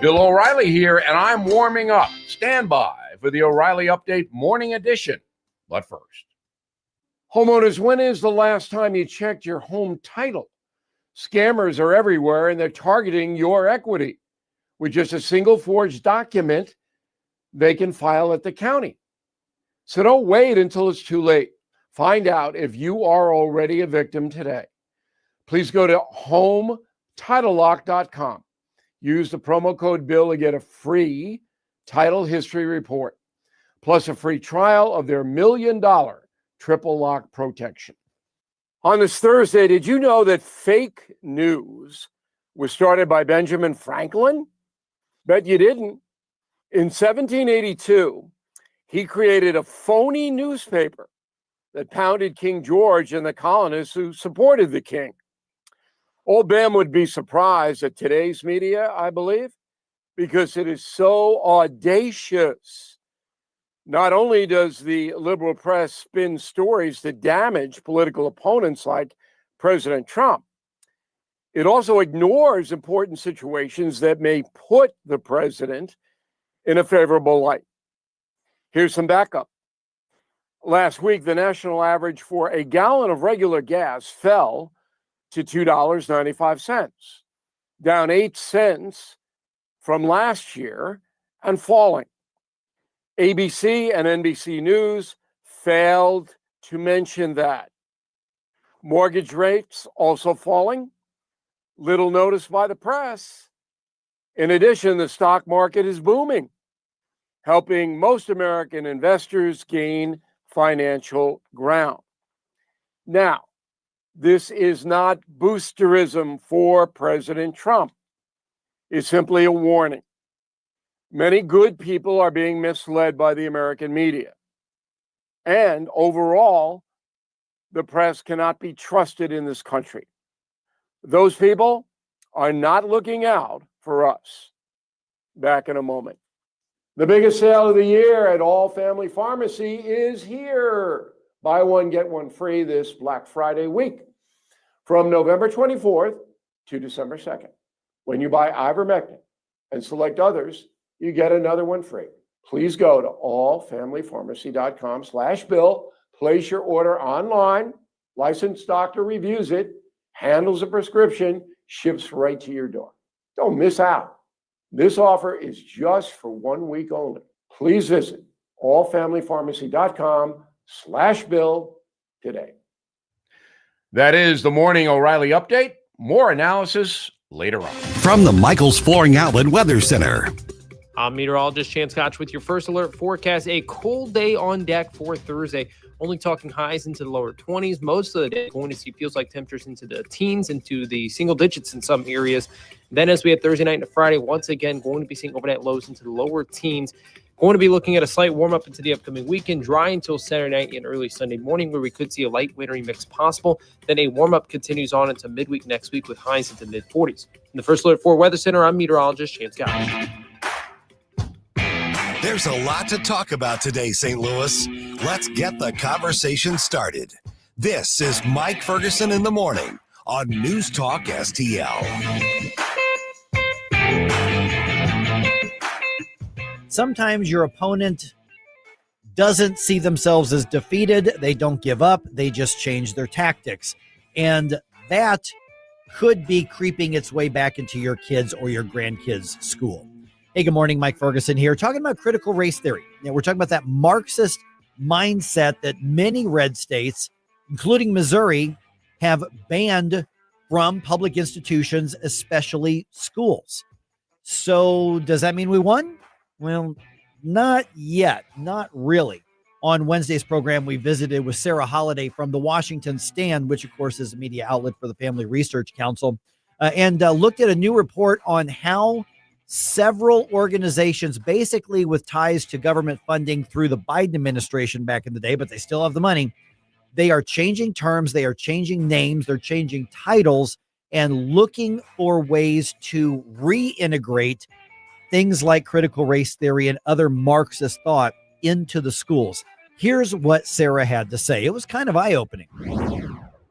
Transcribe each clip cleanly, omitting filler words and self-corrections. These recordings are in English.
Bill O'Reilly here, and I'm warming up. Stand by for the O'Reilly Update Morning Edition. But first, homeowners, when is the last time you checked your home title? Scammers are everywhere, and they're targeting your equity. With just a single forged document, they can file at the county. So don't wait until it's too late. Find out if you are already a victim today. Please go to HomeTitleLock.com. Use the promo code BILL to get a free title history report, plus a free trial of their $1 million triple lock protection. On this Thursday, did you know that fake news was started by Benjamin Franklin? Bet you didn't. In 1782, he created a phony newspaper that pounded King George and the colonists who supported the king. Old Ben would be surprised at today's media, I believe, because it is so audacious. Not only does the liberal press spin stories that damage political opponents like President Trump, it also ignores important situations that may put the president in a favorable light. Here's some backup. Last week, the national average for a gallon of regular gas fell to $2.95, down 8 cents from last year and falling. ABC and NBC News failed to mention that. Mortgage rates also falling, little noticed by the press. In addition, the stock market is booming, helping most American investors gain financial ground. Now, this is not boosterism for President Trump. It's simply a warning. Many good people are being misled by the American media. And overall, the press cannot be trusted in this country. Those people are not looking out for us. Back in a moment. The biggest sale of the year at All Family Pharmacy is here. Buy one, get one free this Black Friday week from November 24th to December 2nd. When you buy ivermectin and select others, you get another one free. Please go to allfamilypharmacy.com/bill. Place your order online. Licensed doctor reviews it, handles a prescription, ships right to your door. Don't miss out. This offer is just for 1 week only. Please visit allfamilypharmacy.com/bill today. That is the Morning O'Reilly Update. More analysis later on. From the Michaels Flooring Outlet Weather Center. I'm meteorologist Chance Scotch with your first alert forecast. A cold day on deck for Thursday. Only talking highs into the lower 20s. Most of the day going to see feels like temperatures into the teens, into the single digits in some areas. Then as we have Thursday night and Friday, once again, going to be seeing overnight lows into the lower teens. Going to be looking at a slight warm-up into the upcoming weekend, dry until Saturday night and early Sunday morning, where we could see a light wintry mix possible. Then a warm-up continues on into midweek next week with highs into mid-40s. In the first alert for Weather Center, I'm meteorologist Chance Scotch. There's a lot to talk about today, St. Louis. Let's get the conversation started. This is Mike Ferguson in the morning on News Talk STL. Sometimes your opponent doesn't see themselves as defeated. They don't give up. They just change their tactics. And that could be creeping its way back into your kids' or your grandkids' school. Hey, good morning. Mike Ferguson here, talking about critical race theory. We're talking about that Marxist mindset that many red states, including Missouri, have banned from public institutions, especially schools. So does that mean we won? Well, not yet. Not really. On Wednesday's program, we visited with Sarah Holliday from the Washington Stand, which, of course, is a media outlet for the Family Research Council, and looked at a new report on how several organizations, basically with ties to government funding through the Biden administration back in the day, but they still have the money. They are changing terms. They are changing names. They're changing titles and looking for ways to reintegrate things like critical race theory and other Marxist thought into the schools. Here's what Sarah had to say. It was kind of eye-opening.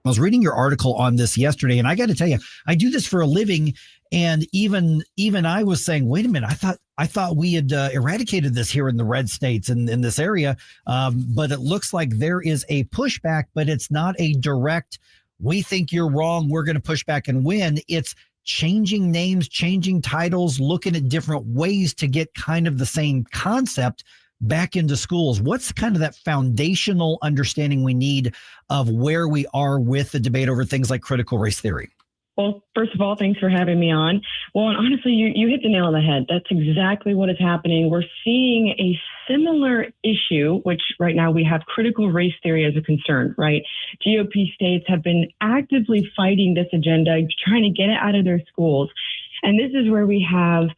I was reading your article on this yesterday, and I got to tell you, I do this for a living, And even I was saying, wait a minute, I thought we had eradicated this here in the red states in this area. But it looks like there is a pushback, but it's not a direct, we think you're wrong, we're going to push back and win. It's changing names, changing titles, looking at different ways to get kind of the same concept back into schools. What's kind of that foundational understanding we need of where we are with the debate over things like critical race theory? Well, first of all, thanks for having me on. Well, and honestly, you hit the nail on the head. That's exactly what is happening. We're seeing a similar issue, which right now we have critical race theory as a concern, right? GOP states have been actively fighting this agenda, trying to get it out of their schools. And this is where we have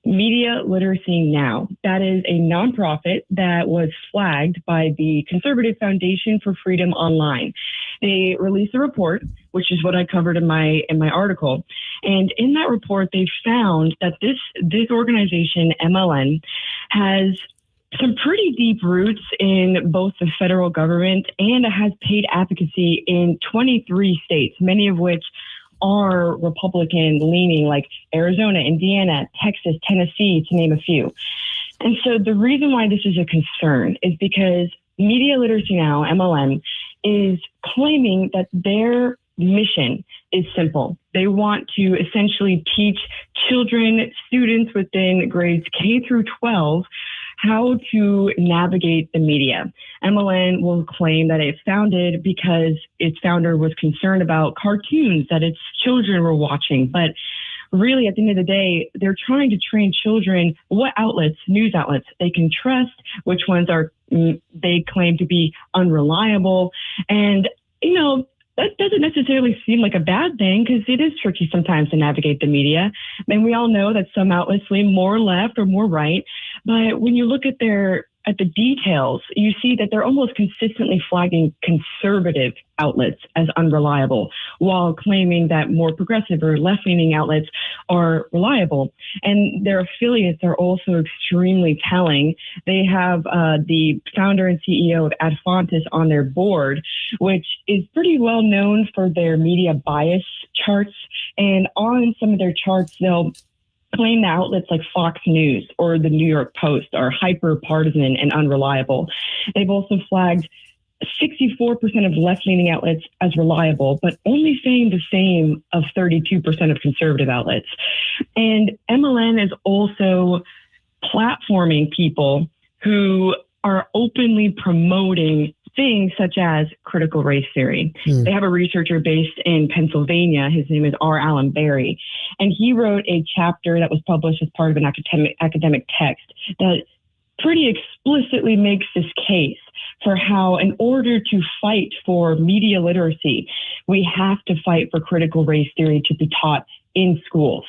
Media Literacy Now. That is a nonprofit that was flagged by the Conservative Foundation for Freedom Online. They released a report, which is what I covered in my article. And in that report, they found that this organization, MLN, has some pretty deep roots in both the federal government and it has paid advocacy in 23 states, many of which are Republican leaning, like Arizona, Indiana, Texas, Tennessee, to name a few. And so the reason why this is a concern is because Media Literacy Now, MLM, is claiming that their mission is simple. They want to essentially teach children, students within grades K through 12, how to navigate the media. MLN will claim that it founded because its founder was concerned about cartoons that its children were watching. But really, at the end of the day, they're trying to train children what outlets, news outlets, they can trust, which ones are they claim to be unreliable. And, you know, that doesn't necessarily seem like a bad thing because it is tricky sometimes to navigate the media. I mean, we all know that some outlets lean more left or more right, but when you look at the details, you see that they're almost consistently flagging conservative outlets as unreliable while claiming that more progressive or left-leaning outlets are reliable. And their affiliates are also extremely telling. They have the founder and CEO of Ad Fontes on their board, which is pretty well known for their media bias charts. And on some of their charts, they'll claim that outlets like Fox News or the New York Post are hyper-partisan and unreliable. They've also flagged 64% of left-leaning outlets as reliable, but only saying the same of 32% of conservative outlets. And MLN is also platforming people who are openly promoting things such as critical race theory. They have a researcher based in Pennsylvania. His name is R. Allen Berry. And he wrote a chapter that was published as part of an academic text that pretty explicitly makes this case for how, in order to fight for media literacy, we have to fight for critical race theory to be taught in schools.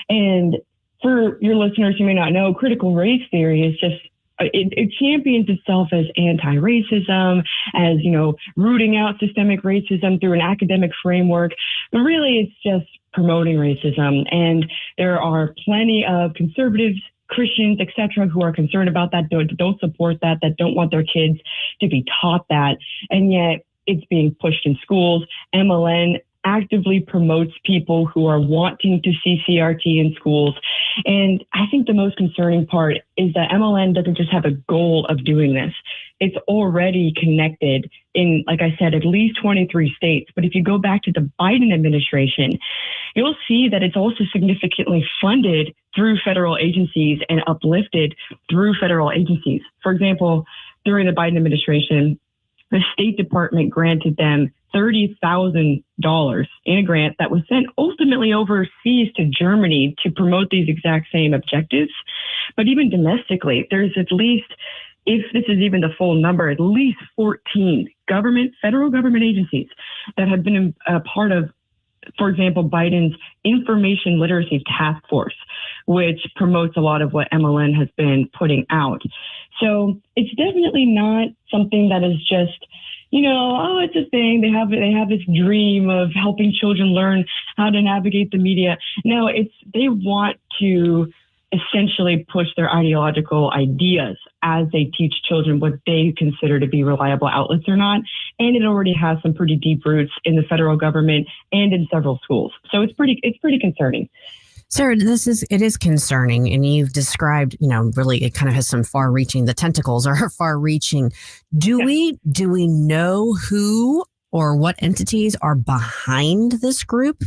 And for your listeners who may not know, critical race theory is just it champions itself as anti-racism, as, you know, rooting out systemic racism through an academic framework. But really, it's just promoting racism. And there are plenty of conservatives, Christians, etc., who are concerned about that, don't support that don't want their kids to be taught that. And yet it's being pushed in schools. MLN actively promotes people who are wanting to see CRT in schools. And I think the most concerning part is that MLN doesn't just have a goal of doing this. It's already connected in, like I said, at least 23 states. But if you go back to the Biden administration, you'll see that it's also significantly funded through federal agencies and uplifted through federal agencies. For example, during the Biden administration, the State Department granted them $30,000 in a grant that was sent ultimately overseas to Germany to promote these exact same objectives. But even domestically, there's at least, if this is even the full number, at least 14 federal government agencies that have been a part of, for example, Biden's Information Literacy Task Force, which promotes a lot of what MLN has been putting out. So it's definitely not something that is just, you know, oh, it's a thing. They have this dream of helping children learn how to navigate the media. No, they want to essentially push their ideological ideas as they teach children what they consider to be reliable outlets or not. And it already has some pretty deep roots in the federal government and in several schools. So it's pretty concerning. Sarah, it is concerning, and you've described, really it kind of has some far-reaching. The tentacles are far-reaching. Do we know who or what entities are behind this group?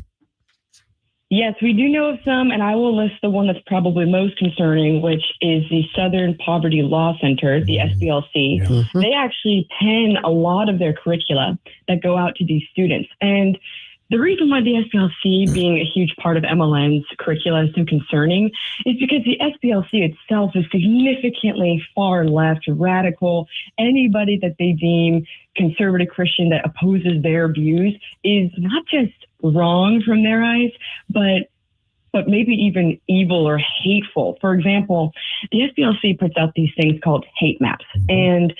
Yes, we do know of some, and I will list the one that's probably most concerning, which is the Southern Poverty Law Center, the SPLC. Mm-hmm. They actually pen a lot of their curricula that go out to these students. And the reason why the SPLC being a huge part of MLN's curricula is so concerning is because the SPLC itself is significantly far left, radical. Anybody that they deem conservative Christian that opposes their views is not just wrong from their eyes, but maybe even evil or hateful. For example, the SPLC puts out these things called hate maps. And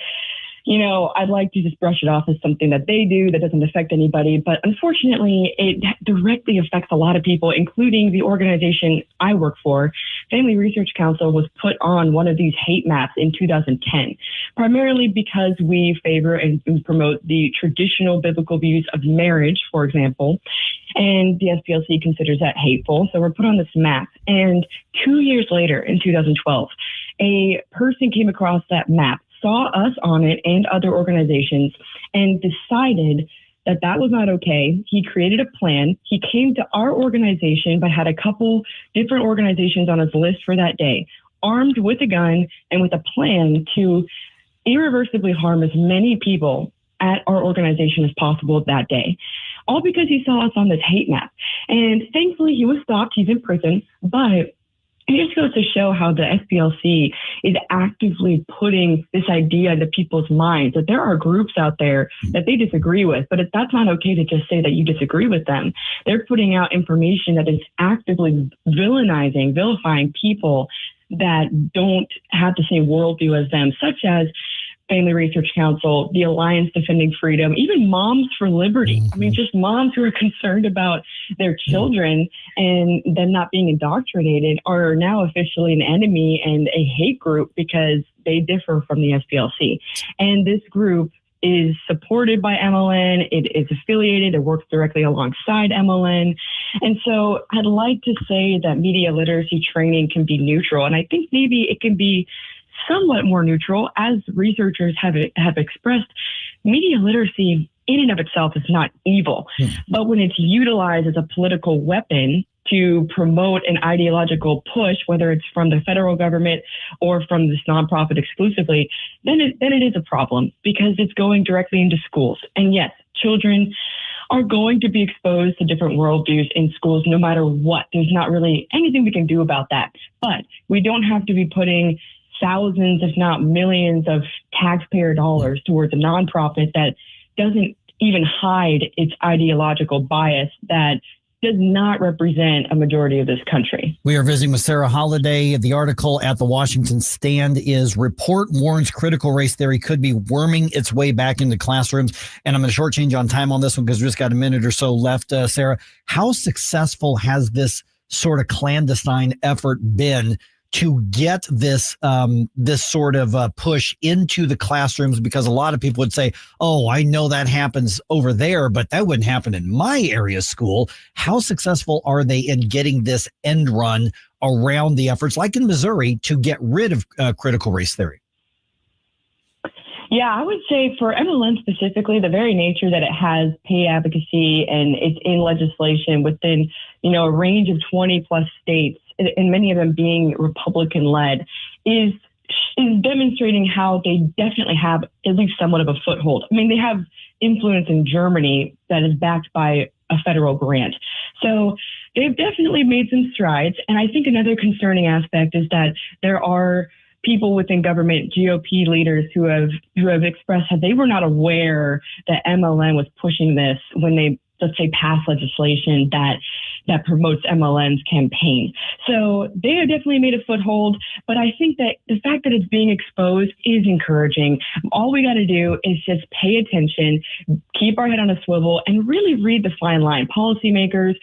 I'd like to just brush it off as something that they do that doesn't affect anybody. But unfortunately, it directly affects a lot of people, including the organization I work for. Family Research Council was put on one of these hate maps in 2010, primarily because we favor and promote the traditional biblical views of marriage, for example. And the SPLC considers that hateful. So we're put on this map. And 2 years later, in 2012, a person came across that map, saw us on it and other organizations, and decided that that was not okay. He created a plan. He came to our organization, but had a couple different organizations on his list for that day, armed with a gun and with a plan to irreversibly harm as many people at our organization as possible that day, all because he saw us on this hate map. And thankfully, he was stopped. He's in prison, but it just goes to show how the SPLC is actively putting this idea into people's minds that there are groups out there that they disagree with, but that's not okay to just say that you disagree with them. They're putting out information that is actively vilifying people that don't have the same worldview as them, such as Family Research Council, the Alliance Defending Freedom, even Moms for Liberty. I mean, just moms who are concerned about their children and them not being indoctrinated are now officially an enemy and a hate group because they differ from the SPLC. And this group is supported by MLN. It is affiliated. It works directly alongside MLN. And so I'd like to say that media literacy training can be neutral. And I think maybe it can be somewhat more neutral. As researchers have expressed, media literacy in and of itself is not evil. But when it's utilized as a political weapon to promote an ideological push, whether it's from the federal government or from this nonprofit exclusively, then it is a problem because it's going directly into schools. And yes, children are going to be exposed to different worldviews in schools no matter what. There's not really anything we can do about that. But we don't have to be putting thousands, if not millions, of taxpayer dollars towards a nonprofit that doesn't even hide its ideological bias that does not represent a majority of this country. We are visiting with Sarah Holliday. The article at the Washington Stand is Report Warns Critical Race Theory Could Be Worming Its Way Back into Classrooms. And I'm going to shortchange on time on this one because we just got a minute or so left. Sarah, how successful has this sort of clandestine effort been to get this this sort of push into the classrooms? Because a lot of people would say, oh, I know that happens over there, but that wouldn't happen in my area school. How successful are they in getting this end run around the efforts, like in Missouri, to get rid of critical race theory? Yeah, I would say for MLN specifically, the very nature that it has pay advocacy and it's in legislation within, a range of 20 plus states, and many of them being Republican-led, is demonstrating how they definitely have at least somewhat of a foothold. I mean, they have influence in Germany that is backed by a federal grant. So they've definitely made some strides. And I think another concerning aspect is that there are people within government, GOP leaders who have expressed that they were not aware that MLN was pushing this when they, let's say, passed legislation that promotes MLN's campaign. So they have definitely made a foothold, but I think that the fact that it's being exposed is encouraging. All we got to do is just pay attention, keep our head on a swivel, and really read the fine line. Policymakers,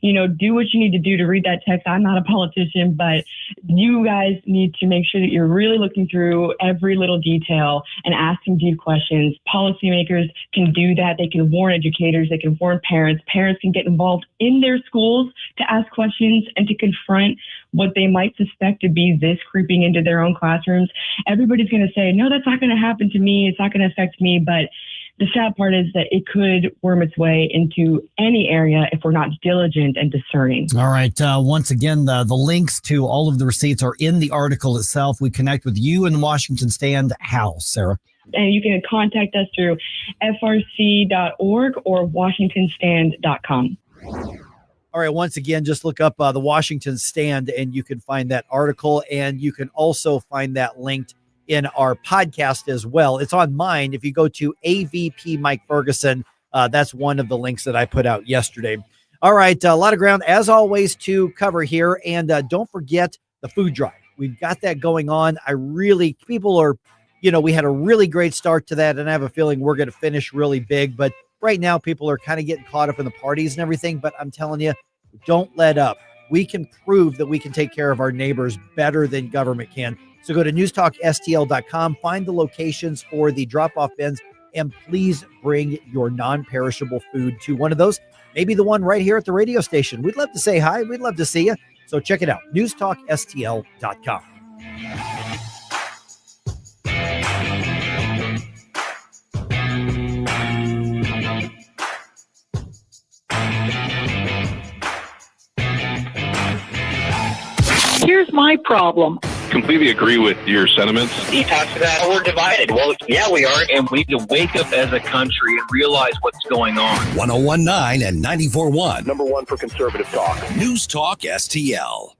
do what you need to do to read that text. I'm not a politician, but you guys need to make sure that you're really looking through every little detail and asking deep questions. Policymakers can do that. They can warn educators. They can warn parents. Parents can get involved in their schools to ask questions and to confront what they might suspect to be this creeping into their own classrooms. Everybody's going to say, no, that's not going to happen to me. It's not going to affect me. But the sad part is that it could worm its way into any area if we're not diligent and discerning. All right. Once again, the links to all of the receipts are in the article itself. We connect with you in the Washington Stand. How, Sarah? And you can contact us through frc.org or washingtonstand.com. All right. Once again, just look up the Washington Stand and you can find that article. And you can also find that linked in our podcast as well. It's on mine. If you go to AVP Mike Ferguson, that's one of the links that I put out yesterday. All right. A lot of ground, as always, to cover here. And don't forget the food drive. We've got that going on. People are, we had a really great start to that. And I have a feeling we're going to finish really big. But right now, people are kind of getting caught up in the parties and everything. But I'm telling you, don't let up. We can prove that we can take care of our neighbors better than government can. So go to NewsTalkSTL.com, find the locations for the drop-off bins, and please bring your non-perishable food to one of those, maybe the one right here at the radio station. We'd love to say hi. We'd love to see you. So check it out, NewsTalkSTL.com. Here's my problem. Completely agree with your sentiments. He talks about we're divided. Well, yeah, we are. And we need to wake up as a country and realize what's going on. 101.9 and 94.1. Number one for conservative talk. News Talk STL.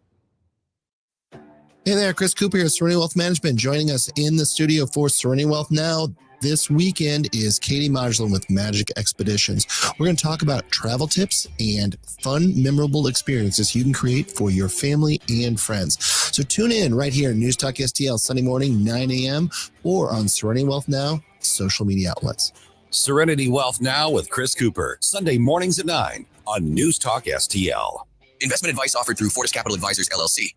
Hey there, Chris Cooper here, Serenity Wealth Management. Joining us in the studio for Serenity Wealth Now this weekend is Katie Modulin with Magic Expeditions. We're going to talk about travel tips and fun, memorable experiences you can create for your family and friends. So tune in right here, News Talk STL, Sunday morning, 9 a.m., or on Serenity Wealth Now social media outlets. Serenity Wealth Now with Chris Cooper, Sunday mornings at 9 on News Talk STL. Investment advice offered through Fortis Capital Advisors, LLC.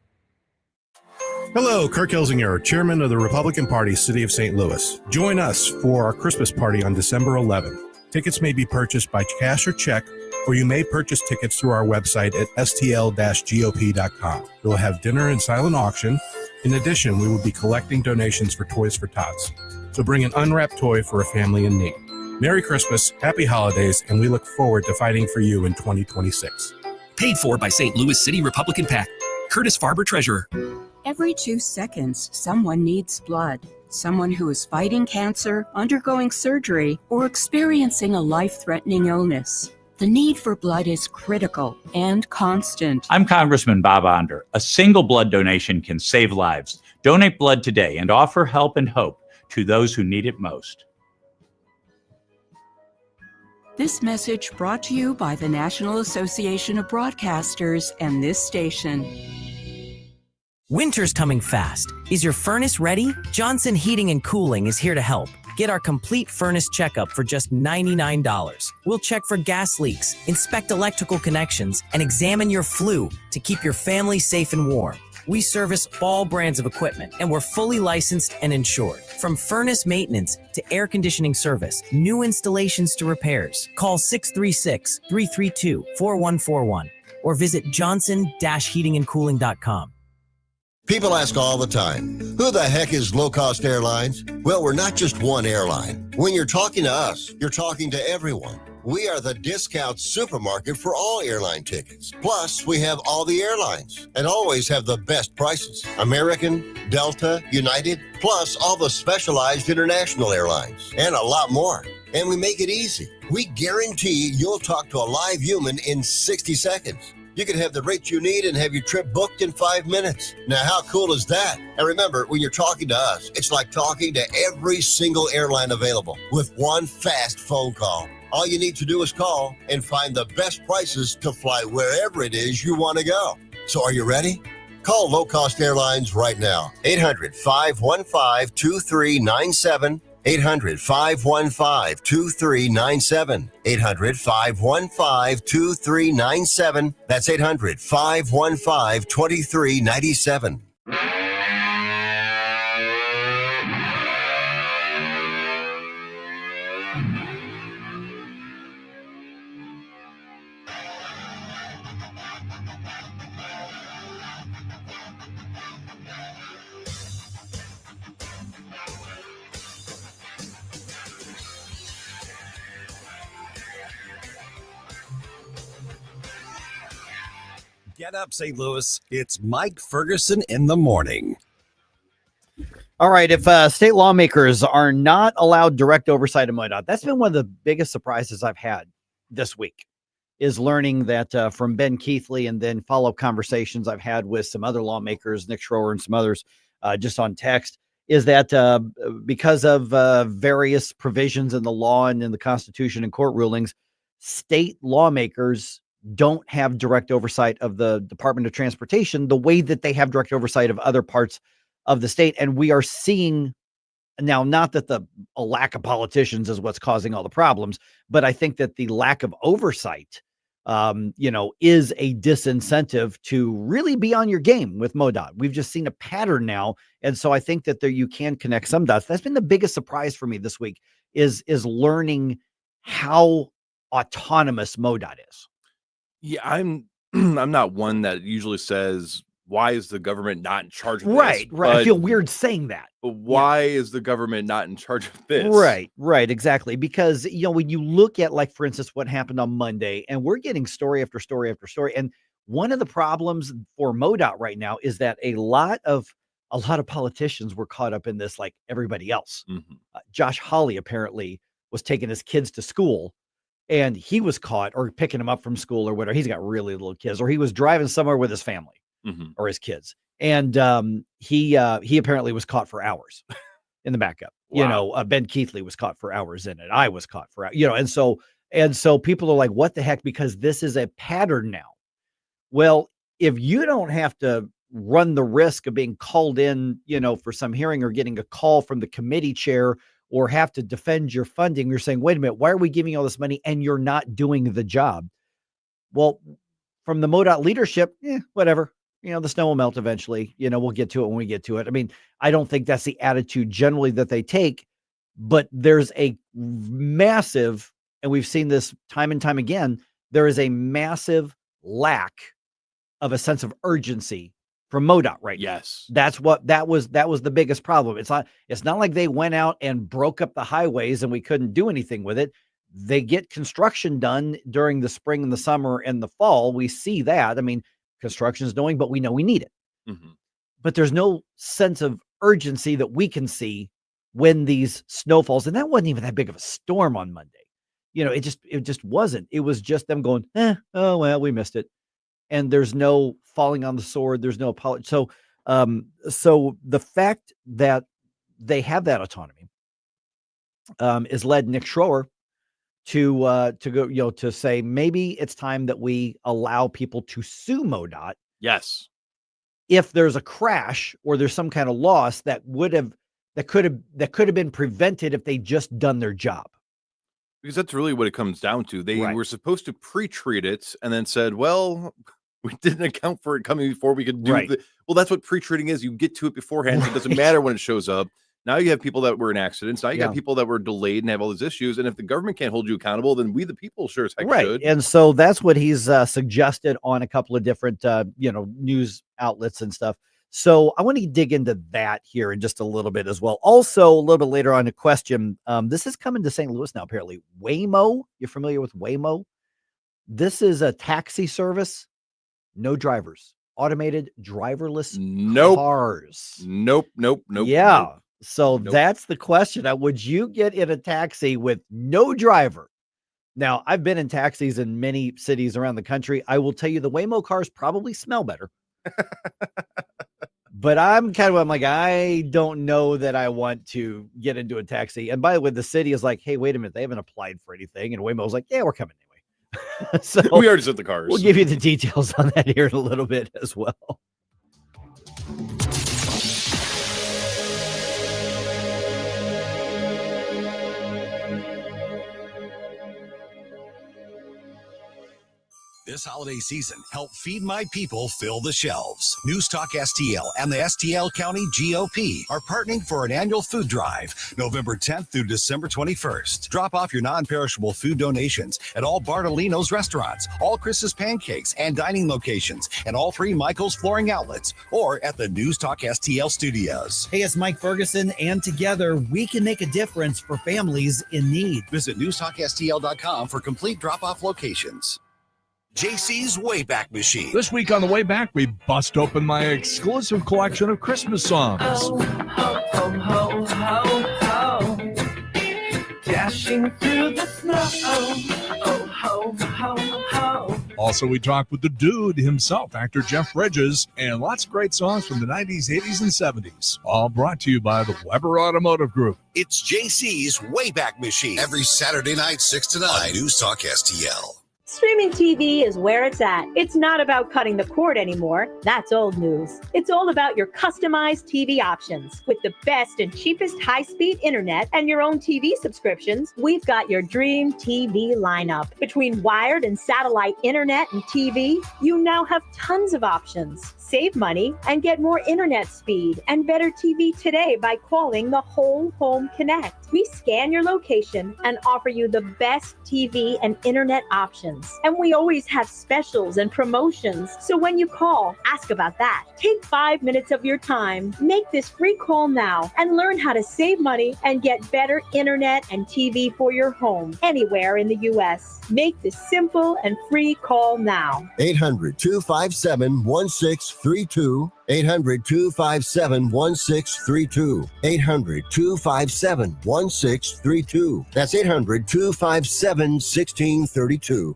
Hello, Kirk Hilsinger, Chairman of the Republican Party, City of St. Louis. Join us for our Christmas party on December 11th. Tickets may be purchased by cash or check, or you may purchase tickets through our website at stl-gop.com. We'll have dinner and silent auction. In addition, we will be collecting donations for Toys for Tots. So bring an unwrapped toy for a family in need. Merry Christmas, Happy Holidays, and we look forward to fighting for you in 2026. Paid for by St. Louis City Republican PAC. Curtis Farber, Treasurer. Every 2 seconds, someone needs blood. Someone who is fighting cancer, undergoing surgery, or experiencing a life-threatening illness. The need for blood is critical and constant. I'm Congressman Bob Onder. A single blood donation can save lives. Donate blood today and offer help and hope to those who need it most. This message brought to you by the National Association of Broadcasters and this station. Winter's coming fast. Is your furnace ready? Johnson Heating and Cooling is here to help. Get our complete furnace checkup for just $99. We'll check for gas leaks, inspect electrical connections, and examine your flue to keep your family safe and warm. We service all brands of equipment, and we're fully licensed and insured. From furnace maintenance to air conditioning service, new installations to repairs. Call 636-332-4141 or visit johnson-heatingandcooling.com. People ask all the time, who the heck is Low Cost Airlines? Well, we're not just one airline. When you're talking to us, you're talking to everyone. We are the discount supermarket for all airline tickets. Plus, we have all the airlines and always have the best prices. American, Delta, United, plus all the specialized international airlines and a lot more. And we make it easy. We guarantee you'll talk to a live human in 60 seconds. You can have the rate you need and have your trip booked in 5 minutes. Now, how cool is that? And remember, when you're talking to us, it's like talking to every single airline available with one fast phone call. All you need to do is call and find the best prices to fly wherever it is you want to go. So are you ready? Call Low Cost Airlines right now. 800-515-2397. 800-515-2397. 800-515-2397. That's 800-515-2397. Get up, St. Louis. It's Mike Ferguson in the morning. All right. If state lawmakers are not allowed direct oversight of MoDOT, that's been one of the biggest surprises I've had this week, is learning that from Ben Keithley, and then follow-up conversations I've had with some other lawmakers, Nick Schroer and some others, just on text, is that because of various provisions in the law and in the Constitution and court rulings, state lawmakers don't have direct oversight of the Department of Transportation the way that they have direct oversight of other parts of the state. And we are seeing now, not that a lack of politicians is what's causing all the problems, but I think that the lack of oversight, is a disincentive to really be on your game with MoDOT. We've just seen a pattern now. And so I think that you can connect some dots. That's been the biggest surprise for me this week is learning how autonomous MoDOT is. Yeah, I'm not one that usually says, why is the government not in charge of this? Right. I feel weird saying that. But why is the government not in charge of this? Right, exactly. Because, when you look at, like, for instance, what happened on Monday, and we're getting story after story after story. And one of the problems for MoDOT right now is that a lot of politicians were caught up in this, like everybody else. Mm-hmm. Josh Hawley apparently was taking his kids to school, and he was caught, or picking them up from school or whatever. He's got really little kids, or he was driving somewhere with his family. Mm-hmm. Or his kids. And he apparently was caught for hours in the backup. Wow. Ben Keithley was caught for hours in it. I was caught for, and so people are like, what the heck? Because this is a pattern now. Well, if you don't have to run the risk of being called in, for some hearing, or getting a call from the committee chair, or have to defend your funding, you're saying, wait a minute, why are we giving you all this money and you're not doing the job? Well, from the MoDOT leadership, whatever. The snow will melt eventually. We'll get to it when we get to it. I mean, I don't think that's the attitude generally that they take, but there's a massive, and we've seen this time and time again, there is a massive lack of a sense of urgency from MoDOT right now. Yes. That was the biggest problem. It's not like they went out and broke up the highways and we couldn't do anything with it. They get construction done during the spring and the summer and the fall. We see that. I mean, construction is doing, but we know we need it. Mm-hmm. But there's no sense of urgency that we can see when these snowfalls, and that wasn't even that big of a storm on Monday. It just wasn't. It was just them going, oh well, we missed it. And there's no falling on the sword. There's no apology. So the fact that they have that autonomy has led Nick Schroer to go, to say maybe it's time that we allow people to sue MoDOT. Yes. If there's a crash or there's some kind of loss that could have been prevented if they just done their job. Because that's really what it comes down to. They were supposed to pre-treat it and then said, well, we didn't account for it coming before we could do well, that's what pre-treating is. You get to it beforehand. So it doesn't matter when it shows up. Now you have people that were in accidents. Now you got people that were delayed and have all these issues. And if the government can't hold you accountable, then we, the people, sure as heck should. And so that's what he's suggested on a couple of different, news outlets and stuff. So I want to dig into that here in just a little bit as well. Also, a little bit later on, a question. This is coming to St. Louis now, apparently. Waymo. You're familiar with Waymo? This is a taxi service. No drivers. Automated driverless cars. Nope. Yeah. So that's the question. Now, would you get in a taxi with no driver? Now, I've been in taxis in many cities around the country. I will tell you the Waymo cars probably smell better. But I'm like, I don't know that I want to get into a taxi. And by the way, the city is like, hey, wait a minute. They haven't applied for anything. And Waymo's like, yeah, we're coming anyway. So we already sent the cars. We'll give you the details on that here in a little bit as well. This holiday season, help Feed My People fill the shelves. NewsTalkSTL and the STL County GOP are partnering for an annual food drive, November 10th through December 21st. Drop off your non-perishable food donations at all Bartolino's restaurants, all Chris's Pancakes and dining locations, and all 3 Michael's flooring outlets, or at the NewsTalkSTL studios. Hey, it's Mike Ferguson, and together we can make a difference for families in need. Visit NewsTalkSTL.com for complete drop-off locations. JC's Wayback Machine. This week on the way back, we bust open my exclusive collection of Christmas songs. Oh, ho, ho, ho, ho, ho. Dashing through the snow. Oh, ho, ho, ho. Also, we talked with the dude himself, actor Jeff Bridges, and lots of great songs from the 90s, 80s, and 70s. All brought to you by the Weber Automotive Group. It's JC's Wayback Machine. Every Saturday night, 6 to 9. On News Talk STL. Streaming TV is where it's at. It's not about cutting the cord anymore. That's old news. It's all about your customized TV options. With the best and cheapest high-speed internet and your own TV subscriptions, we've got your dream TV lineup. Between wired and satellite internet and TV, you now have tons of options. Save money and get more internet speed and better TV today by calling the Whole Home Connect. We scan your location and offer you the best TV and internet options. And we always have specials and promotions. So when you call, ask about that. Take 5 minutes of your time. Make this free call now and learn how to save money and get better internet and TV for your home anywhere in the U.S. Make this simple and free call now. 800-257-1632. 800-257-1632. 800-257-1632. That's 800-257-1632.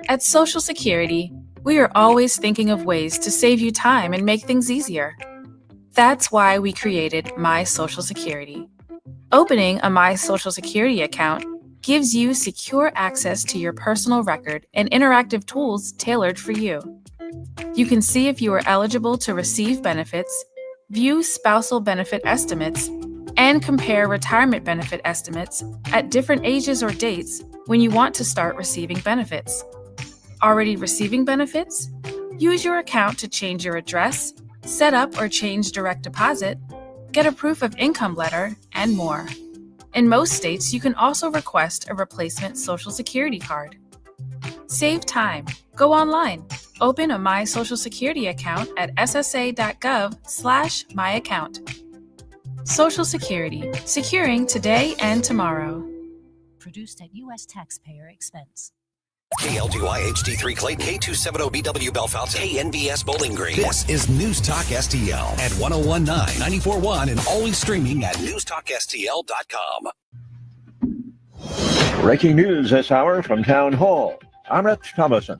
At Social Security, we are always thinking of ways to save you time and make things easier. That's why we created My Social Security. Opening a My Social Security account gives you secure access to your personal record and interactive tools tailored for you. You can see if you are eligible to receive benefits, view spousal benefit estimates, and compare retirement benefit estimates at different ages or dates when you want to start receiving benefits. Already receiving benefits? Use your account to change your address, set up or change direct deposit, get a proof of income letter, and more. In most states, you can also request a replacement Social Security card. Save time. Go online. Open a My Social Security account at ssa.gov/myaccount. Social Security, securing today and tomorrow. Produced at U.S. taxpayer expense. KLGY HD3 Clayton, K270BW Belfast, KNBS Bowling Green. This is News Talk STL at 1019, 94.1, and always streaming at newstalkstl.com. Breaking news this hour from Town Hall. I'm Rich Thomason.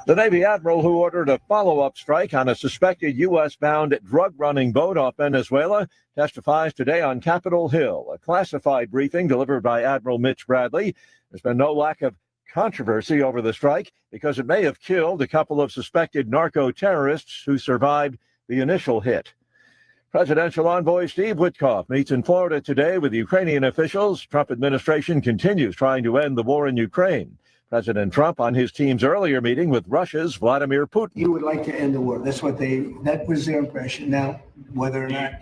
The Navy admiral who ordered a follow-up strike on a suspected U.S.-bound drug-running boat off Venezuela testifies today on Capitol Hill. A classified briefing delivered by Admiral Mitch Bradley. There's been no lack of controversy over the strike because it may have killed a couple of suspected narco-terrorists who survived the initial hit. Presidential envoy Steve Witkoff meets in Florida today with Ukrainian officials. Trump administration continues trying to end the war in Ukraine. President Trump on his team's earlier meeting with Russia's Vladimir Putin. You would like to end the war. That was their impression. Now, whether or not,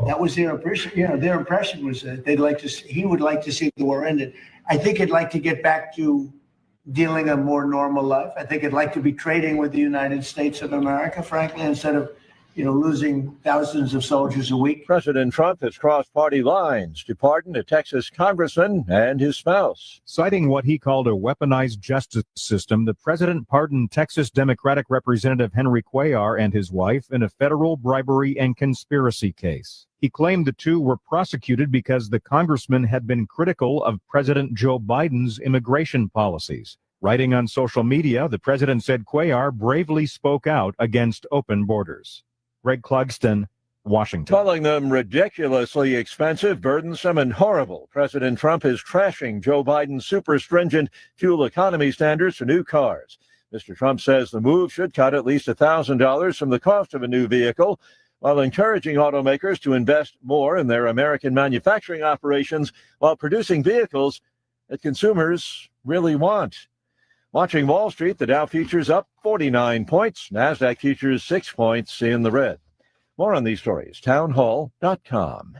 that was their impression. Their impression was that he would like to see the war ended. I think he'd like to get back to dealing a more normal life. I think he'd like to be trading with the United States of America, frankly, instead of, losing thousands of soldiers a week. President Trump has crossed party lines to pardon a Texas congressman and his spouse. Citing what he called a weaponized justice system, the president pardoned Texas Democratic Representative Henry Cuellar and his wife in a federal bribery and conspiracy case. He claimed the two were prosecuted because the congressman had been critical of President Joe Biden's immigration policies. Writing on social media, the president said Cuellar bravely spoke out against open borders. Greg Clugston, Washington. Calling them ridiculously expensive, burdensome, and horrible, President Trump is trashing Joe Biden's super stringent fuel economy standards for new cars. Mr. Trump says the move should cut at least $1,000 from the cost of a new vehicle, while encouraging automakers to invest more in their American manufacturing operations while producing vehicles that consumers really want. Watching Wall Street, the Dow futures up 49 points. NASDAQ futures 6 points in the red. More on these stories, townhall.com.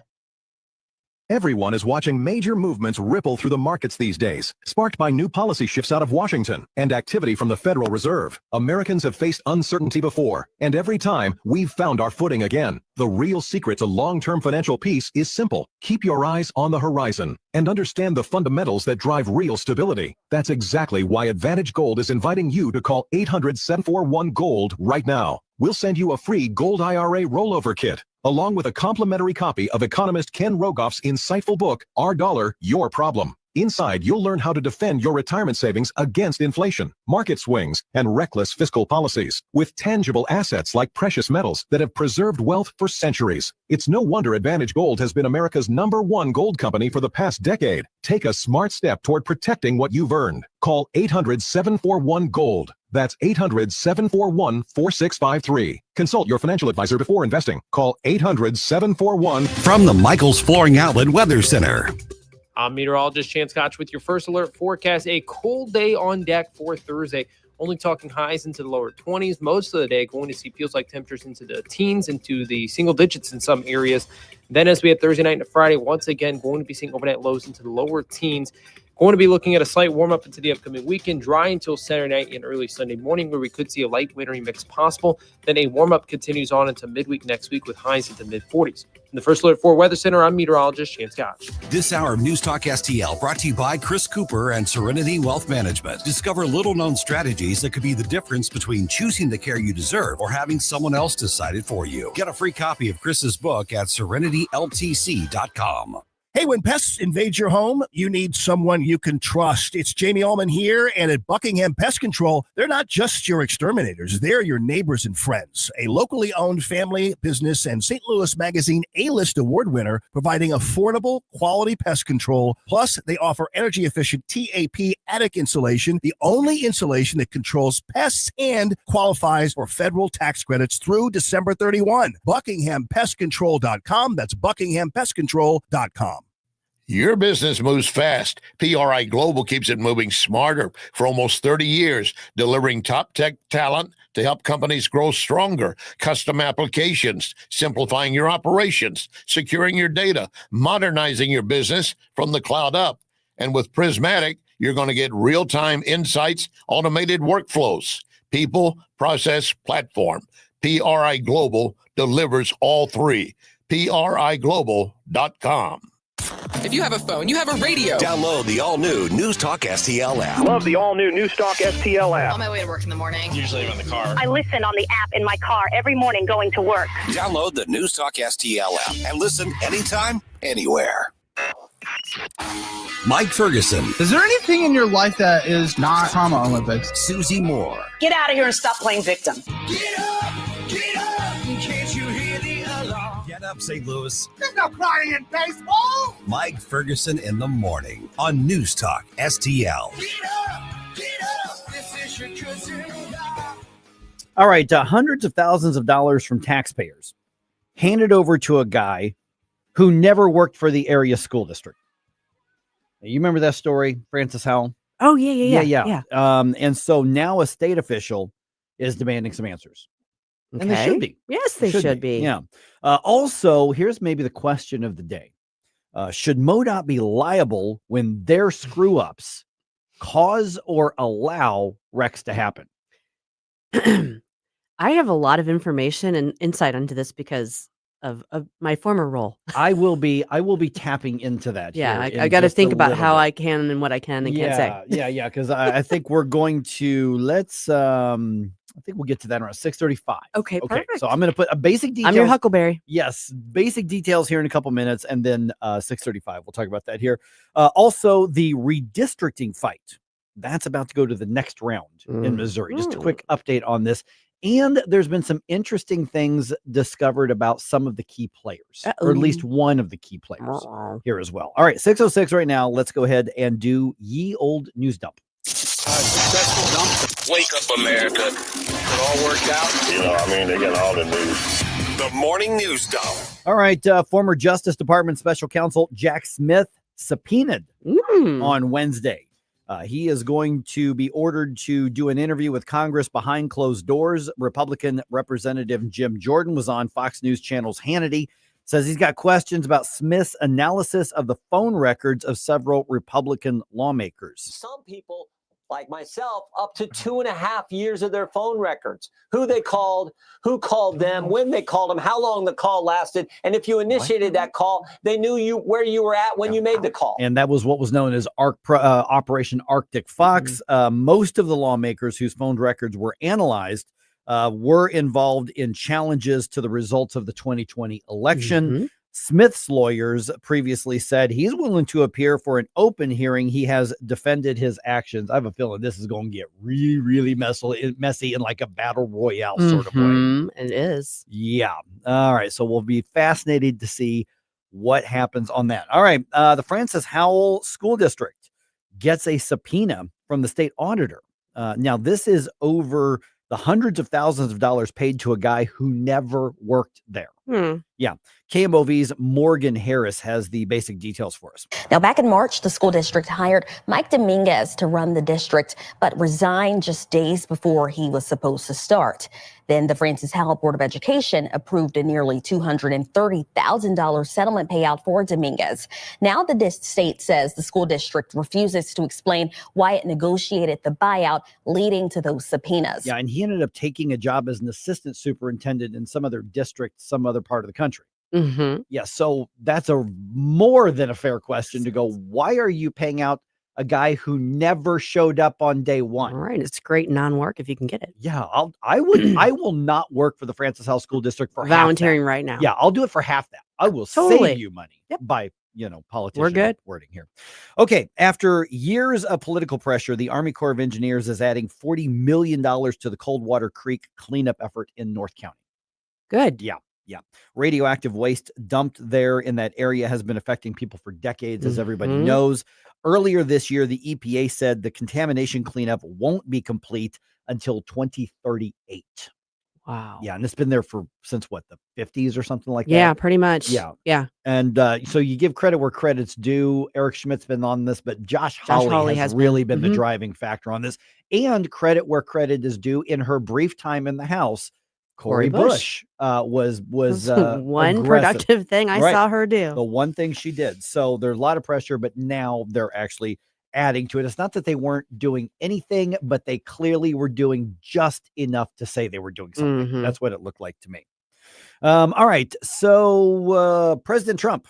Everyone is watching major movements ripple through the markets these days, sparked by new policy shifts out of Washington and activity from the Federal Reserve. Americans have faced uncertainty before, and every time, we've found our footing again. The real secret to long-term financial peace is simple. Keep your eyes on the horizon and understand the fundamentals that drive real stability. That's exactly why Advantage Gold is inviting you to call 800-741-GOLD right now. We'll send you a free Gold IRA rollover kit, along with a complimentary copy of economist Ken Rogoff's insightful book, Our Dollar, Your Problem. Inside, you'll learn how to defend your retirement savings against inflation, market swings, and reckless fiscal policies with tangible assets like precious metals that have preserved wealth for centuries. It's no wonder Advantage Gold has been America's #1 gold company for the past decade. Take a smart step toward protecting what you've earned. Call 800-741-GOLD. That's 800-741-4653. Consult your financial advisor before investing. Call 800-741. From the Michaels Flooring Outlet Weather Center. I'm meteorologist Chance Scotch with your first alert forecast. A cold day on deck for Thursday. Only talking highs into the lower 20s. Most of the day going to see feels like temperatures into the teens, into the single digits in some areas. Then as we head Thursday night into Friday, once again going to be seeing overnight lows into the lower teens. Going to be looking at a slight warm-up into the upcoming weekend, dry until Saturday night and early Sunday morning, where we could see a light wintry mix possible. Then a warm-up continues on into midweek next week with highs into mid-40s. In the First Alert 4 Weather Center, I'm meteorologist Chance Scotch. This hour of News Talk STL brought to you by Chris Cooper and Serenity Wealth Management. Discover little-known strategies that could be the difference between choosing the care you deserve or having someone else decide it for you. Get a free copy of Chris's book at serenityltc.com. Hey, when pests invade your home, you need someone you can trust. It's Jamie Allman here, and at Buckingham Pest Control, they're not just your exterminators. They're your neighbors and friends. A locally owned family business and St. Louis Magazine A-List award winner, providing affordable, quality pest control. Plus, they offer energy-efficient TAP attic insulation, the only insulation that controls pests and qualifies for federal tax credits through December 31. BuckinghamPestControl.com. That's BuckinghamPestControl.com. Your business moves fast. PRI Global keeps it moving smarter for almost 30 years, delivering top tech talent to help companies grow stronger, custom applications, simplifying your operations, securing your data, modernizing your business from the cloud up. And with Prismatic, you're going to get real-time insights, automated workflows, people, process, platform. PRI Global delivers all three. PRIGlobal.com. If you have a phone, you have a radio. Download the all-new News Talk STL app. Love the all-new NewsTalk STL app. On my way to work in the morning. Usually I'm in the car. I listen on the app in my car every morning going to work. Download the News Talk STL app and listen anytime, anywhere. Mike Ferguson. Is there anything in your life that is not trauma Olympics? Susie Moore. Get out of here and stop playing victim. Get up, can't you hear the alarm? Get up, St. Louis. There's no crying in baseball. Mike Ferguson in the morning on News Talk STL. Get up, this is your cousin. All right, hundreds of thousands of dollars from taxpayers handed over to a guy who never worked for the area school district. You remember that story, Francis Howell? Oh, yeah. And so now a state official is demanding some answers. Okay. And they should be. Yes, they should be. Yeah. Also, here's maybe the question of the day. Should MoDOT be liable when their screw-ups cause or allow wrecks to happen? I have a lot of information and insight into this because of my former role. I will be tapping into that. Yeah, I got to think about how I can and what I can and can't say. Yeah, because I think we're going to I think we'll get to that around 6:35. Okay, perfect. So I'm going to put a basic details. I'm your Huckleberry. Yes, basic details here in a couple minutes, and then 6:35. We'll talk about that here. Also, the redistricting fight that's about to go to the next round in Missouri. Just a quick update on this. And there's been some interesting things discovered about some of the key players, or at least one of the key players here as well. All right, 6:06 right now. Let's go ahead and do ye old news dump. Successful dump. Wake up, America. It all worked out. They got all the news. The morning news dump. All right, former Justice Department Special Counsel Jack Smith subpoenaed on Wednesday. He is going to be ordered to do an interview with Congress behind closed doors. Republican Representative Jim Jordan was on Fox News Channel's Hannity Says he's got questions about Smith's analysis of the phone records of several Republican lawmakers. Some people, like myself, up to 2.5 years of their phone records. Who they called, who called them, when they called them, how long the call lasted, and if you initiated that call, they knew where you were at when you made the call. And that was what was known as Operation Arctic Fox. Most of the lawmakers whose phone records were analyzed were involved in challenges to the results of the 2020 election. Smith's lawyers previously said he's willing to appear for an open hearing. He has defended his actions. I have a feeling this is going to get really, really messy in like a battle royale sort of way. It is. Yeah. All right. So we'll be fascinated to see what happens on that. All right. The Francis Howell School District gets a subpoena from the state auditor. Now, this is over the hundreds of thousands of dollars paid to a guy who never worked there. Yeah. KMOV's Morgan Harris has the basic details for us. Now, back in March, the school district hired Mike Dominguez to run the district, but resigned just days before he was supposed to start. Then the Francis Howell Board of Education approved a nearly $230,000 settlement payout for Dominguez. Now the state says the school district refuses to explain why it negotiated the buyout, leading to those subpoenas. Yeah, and he ended up taking a job as an assistant superintendent in some other district, some other part of the country. Yeah, so that's a more than a fair question to go, why are you paying out a guy who never showed up on day one? All right, it's great non-work if you can get it. Yeah, I will not work for the Francis Howell School District for volunteering right now. Yeah, I'll do it for half that. I will save you money by, politician We're good. wording here. Okay, after years of political pressure, the Army Corps of Engineers is adding $40 million to the Coldwater Creek cleanup effort in North County. Good. Yeah. Radioactive waste dumped there in that area has been affecting people for decades, as everybody knows. Earlier this year, the EPA said the contamination cleanup won't be complete until 2038. Wow. Yeah, and it's been there since what, the 50s or something like that? Yeah, pretty much. Yeah. And so you give credit where credit's due. Eric Schmidt's been on this, but Josh Hawley has really been the driving factor on this. And credit where credit is due. In her brief time in the House, Cori Bush was one aggressive. productive thing I saw her do. The one thing she did. So there's a lot of pressure, but now they're actually adding to it. It's not that they weren't doing anything, but they clearly were doing just enough to say they were doing something. That's what it looked like to me. All right. So President Trump,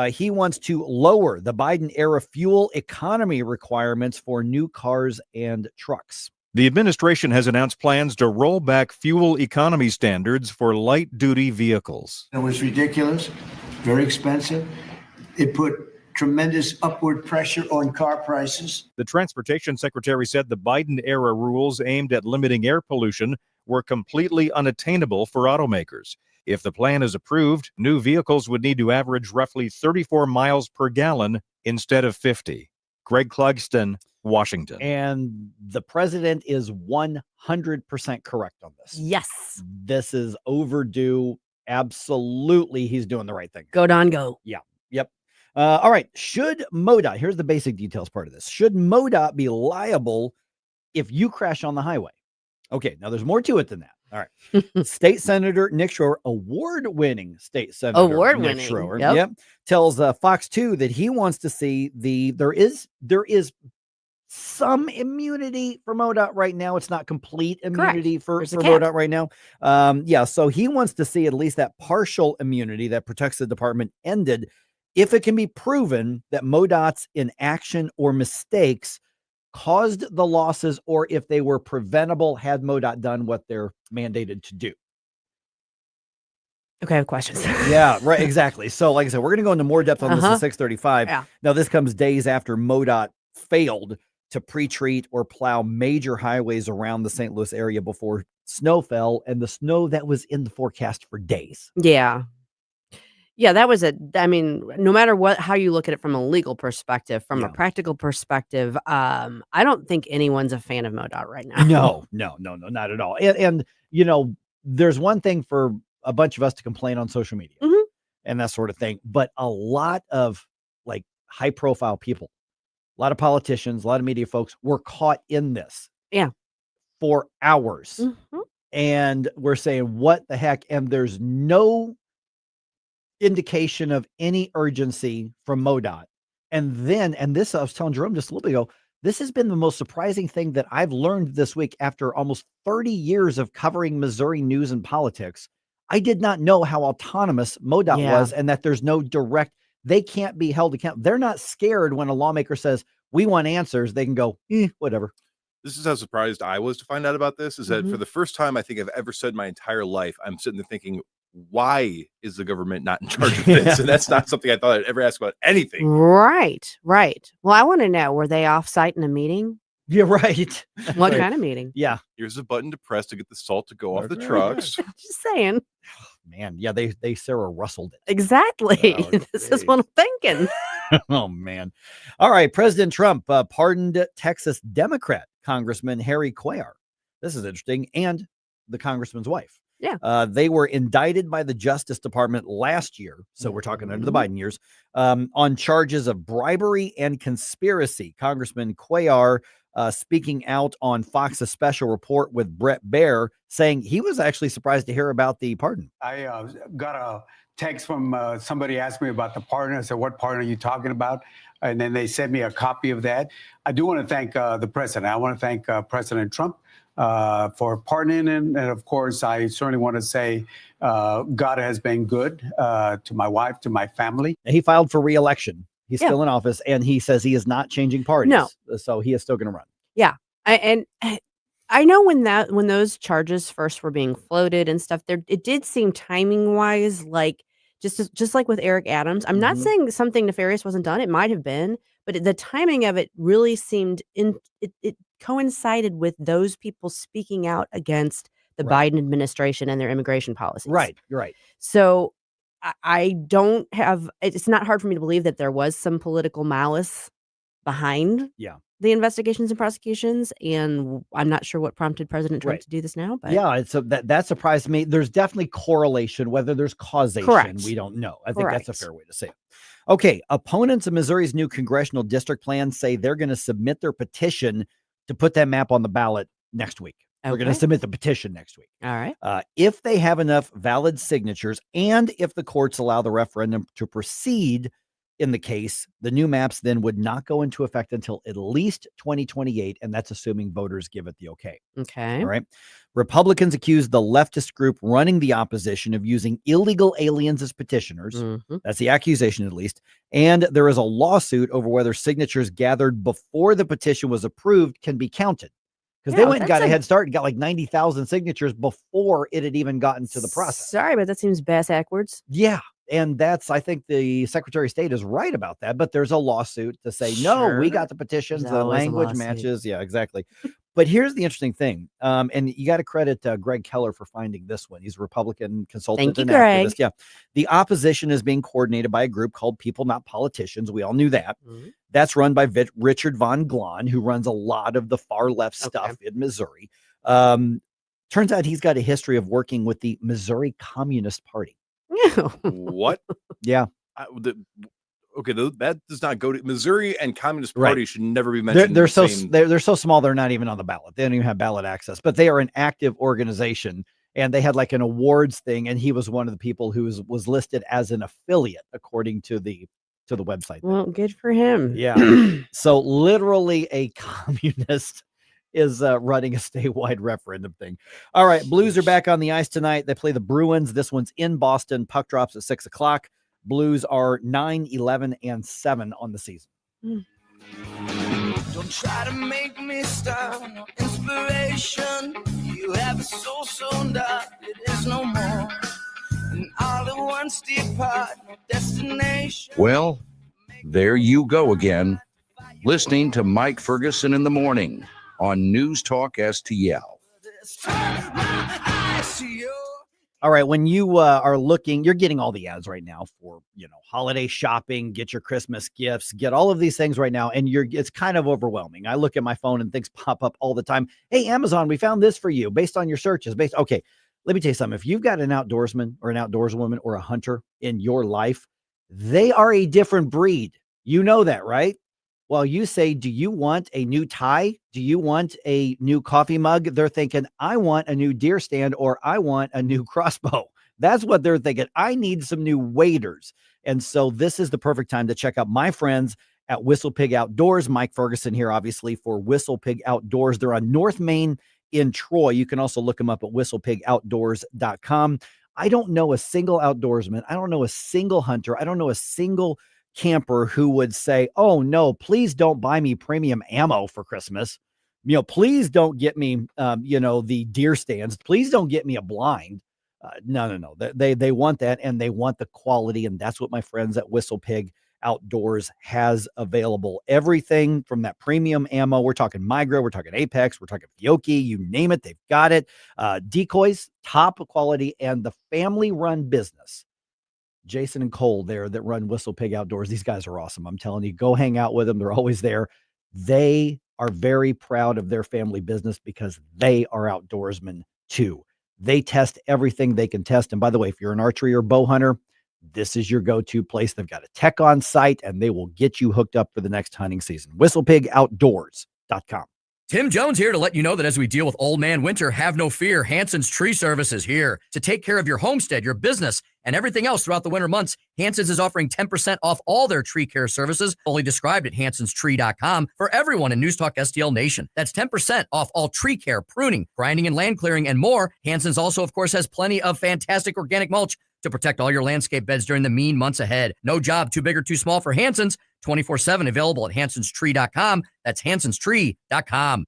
he wants to lower the Biden era fuel economy requirements for new cars and trucks. The administration has announced plans to roll back fuel economy standards for light-duty vehicles. It was ridiculous, very expensive. It put tremendous upward pressure on car prices. The transportation secretary said the Biden-era rules aimed at limiting air pollution were completely unattainable for automakers. If the plan is approved, new vehicles would need to average roughly 34 miles per gallon instead of 50. Greg Clugston, Washington. And the president is 100% correct on this. Yes. This is overdue. Absolutely. He's doing the right thing. Go, Don, go. Yeah. Yep. All right. Should MoDOT, here's the basic details part of this. Should MoDOT be liable if you crash on the highway? Okay. Now there's more to it than that. All right. State Senator Nick Schroer, award-winning state senator Nick Schroer, yep, tells Fox 2 that he wants to see there is some immunity for MoDOT right now. It's not complete immunity for MoDOT right now. So he wants to see at least that partial immunity that protects the department ended if it can be proven that MoDOT's inaction or mistakes caused the losses, or if they were preventable had MoDOT done what they're mandated to do. Okay, I have questions. Yeah, right, exactly. So like I said, we're going to go into more depth on this at 6:35. Yeah. Now, this comes days after MoDOT failed to pre-treat or plow major highways around the St. Louis area before snow fell, and the snow that was in the forecast for days. Yeah. Yeah, that was no matter how you look at it from a legal perspective, from a practical perspective, I don't think anyone's a fan of MoDOT right now. No, not at all. And there's one thing for a bunch of us to complain on social media and that sort of thing, but a lot of like high profile people, a lot of politicians, a lot of media folks were caught in this for hours. And we're saying, what the heck? And there's no indication of any urgency from MoDOT. And this I was telling Jerome just a little bit ago, this has been the most surprising thing that I've learned this week after almost 30 years of covering Missouri news and politics. I did not know how autonomous MoDOT was, and that there's no direct, they can't be held accountable. They're not scared when a lawmaker says, we want answers. They can go, whatever. This is how surprised I was to find out about this, is that for the first time I think I've ever said in my entire life, I'm sitting there thinking, why is the government not in charge of this? And that's not something I thought I'd ever ask about anything. Right. Well, I want to know, were they off-site in a meeting? Yeah, right. What kind of meeting? Yeah. Here's a button to press to get the salt to go off the trucks. Just saying. Man, yeah, they Sarah Russelled it. Exactly. This is what I'm thinking. Oh, man. All right. President Trump pardoned Texas Democrat Congressman Harry Cuellar. This is interesting. And the congressman's wife. Yeah. They were indicted by the Justice Department last year. So we're talking under the Biden years on charges of bribery and conspiracy. Congressman Cuellar speaking out on Fox's special report with Brett Baer, saying he was actually surprised to hear about the pardon. I got a text from somebody asked me about the pardon. I said, what pardon are you talking about? And then they sent me a copy of that. I do want to thank the president. I want to thank President Trump for pardoning. And of course, I certainly want to say God has been good to my wife, to my family. He filed for re-election. He's still in office, and he says he is not changing parties. No. So he is still going to run. Yeah. And I know when those charges first were being floated and stuff, it did seem timing wise, like just like with Eric Adams. I'm not saying something nefarious wasn't done. It might have been, but the timing of it really seemed it coincided with those people speaking out against the Biden administration and their immigration policies. Right. You're right. So I don't have, it's not hard for me to believe that there was some political malice behind the investigations and prosecutions. And I'm not sure what prompted President Trump to do this now. But yeah, so that surprised me. There's definitely correlation. Whether there's causation, we don't know. I think that's a fair way to say it. Okay, opponents of Missouri's new congressional district plan say they're going to submit their petition to put that map on the ballot next week. We're going to submit the petition next week. All right. If they have enough valid signatures, and if the courts allow the referendum to proceed in the case, the new maps then would not go into effect until at least 2028, and that's assuming voters give it the okay. Okay. All right. Republicans accuse the leftist group running the opposition of using illegal aliens as petitioners. That's the accusation, at least. And there is a lawsuit over whether signatures gathered before the petition was approved can be counted. Because they went and got a head start and got like 90,000 signatures before it had even gotten to the process. Sorry, but that seems backwards. Yeah. And I think the Secretary of State is right about that. But there's a lawsuit to say, no, we got the petitions, the language matches. Yeah, exactly. But here's the interesting thing. And you got to credit Greg Keller for finding this one. He's a Republican consultant and activist. Yeah. The opposition is being coordinated by a group called People Not Politicians. We all knew that. That's run by Richard Von Glahn, who runs a lot of the far left stuff in Missouri. Turns out he's got a history of working with the Missouri Communist Party. What? Yeah. Okay, that does not go to Missouri, and Communist Party should never be mentioned. They're so small they're not even on the ballot. They don't even have ballot access, but they are an active organization, and they had like an awards thing, and he was one of the people who was listed as an affiliate according to the website. Well, good for him. Yeah. So literally a communist is running a statewide referendum thing. All right. Blues are back on the ice tonight. They play the Bruins. This one's in Boston. Puck drops at 6:00. Blues are 9-11-7 on the season. Don't try to make me stop. No inspiration. You have a soul so dark it is no more. And all at once depart, no destination. Well, there you go again, listening to Mike Ferguson in the morning on News Talk STL. All right. When you are looking, you're getting all the ads right now for, holiday shopping, get your Christmas gifts, get all of these things right now. And it's kind of overwhelming. I look at my phone and things pop up all the time. Hey, Amazon, we found this for you based on your searches. Okay. Let me tell you something. If you've got an outdoorsman or an outdoorswoman or a hunter in your life, they are a different breed. You know that, right? Well, you say, do you want a new tie? Do you want a new coffee mug? They're thinking, I want a new deer stand, or I want a new crossbow. That's what they're thinking. I need some new waders. And so this is the perfect time to check out my friends at Whistle Pig Outdoors. Mike Ferguson here, obviously, for Whistle Pig Outdoors. They're on North Main in Troy. You can also look them up at whistlepigoutdoors.com. I don't know a single outdoorsman. I don't know a single hunter. I don't know a single camper who would say, oh no, please don't buy me premium ammo for Christmas. Please don't get me, the deer stands. Please don't get me a blind. No. They want that, and they want the quality. And that's what my friends at Whistle Pig Outdoors has available. Everything from that premium ammo. We're talking Migra, we're talking Apex, we're talking Fiocchi, you name it, they've got it. Decoys, top quality, and the family run business. Jason and Cole there that run Whistle Pig Outdoors. These guys are awesome. I'm telling you, go hang out with them. They're always there. They are very proud of their family business because they are outdoorsmen too. They test everything they can test. And by the way, if you're an archery or bow hunter, this is your go-to place. They've got a tech on site, and they will get you hooked up for the next hunting season. WhistlePigOutdoors.com. Tim Jones here to let you know that as we deal with old man winter, have no fear. Hanson's Tree Service is here to take care of your homestead, your business, and everything else throughout the winter months. Hanson's is offering 10% off all their tree care services, fully described at hansonstree.com for everyone in News Talk STL Nation. That's 10% off all tree care, pruning, grinding, and land clearing, and more. Hanson's also, of course, has plenty of fantastic organic mulch to protect all your landscape beds during the mean months ahead. No job too big or too small for Hanson's. 24/7 available at hansonstree.com. That's hansonstree.com.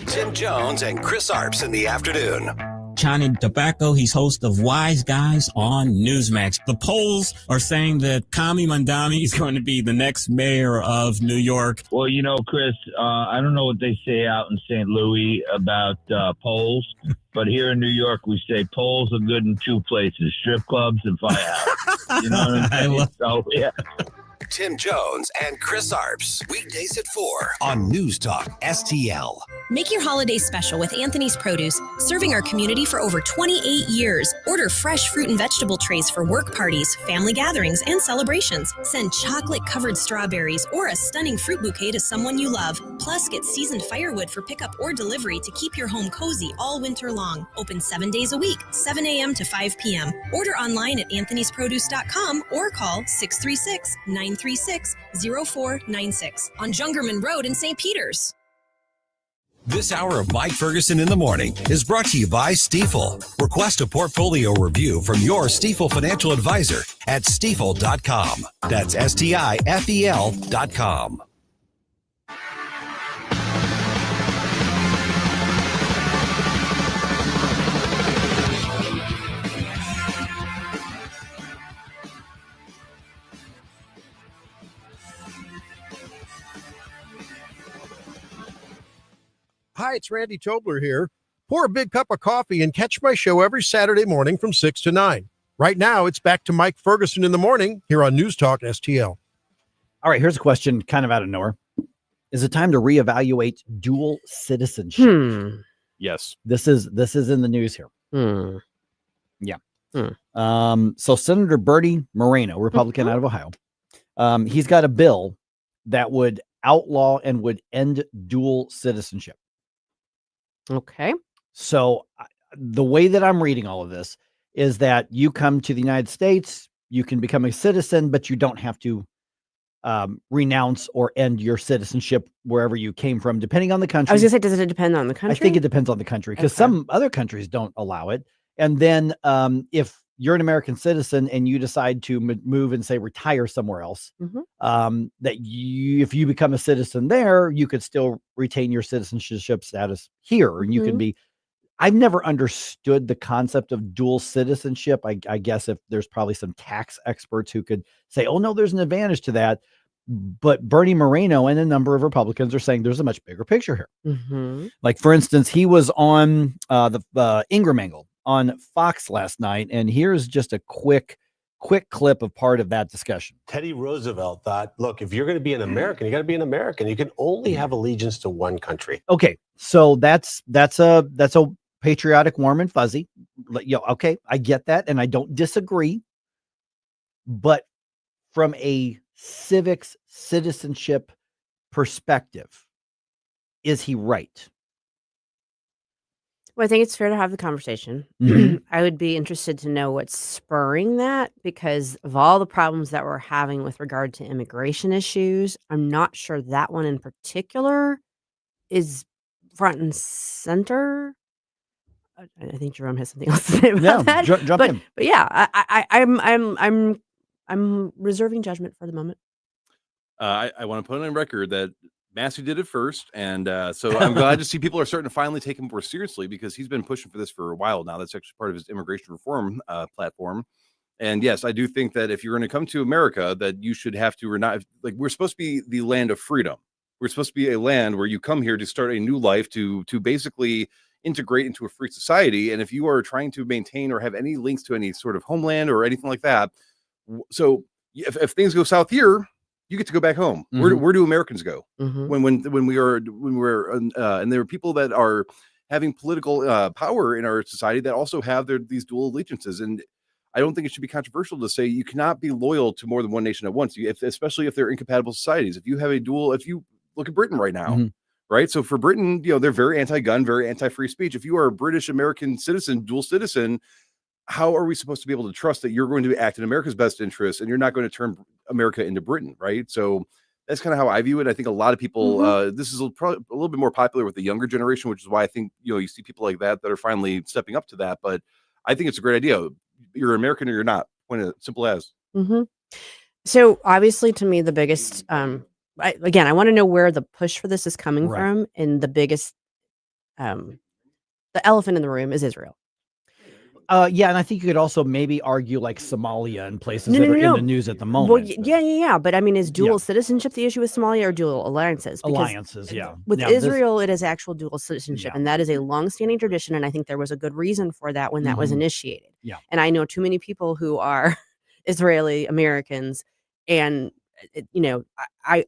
Tim Jones and Chris Arps in the afternoon. Johnny Tobacco, he's host of Wise Guys on Newsmax. The polls are saying that Kami Mandami is going to be the next mayor of New York. Well, Chris, I don't know what they say out in St. Louis about polls, but here in New York, we say polls are good in two places, strip clubs and firehouses. You know what I'm saying? So, yeah. Tim Jones and Chris Arps, weekdays at 4 on News Talk STL. Make your holiday special with Anthony's Produce, serving our community for over 28 years. Order fresh fruit and vegetable trays for work parties, family gatherings, and celebrations. Send chocolate-covered strawberries or a stunning fruit bouquet to someone you love. Plus, get seasoned firewood for pickup or delivery to keep your home cozy all winter long. Open 7 days a week, 7 a.m. to 5 p.m. Order online at anthonysproduce.com or call 636-936-0496 on Jungerman Road in St. Peters. This hour of Mike Ferguson in the Morning is brought to you by Stifel. Request a portfolio review from your Stifel financial advisor at stifel.com. That's STIFEL.com. Hi, it's Randy Tobler here. Pour a big cup of coffee and catch my show every Saturday morning from 6 to 9. Right now, it's back to Mike Ferguson in the morning here on News Talk STL. All right, here's a question kind of out of nowhere. Is it time to reevaluate dual citizenship? Yes. This is in the news here. Yeah. So Senator Bernie Moreno, Republican out of Ohio, he's got a bill that would outlaw and would end dual citizenship. Okay. So the way that I'm reading all of this is that you come to the United States, you can become a citizen, but you don't have to renounce or end your citizenship wherever you came from, depending on the country. I was gonna say, does it depend on the country? I think it depends on the country because some other countries don't allow it. And then if you're an American citizen and you decide to move and say retire somewhere else, that if you become a citizen there, you could still retain your citizenship status here. And you could be, I've never understood the concept of dual citizenship. I guess if there's probably some tax experts who could say, oh no, there's an advantage to that. But Bernie Moreno and a number of Republicans are saying there's a much bigger picture here. Like, for instance, he was on the Ingram Angle on Fox last night, and here's just a quick clip of part of that discussion. Teddy Roosevelt thought, look, if you're going to be an American, you got to be an American. You can only have allegiance to one country. Okay, so that's a patriotic, warm and fuzzy. Okay, I get that, and I don't disagree. But from a civics citizenship perspective, is he right? Well, I think it's fair to have the conversation. Mhm. I would be interested to know what's spurring that because of all the problems that we're having with regard to immigration issues. I'm not sure that one in particular is front and center. I think Jerome has something else to say Yeah, about that. jump in. But yeah, I'm reserving judgment for the moment. I want to put on record that Massey did it first, and so I'm glad to see people are starting to finally take him more seriously because he's been pushing for this for a while now. That's actually part of his immigration reform platform. And yes, I do think that if you're going to come to America, that you should have to like we're supposed to be the land of freedom. We're supposed to be a land where you come here to start a new life, to basically integrate into a free society. And if you are trying to maintain or have any links to any sort of homeland or anything like that, so if things go south here, you get to go back home. Where do Americans go when we're and there are people that are having political power in our society that also have these dual allegiances. And I don't think it should be controversial to say you cannot be loyal to more than one nation at once, especially if they're incompatible societies. If you have if you look at Britain right now, right? So for Britain, they're very anti-gun, very anti-free speech. If you are a British American citizen, dual citizen, how are we supposed to be able to trust that you're going to act in America's best interest and you're not going to turn America into Britain, right? So that's kind of how I view it. I think a lot of people, this is probably a little bit more popular with the younger generation, which is why I think, you see people like that are finally stepping up to that. But I think it's a great idea. You're American or you're not. Point it simple as. So obviously, to me, the biggest, I want to know where the push for this is coming Right. from, and the biggest, the elephant in the room is Israel. Yeah, and I think you could also maybe argue like Somalia and places that are in the news at the moment. Well, yeah. But I mean, is dual citizenship the issue with Somalia or dual alliances? Because Alliances, yeah. With Now, this- Israel, it is actual dual citizenship, and that is a long-standing tradition. And I think there was a good reason for that when that was initiated. Yeah. And I know too many people who are Israeli Americans, and I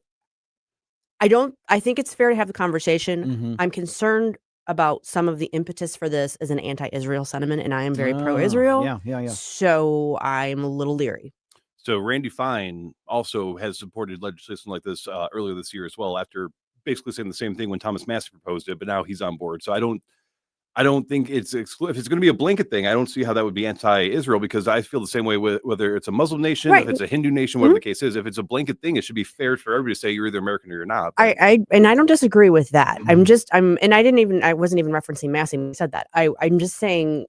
think it's fair to have the conversation. I'm concerned about some of the impetus for this as an anti-Israel sentiment, and I am very pro-Israel. Yeah. So I'm a little leery. So Randy Fine also has supported legislation like this earlier this year as well, after basically saying the same thing when Thomas Massey proposed it, but now he's on board. So I don't think it's if it's going to be a blanket thing, I don't see how that would be anti-Israel, because I feel the same way with whether it's a Muslim nation, if it's a Hindu nation, whatever the case is. If it's a blanket thing, it should be fair for everybody to say you're either American or you're not. But I don't disagree with that. I wasn't even referencing Massey when he said that. I'm just saying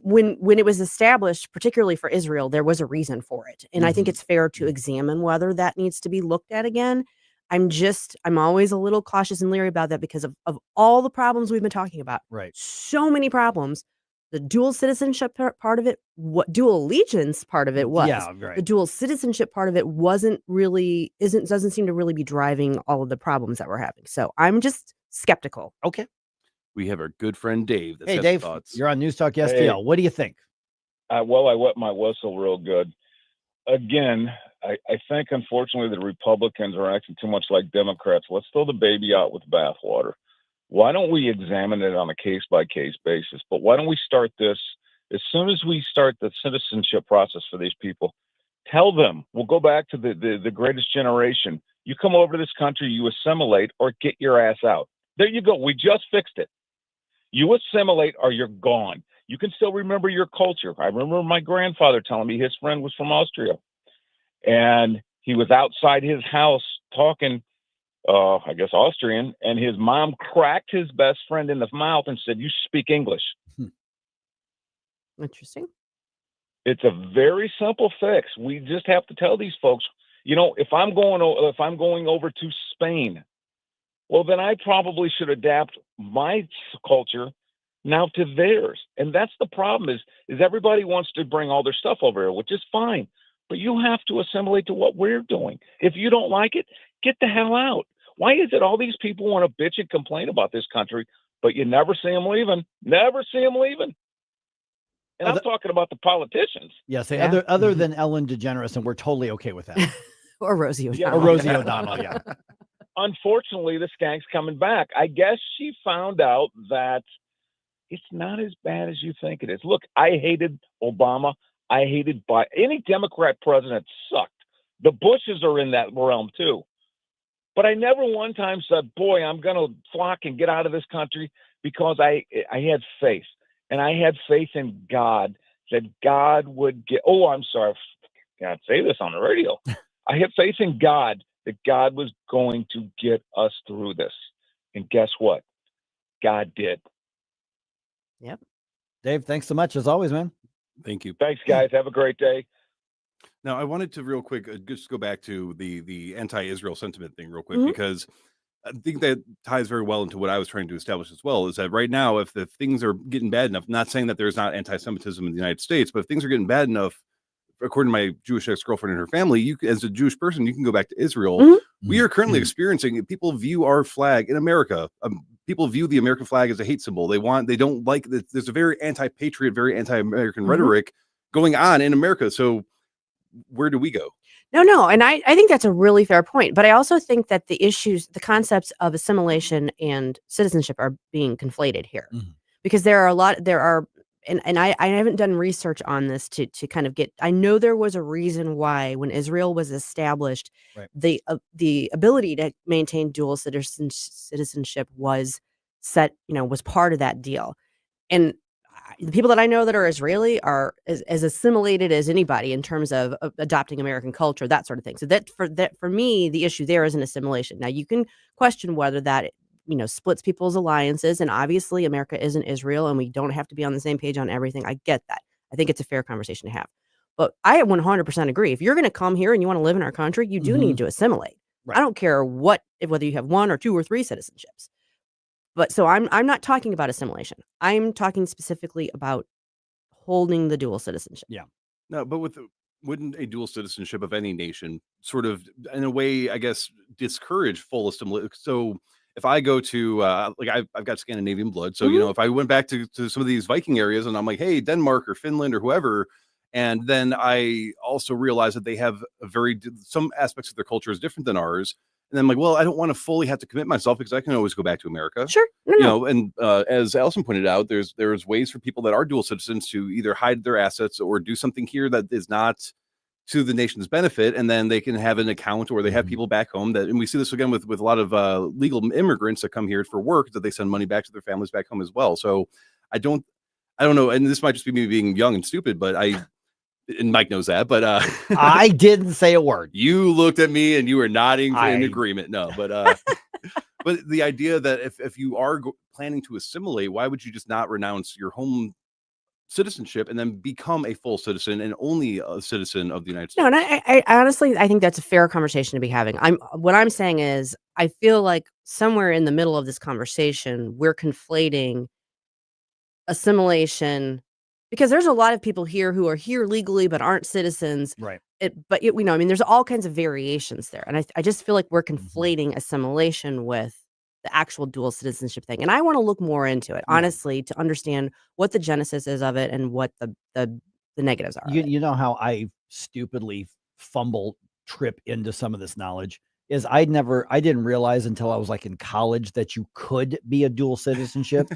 when it was established, particularly for Israel, there was a reason for it. And I think it's fair to examine whether that needs to be looked at again. I'm always a little cautious and leery about that because of all the problems we've been talking about. Right. So many problems. The dual citizenship part of it, what dual allegiance part of it was. Yeah, right. The dual citizenship part of it doesn't seem to really be driving all of the problems that we're having. So I'm just skeptical. Okay. we have our good friend Dave. That's Hey, got some Dave, thoughts. you're on News Talk STL. Hey. What do you think? Well, I wet my whistle real good. Again, I think, unfortunately, the Republicans are acting too much like Democrats. Let's throw the baby out with the bathwater. Why don't we examine it on a case-by-case basis? But why don't we start this as soon as we start the citizenship process for these people? Tell them, we'll go back to the greatest generation. You come over to this country, you assimilate, or get your ass out. There you go. We just fixed it. You assimilate or you're gone. You can still remember your culture. I remember my grandfather telling me his friend was from Austria. And he was outside his house talking, I guess, Austrian. And his mom cracked his best friend in the mouth and said, "You speak English." Interesting. It's a very simple fix. We just have to tell these folks, you know, if I'm going over to Spain, well, then I probably should adapt my culture now to theirs. And that's the problem is everybody wants to bring all their stuff over here, which is fine. But you have to assimilate to what we're doing. If you don't like it, get the hell out. Why is it all these people want to bitch and complain about this country, but you never see them leaving? Never see them leaving. And I'm talking about the politicians. Yes, other than Ellen DeGeneres, and we're totally okay with that. Or Rosie O'Donnell. Or Rosie O'Donnell, yeah. Unfortunately, the skank's coming back. I guess she found out that it's not as bad as you think it is. Look, I hated Obama. I hated Biden. Any Democrat president sucked. The Bushes are in that realm too. But I never one time said, boy, I'm going to flock and get out of this country because I had faith, and I had faith in God that God would get. Oh, I'm sorry, I can't say this on the radio. I had faith in God that God was going to get us through this, and guess what? God did. Yep. Dave, thanks so much as always, man. Thank you. Thanks, guys. Have a great day. Now, I wanted to real quick just go back to the anti-Israel sentiment thing real quick, Mhm. because I think that ties very well into what I was trying to establish as well, is that right now, if the things are getting bad enough, not saying that there's not anti-Semitism in the United States, but if things are getting bad enough, according to my Jewish ex-girlfriend and her family, you as a Jewish person, you can go back to Israel. Mhm. We are currently experiencing, people view our flag in America. People view the American flag as a hate symbol. They don't like that. There's a very anti-patriot, very anti-American rhetoric going on in America. So where do we go? No. And I think that's a really fair point. But I also think that the concepts of assimilation and citizenship are being conflated here. Because there are, and I haven't done research on this to kind of I know there was a reason why when Israel was established, the ability to maintain dual citizenship was was part of that deal. And the people that I know that are Israeli are as assimilated as anybody in terms of adopting American culture, that sort of thing. So for me, the issue there is an assimilation. Now you can question whether that splits people's alliances, and obviously America isn't Israel, and we don't have to be on the same page on everything. I get that. I think it's a fair conversation to have. But I 100% agree. If you're going to come here and you want to live in our country, you do need to assimilate. I don't care whether you have 1 or 2 or 3 citizenships. But so I'm not talking about assimilation. I'm talking specifically about holding the dual citizenship. Yeah. No, but wouldn't a dual citizenship of any nation sort of, in a way, I guess, discourage full assimilation? So if I go to I've got Scandinavian blood, so if I went back to some of these Viking areas and I'm like, hey, Denmark or Finland or whoever, and then I also realize that they have some aspects of their culture is different than ours. And I'm like, well, I don't want to fully have to commit myself because I can always go back to America. Sure. No. And as Allison pointed out, there's ways for people that are dual citizens to either hide their assets or do something here that is not to the nation's benefit. And then they can have an account, or they have people back home and we see this again with a lot of legal immigrants that come here for work, that they send money back to their families back home as well. So I don't know. And this might just be me being young and stupid, but and Mike knows that, but I didn't say a word. You looked at me and you were nodding in agreement. No, but but the idea that if you are planning to assimilate, why would you just not renounce your home citizenship and then become a full citizen and only a citizen of the United States? No, and I honestly, I think that's a fair conversation to be having. What I'm saying is, I feel like somewhere in the middle of this conversation, we're conflating assimilation, because there's a lot of people here who are here legally but aren't citizens. Right. There's all kinds of variations there. And I just feel like we're conflating assimilation with the actual dual citizenship thing. And I want to look more into it, honestly, to understand what the genesis is of it and what the negatives are. You know how I stupidly trip into some of this knowledge is I didn't realize until I was like in college that you could be a dual citizenship.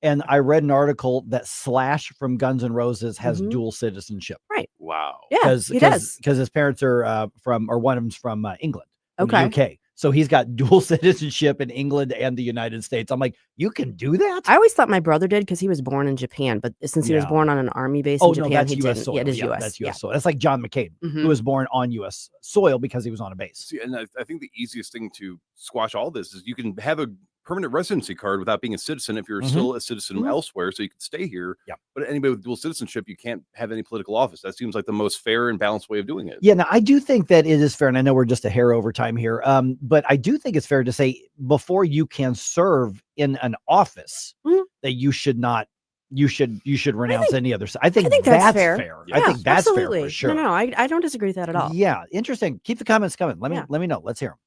And I read an article that Slash from Guns N' Roses has dual citizenship. Right. Wow. Yeah, he does. Because his parents are one of them's from England, from Okay. the UK. So he's got dual citizenship in England and the United States. I'm like, you can do that? I always thought my brother did because he was born in Japan, but since he was born on an army base in Japan, that's he US didn't. soil. Yeah, it is US. That's US soil. That's like John McCain, Mhm. who was born on US soil because he was on a base. See, and I think the easiest thing to squash all this is you can have a permanent residency card without being a citizen if you're still a citizen elsewhere, so you can stay here. Yeah. But anybody with dual citizenship, you can't have any political office. That seems like the most fair and balanced way of doing it. Yeah, now I do think that it is fair, and I know we're just a hair over time here, but I do think it's fair to say before you can serve in an office that you should not. You should renounce any other. I think that's fair. Yeah, I think that's absolutely. fair for sure. No, I don't disagree with that at all. Yeah, interesting. Keep the comments coming. Let me know. Let's hear them.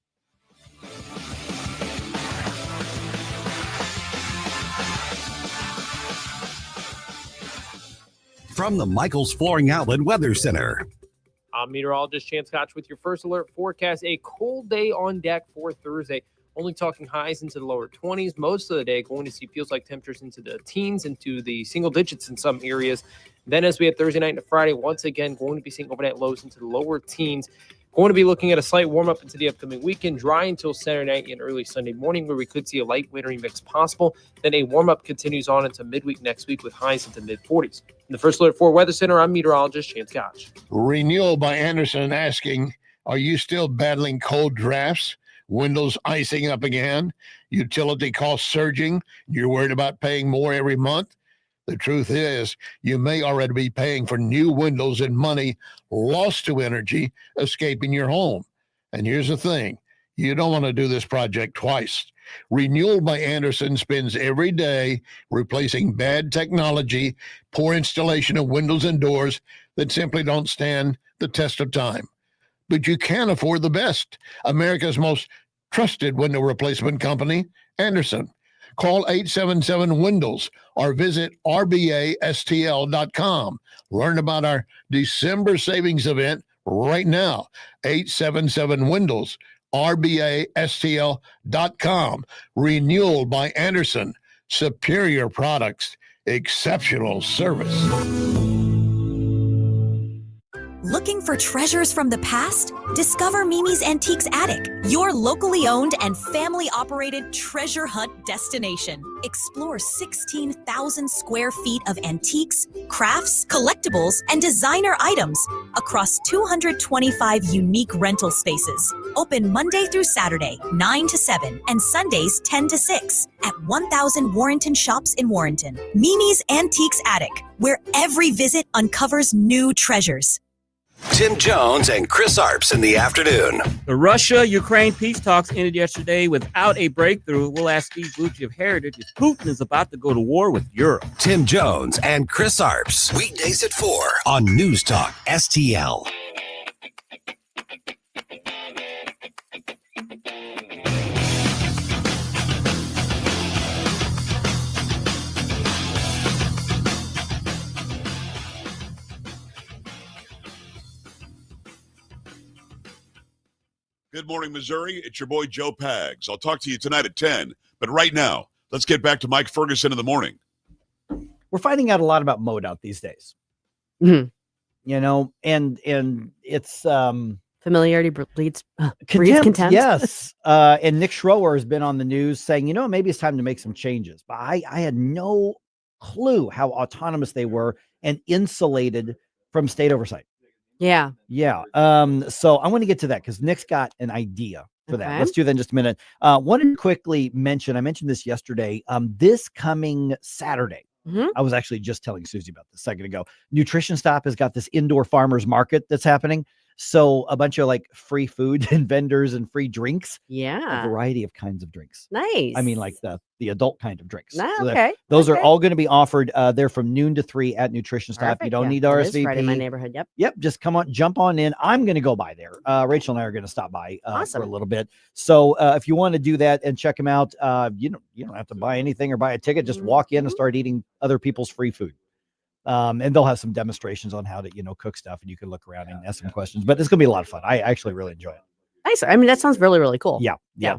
From the Michaels Flooring Outlet Weather Center. I'm meteorologist Chance Koch with your first alert forecast. A cold day on deck for Thursday. Only talking highs into the lower 20s most of the day. Going to see feels like temperatures into the teens, into the single digits in some areas. Then as we have Thursday night and Friday, once again, going to be seeing overnight lows into the lower teens. Going to be looking at a slight warm-up into the upcoming weekend, dry until Saturday night and early Sunday morning, where we could see a light wintry mix possible. Then a warm-up continues on into midweek next week with highs into mid-40s. In the First Alert 4 Weather Center, I'm meteorologist Chance Koch. Renewal by Anderson asking, are you still battling cold drafts? Windows icing up again? Utility costs surging? You're worried about paying more every month? The truth is, you may already be paying for new windows and money lost to energy escaping your home. And here's the thing, you don't want to do this project twice. Renewal by Anderson spends every day replacing bad technology, poor installation of windows and doors that simply don't stand the test of time. But you can afford the best. America's most trusted window replacement company, Anderson. Call 877-WINDOWS or visit rbastl.com. Learn about our December savings event right now. 877-WINDOWS, rbastl.com. Renewal by Anderson. Superior products, exceptional service. Looking for treasures from the past? Discover Mimi's Antiques Attic, your locally owned and family-operated treasure hunt destination. Explore 16,000 square feet of antiques, crafts, collectibles, and designer items across 225 unique rental spaces. Open Monday through Saturday, 9 to 7, and Sundays, 10 to 6 at 1000 Warrenton Shops in Warrenton. Mimi's Antiques Attic, where every visit uncovers new treasures. Tim Jones and Chris Arps in the afternoon. The Russia-Ukraine peace talks ended yesterday without a breakthrough. We'll ask Steve Lucci of Heritage if Putin is about to go to war with Europe. Tim Jones and Chris Arps. Weekdays at 4 on News Talk STL. Good morning, Missouri. It's your boy, Joe Pags. I'll talk to you tonight at 10. But right now, let's get back to Mike Ferguson in the morning. We're finding out a lot about MoDOT these days. Mhm. You know, and it's Familiarity breeds contempt. Yes. And Nick Schroer has been on the news saying, you know, maybe it's time to make some changes. But I had no clue how autonomous they were and insulated from state oversight. Yeah. Yeah. So I want to get to that because Nick's got an idea for that. Okay. Let's do that in just a minute. Wanted to quickly mention, I mentioned this yesterday, this coming Saturday. I was actually just telling Susie about this a second ago. Nutrition Stop has got this indoor farmers market that's happening. So a bunch of like free food and vendors and free drinks. Yeah. A variety of kinds of drinks. Nice. I mean, like the adult kind of drinks. Ah, So okay. those are all going to be offered. They're from noon to 3 at Nutrition Stop. You Perfect. don't Yeah, need it RSVP. is right in my neighborhood. Yep. Yep. Just come on, jump on in. I'm going to go by there. Rachel and I are going to stop by for Awesome. a little bit. So if you want to do that and check them out, you don't have to buy anything or buy a ticket. Just walk in and start eating other people's free food. And they'll have some demonstrations on how to, cook stuff, and you can look around and ask some questions. But it's going to be a lot of fun. I actually really enjoy it. Nice. I mean, that sounds really, really cool. Yeah.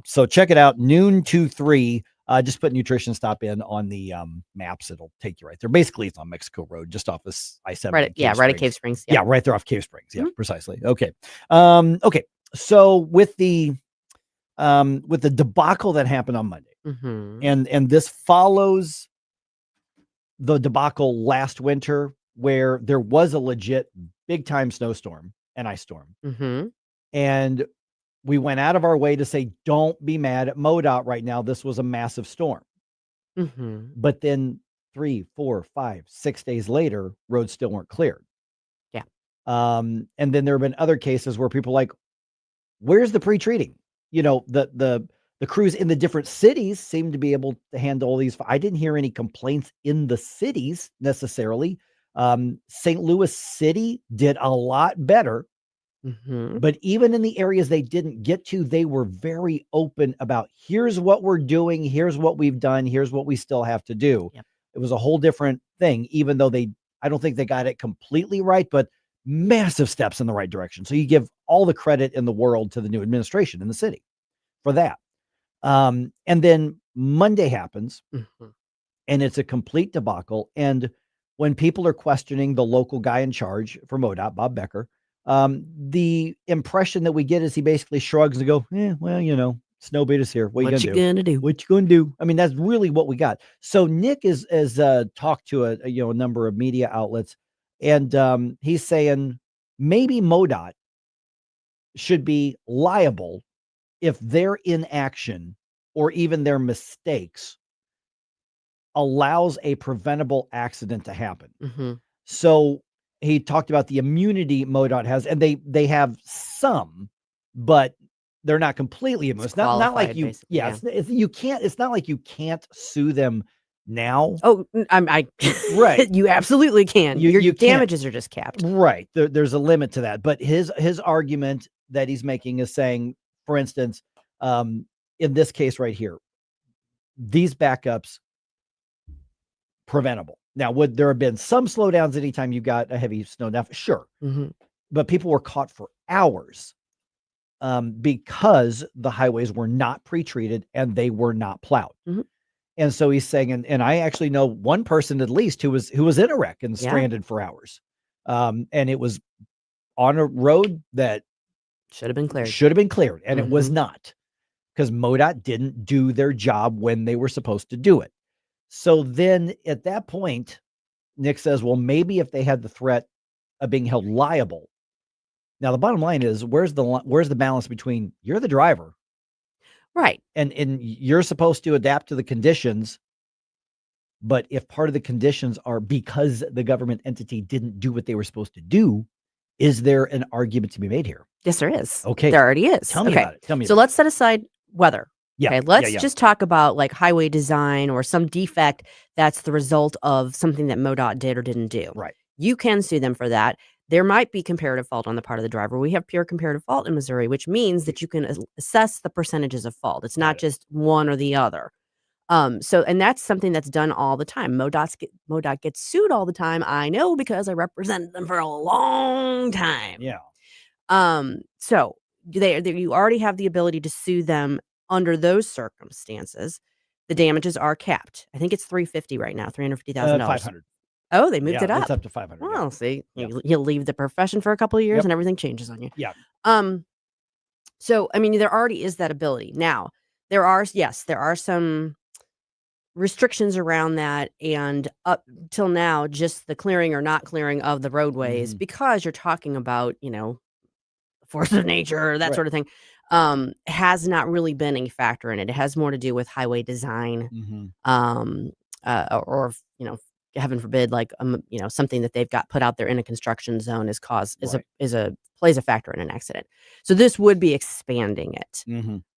So check it out. Noon to 3. Just put Nutrition Stop in on the maps. It'll take you right there. Basically, it's on Mexico Road, just off this I-7. Right at Cave Springs. Yeah, right there off Cave Springs. Yeah, precisely. Okay. Okay. So with the debacle that happened on Monday, and this follows the debacle last winter where there was a legit big time snowstorm and ice storm. And we went out of our way to say, don't be mad at MoDOT right now. This was a massive storm. But then 3, 4, 5, 6 days later, roads still weren't cleared. Yeah. And then there have been other cases where people are like, where's the pre-treating? The crews in the different cities seem to be able to handle all these. I didn't hear any complaints in the cities necessarily. St. Louis City did a lot better. But even in the areas they didn't get to, they were very open about here's what we're doing. Here's what we've done. Here's what we still have to do. It was a whole different thing, even though I don't think they got it completely right, but massive steps in the right direction. So you give all the credit in the world to the new administration in the city for that. And then Monday happens and it's a complete debacle. And when people are questioning the local guy in charge for MoDOT, Bob Becker, The impression that we get is he basically shrugs and go, well, snow beat us here. What you gonna do? What you gonna do? I mean, that's really what we got. So Nick is talked to a number of media outlets, and he's saying maybe MoDOT should be liable if their inaction or even their mistakes allows a preventable accident to happen. Mm-hmm. So he talked about the immunity MoDOT has, and they have some, but they're not completely immune. It's not like you, it's not like you can't sue them now. Oh, I right. You absolutely can. Your damages are just capped. Right. There's a limit to that. But his argument that he's making is saying, for instance, in this case right here, these backups preventable. Now, would there have been some slowdowns anytime you got a heavy snow? Now, sure. Mm-hmm. But people were caught for hours because the highways were not pre-treated and they were not plowed. Mm-hmm. And so he's saying, and I actually know one person at least who was in a wreck and stranded for hours. And it was on a road that should have been cleared. And it was not, because MoDOT didn't do their job when they were supposed to do it. So then at that point, Nick says, well, maybe if they had the threat of being held liable. Now, the bottom line is, where's the balance between you're the driver, right, and you're supposed to adapt to the conditions, but if part of the conditions are because the government entity didn't do what they were supposed to do, is there an argument to be made here? Yes, there is. Okay. There already is. Tell me about it. So let's set aside weather. Yeah. Okay, let's just talk about like highway design or some defect that's the result of something that MoDOT did or didn't do. Right. You can sue them for that. There might be comparative fault on the part of the driver. We have pure comparative fault in Missouri, which means that you can assess the percentages of fault. It's not just one or the other. And that's something that's done all the time. MoDOT gets sued all the time. I know, because I represented them for a long time. Yeah. So you already have the ability to sue them under those circumstances. The damages are capped. I think it's $350 right now, $350,000. $500. Oh, they moved it up. It's up to $500. Well, see, you'll leave the profession for a couple of years and everything changes on you. Yeah. So, I mean, there already is that ability. Now, there are some restrictions around that, and up till now, just the clearing or not clearing of the roadways, because you're talking about, force of nature, that sort of thing, has not really been a factor in it. It has more to do with highway design, or heaven forbid, like something that they've got put out there in a construction zone plays a factor in an accident. So this would be expanding it.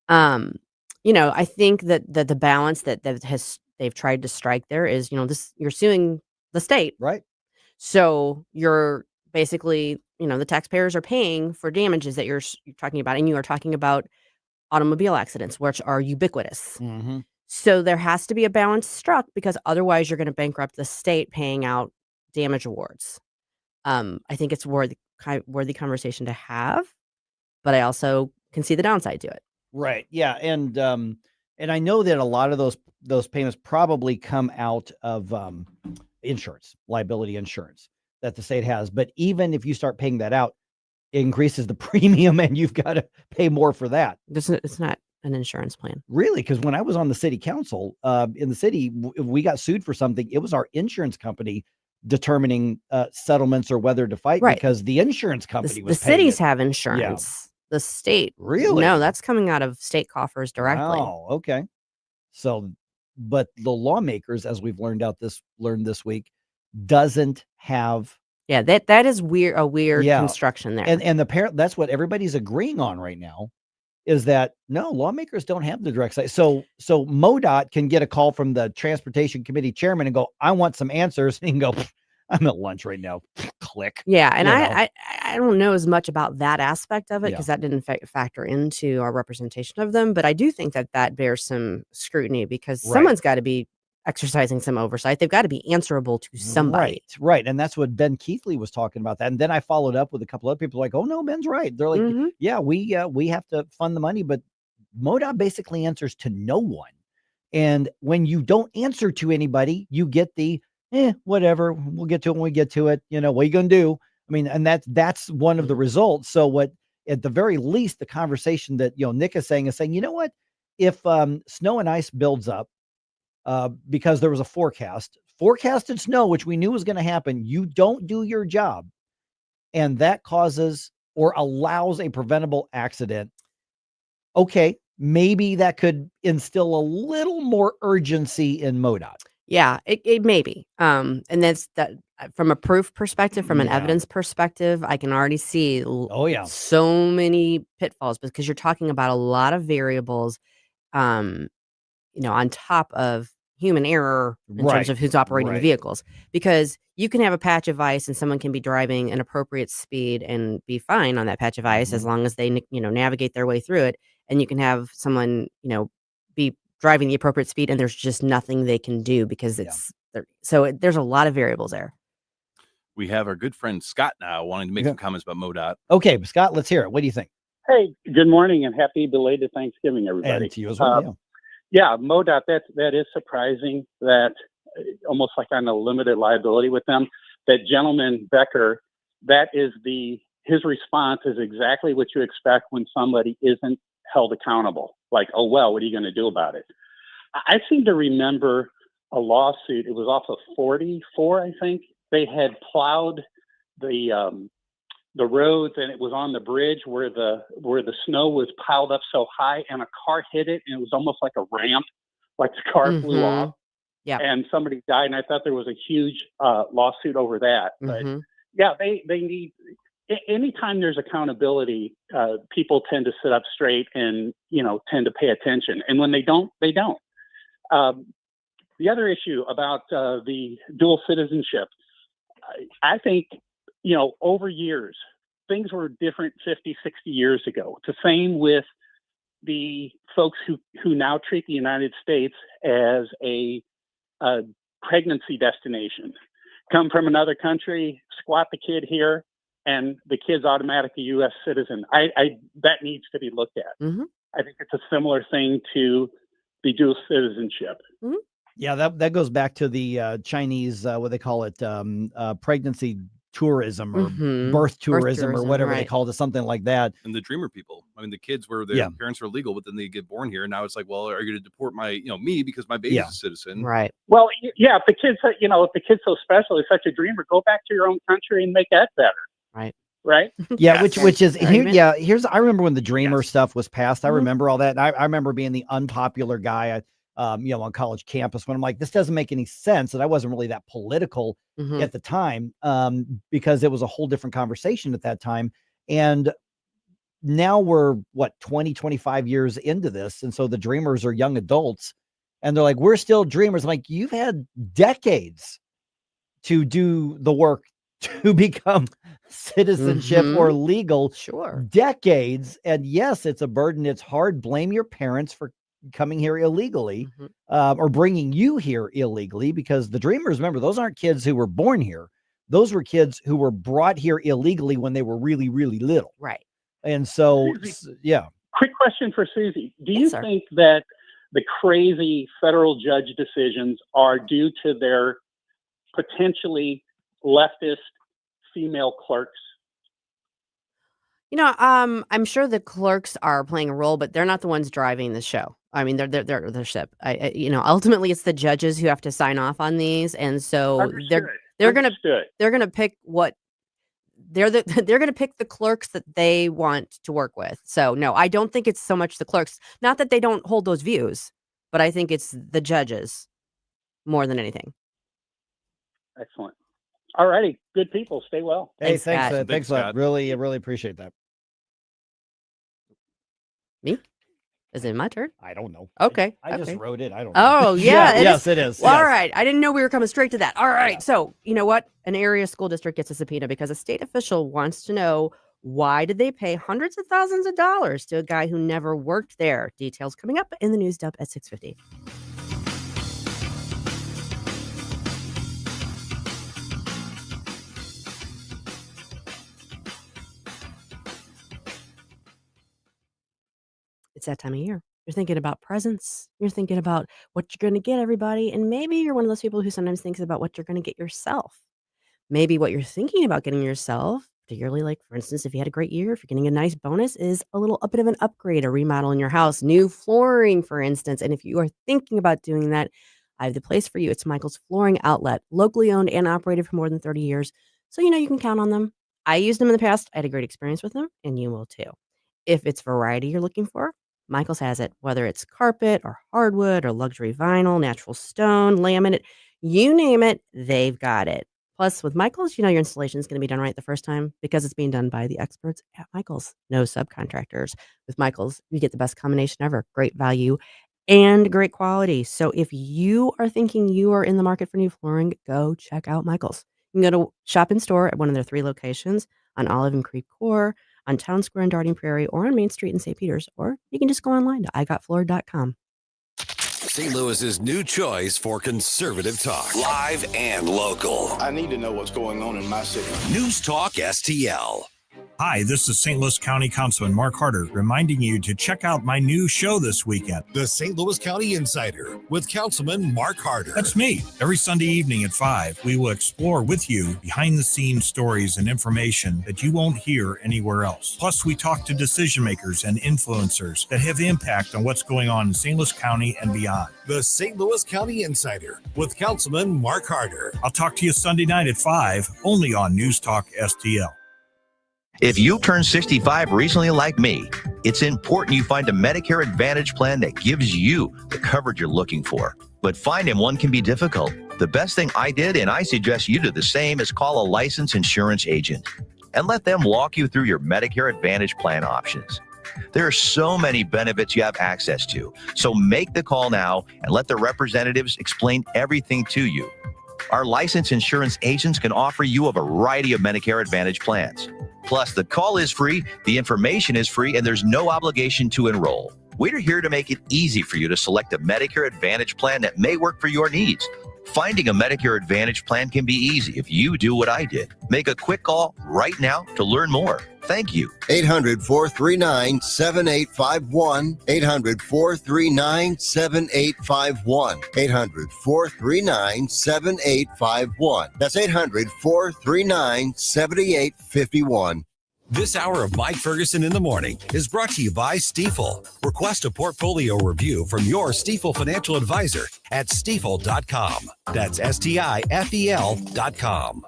I think that the balance that they've tried to strike there is, you're suing the state, right? So you're basically, the taxpayers are paying for damages that you're talking about, and you are talking about automobile accidents, which are ubiquitous. So there has to be a balance struck, because otherwise you're going to bankrupt the state paying out damage awards. I think it's worthy conversation to have, but I also can see the downside to it. Right. Yeah. And I know that a lot of those payments probably come out of insurance, liability insurance that the state has. But even if you start paying that out, it increases the premium, and you've got to pay more for that. It's not an insurance plan. Really? Because when I was on the city council in the city, if we got sued for something, it was our insurance company determining settlements or whether to fight, because the insurance company was paying cities it. have insurance. The state, really? No, that's coming out of state coffers directly. Oh, okay. So, but the lawmakers, as we've learned this week, doesn't have. Yeah, that is weird. A weird construction there. And that's what everybody's agreeing on right now, is that no, lawmakers don't have the direct side. So MoDOT can get a call from the Transportation Committee chairman and go, I want some answers. And he can go, I'm at lunch right now. Click. Yeah. And I don't know as much about that aspect of it, because that didn't factor into our representation of them. But I do think that bears some scrutiny, because someone's got to be exercising some oversight. They've got to be answerable to somebody. Right. And that's what Ben Keithley was talking about that. And then I followed up with a couple other people like, oh no, Ben's right. They're like, yeah, we have to fund the money, but MoDOT basically answers to no one. And when you don't answer to anybody, you get the, whatever, we'll get to it when we get to it. What are you going to do? I mean, and that's one of the results. So what, at the very least, the conversation that, Nick is saying, you know what, if snow and ice builds up because there was a forecasted snow, which we knew was going to happen, you don't do your job, and that causes or allows a preventable accident. Okay, maybe that could instill a little more urgency in MoDOT. Yeah, it may be. And that's that from a proof perspective, from an evidence perspective, I can already see so many pitfalls because you're talking about a lot of variables, on top of human error in terms of who's operating the vehicles. Because you can have a patch of ice and someone can be driving an appropriate speed and be fine on that patch of ice as long as they, navigate their way through it. And you can have someone, be driving the appropriate speed and there's just nothing they can do because there's a lot of variables there. We have our good friend Scott now wanting to make some comments about MoDOT. Okay, Scott, let's hear it. What do you think? Hey, good morning and happy belated Thanksgiving, everybody. And to you as well. Yeah, MoDOT, that is surprising that almost like on a limited liability with them, that gentleman Becker, his response is exactly what you expect when somebody isn't held accountable. Like, oh, well, what are you going to do about it? I seem to remember a lawsuit. It was off of 44, I think. They had plowed the roads, and it was on the bridge where the snow was piled up so high, and a car hit it, and it was almost like a ramp, like the car flew off. Yeah, and somebody died, and I thought there was a huge lawsuit over that. But yeah, they need. Anytime there's accountability, people tend to sit up straight and tend to pay attention. And when they don't, they don't. The other issue about the dual citizenship, I think over years things were different 50, 60 years ago. It's the same with the folks who now treat the United States as a pregnancy destination. Come from another country, squat the kid here, and the kid's automatically a U.S. citizen. That needs to be looked at. I think it's a similar thing to the dual citizenship. Yeah, that goes back to the Chinese, what they call it, pregnancy tourism or birth tourism or whatever they call it, something like that. And the dreamer people. I mean, the kids where their parents are legal, but then they get born here. Now it's like, well, are you going to deport me because my baby's a citizen? Right. Well, yeah, if the kid's so special, is such a dreamer, go back to your own country and make that better. Right. Yeah, which is here's I remember when the Dreamer stuff was passed. I remember all that. And I remember being the unpopular guy on college campus when I'm like, this doesn't make any sense. And I wasn't really that political at the time because it was a whole different conversation at that time. And now we're 20, 25 years into this. And so the Dreamers are young adults and they're like, we're still Dreamers. I'm like, you've had decades to do the work to become citizenship or legal. Decades. And yes, it's a burden. It's hard. Blame your parents for coming here illegally or bringing you here illegally, because the Dreamers, remember, those aren't kids who were born here. Those were kids who were brought here illegally when they were really, really little. Right. And so, yeah. Quick question for Susie. Do you think that the crazy federal judge decisions are due to their potentially leftist female clerks? I'm sure the clerks are playing a role, but they're not the ones driving the show. I mean, they're the ship. Ultimately, it's the judges who have to sign off on these, and so they're gonna pick what they're gonna pick the clerks that they want to work with. So no, I don't think it's so much the clerks. Not that they don't hold those views, but I think it's the judges more than anything. Excellent. All righty. Good people. Stay well. Hey, thanks a lot. Really appreciate that. Me? Is it my turn? I don't know. Okay. I just wrote it. I don't know. Oh, yeah. Yes, it is. Well, all right. I didn't know we were coming straight to that. All right. So, you know what? An area school district gets a subpoena because a state official wants to know, why did they pay hundreds of thousands of dollars to a guy who never worked there? Details coming up in the news dump at 6:50. It's that time of year. You're thinking about presents. You're thinking about what you're going to get everybody. And maybe you're one of those people who sometimes thinks about what you're going to get yourself. maybe what you're thinking about getting yourself, particularly like, for instance, if you had a great year, if you're getting a nice bonus, is a bit of an upgrade, a remodel in your house, new flooring, for instance. And if you are thinking about doing that, I have the place for you. It's Michael's Flooring Outlet, locally owned and operated for more than 30 years. So, you can count on them. I used them in the past. I had a great experience with them, and you will too. If it's variety you're looking for, Michael's has it, whether it's carpet or hardwood or luxury vinyl, natural stone, laminate, you name it, they've got it. Plus, with Michael's, your installation is going to be done right the first time because it's being done by the experts at Michael's, no subcontractors. With Michael's, you get the best combination ever, great value and great quality. So if you are thinking you are in the market for new flooring, go check out Michael's. You can go to shop in store at one of their 3 locations on Olive and Creek Core, on Town Square in Darting Prairie, or on Main Street in St. Peters, or you can just go online to igotfloored.com. St. Louis's new choice for conservative talk. Live and local. I need to know what's going on in my city. News Talk STL. Hi, this is St. Louis County Councilman Mark Harder reminding you to check out my new show this weekend. The St. Louis County Insider with Councilman Mark Harder. That's me. Every Sunday evening at 5, we will explore with you behind-the-scenes stories and information that you won't hear anywhere else. Plus, we talk to decision makers and influencers that have impact on what's going on in St. Louis County and beyond. The St. Louis County Insider with Councilman Mark Harder. I'll talk to you Sunday night at 5, only on News Talk STL. If you turned 65 recently like me, it's important you find a Medicare Advantage plan that gives you the coverage you're looking for. But finding one can be difficult. The best thing I did, and I suggest you do the same, is call a licensed insurance agent and let them walk you through your Medicare Advantage plan options. There are so many benefits you have access to, so make the call now and let the representatives explain everything to you. Our licensed insurance agents can offer you a variety of Medicare Advantage plans. Plus, the call is free, the information is free, and there's no obligation to enroll. We're here to make it easy for you to select a Medicare Advantage plan that may work for your needs. Finding a Medicare Advantage plan can be easy if you do what I did. Make a quick call right now to learn more. Thank you. 800-439-7851. 800-439-7851. 800-439-7851. That's 800-439-7851. This hour of Mike Ferguson in the Morning is brought to you by Stifel. Request a portfolio review from your Stifel financial advisor at stifel.com. That's STIFEL.com.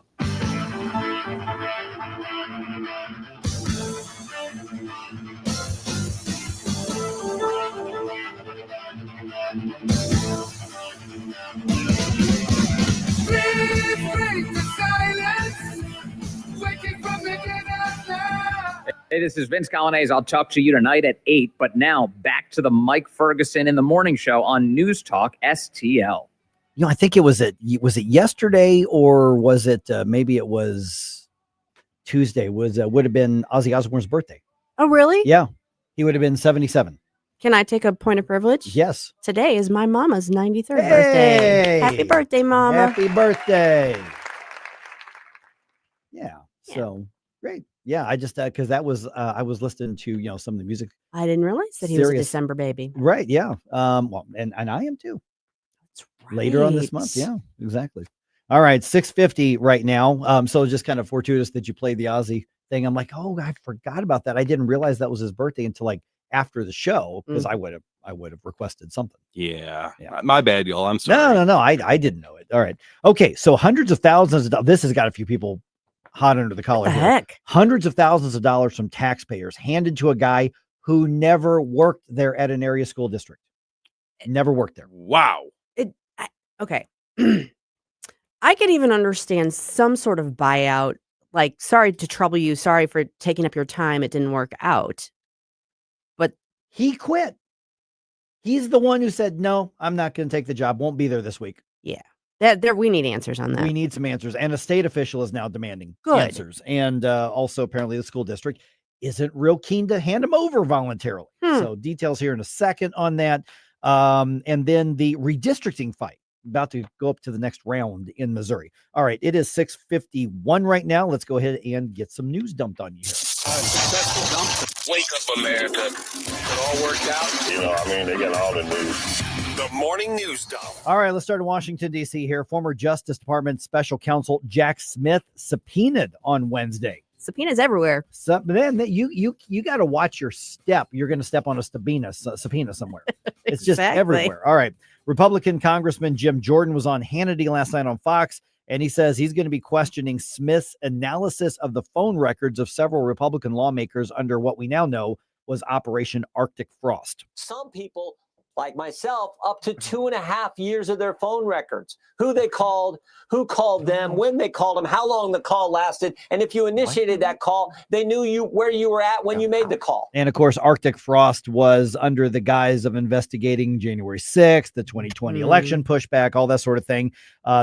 Hey, this is Vince Colonnese. I'll talk to you tonight at 8, but now back to the Mike Ferguson in the Morning Show on News Talk STL. I think was it yesterday, or was it maybe it was Tuesday? Would have been Ozzy Osbourne's birthday. Oh, really? Yeah, he would have been 77. Can I take a point of privilege? Yes. Today is my mama's 93rd birthday. Happy birthday, Mama. Happy birthday. Yeah. So great. Yeah, I just because that was I was listening to some of the music. I didn't realize that he was a December baby. Right. Yeah. Well, and I am too. That's right. Later on this month. Yeah. Exactly. All right. 6:50 right now. So just kind of fortuitous that you played the Ozzy thing. I'm like, oh, I forgot about that. I didn't realize that was his birthday until like after the show, because I would have requested something. Yeah. My bad, y'all. I'm sorry. No. I didn't know it. All right. Okay. So hundreds of thousands of dollars. This has got a few people hot under the collar. What the heck? Hundreds of thousands of dollars from taxpayers handed to a guy who never worked there at an area school district. Never worked there. Wow. Okay. I could even understand some sort of buyout, like, sorry to trouble you, sorry for taking up your time, it didn't work out. But he quit. He's the one who said, no, I'm not going to take the job. Won't be there this week. Yeah. We need answers on that. We need some answers. And a state official is now demanding answers. And also, apparently, the school district isn't real keen to hand him over voluntarily. So details here in a second on that. And then the redistricting fight about to go up to the next round in Missouri. All right. It is 6:51 right now. Let's go ahead and get some news dumped on you here. Wake up, America. It all worked out. They got all the news. The morning news dump. All right, let's start in Washington, D.C. here. Former Justice Department Special Counsel Jack Smith subpoenaed on Wednesday. Subpoenas everywhere. But then you got to watch your step. You're going to step on a subpoena somewhere. It's just everywhere. All right. Republican Congressman Jim Jordan was on Hannity last night on Fox, and he says he's going to be questioning Smith's analysis of the phone records of several Republican lawmakers under what we now know was Operation Arctic Frost. Some people, like myself, up to 2.5 years of their phone records, who they called, who called them, when they called them, how long the call lasted. And if you initiated that call, they knew where you were at when you made the call. And of course, Arctic Frost was under the guise of investigating January 6th, the 2020 election pushback, all that sort of thing.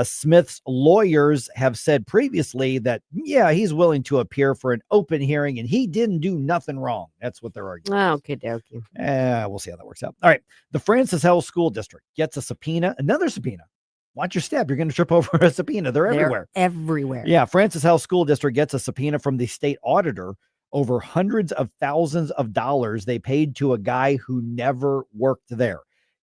Smith's lawyers have said previously that, yeah, he's willing to appear for an open hearing and he didn't do nothing wrong. That's what they're arguing. Okay, dokie. We'll see how that works out. All right. The Francis Hill School District gets a subpoena, another subpoena. Watch your step. You're going to trip over a subpoena. They're everywhere. Everywhere. Yeah. Francis Hill School District gets a subpoena from the state auditor over hundreds of thousands of dollars they paid to a guy who never worked there.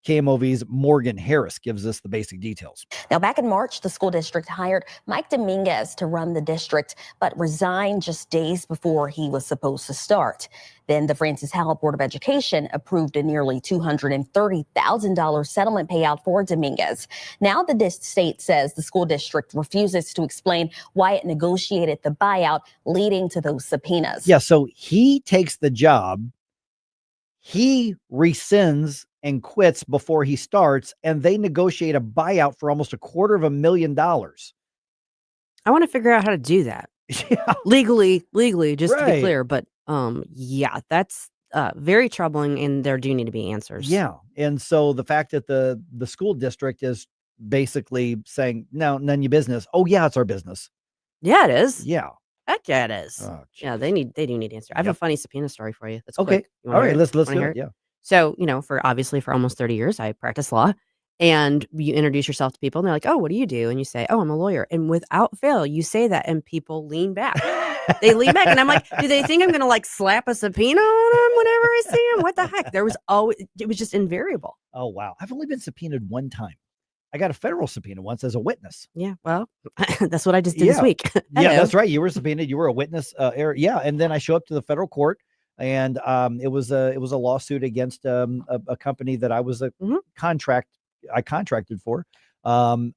KMOV's Morgan Harris gives us the basic details. Now, back in March, the school district hired Mike Dominguez to run the district, but resigned just days before he was supposed to start. Then the Francis Howell Board of Education approved a nearly $230,000 settlement payout for Dominguez. Now the state says the school district refuses to explain why it negotiated the buyout, leading to those subpoenas. Yeah, so he takes the job, he rescinds and quits before he starts, and they negotiate a buyout for almost $250,000. I want to figure out how to do that. Yeah. Legally, just to be clear. But yeah, that's very troubling, and there do need to be answers. Yeah. And so the fact that the school district is basically saying, no, none of your business. Oh, yeah, it's our business. Yeah, it is. Yeah. Heck yeah, it is. Oh, yeah, they do need answers. I have a funny subpoena story for you. That's okay. Quick. You wanna All right, hear let's Wanna do hear it. Yeah. So, for almost 30 years, I practiced law, and you introduce yourself to people and they're like, oh, what do you do? And you say, oh, I'm a lawyer. And without fail, you say that and people lean back. They lean back. And I'm like, do they think I'm going to slap a subpoena on them whenever I see them? What the heck? It was just invariable. Oh, wow. I've only been subpoenaed one time. I got a federal subpoena once as a witness. Yeah. Well, that's what I just did this week. Yeah, that's right. You were subpoenaed. You were a witness. Yeah. And then I show up to the federal court. And it was a lawsuit against a company that I was I contracted for. The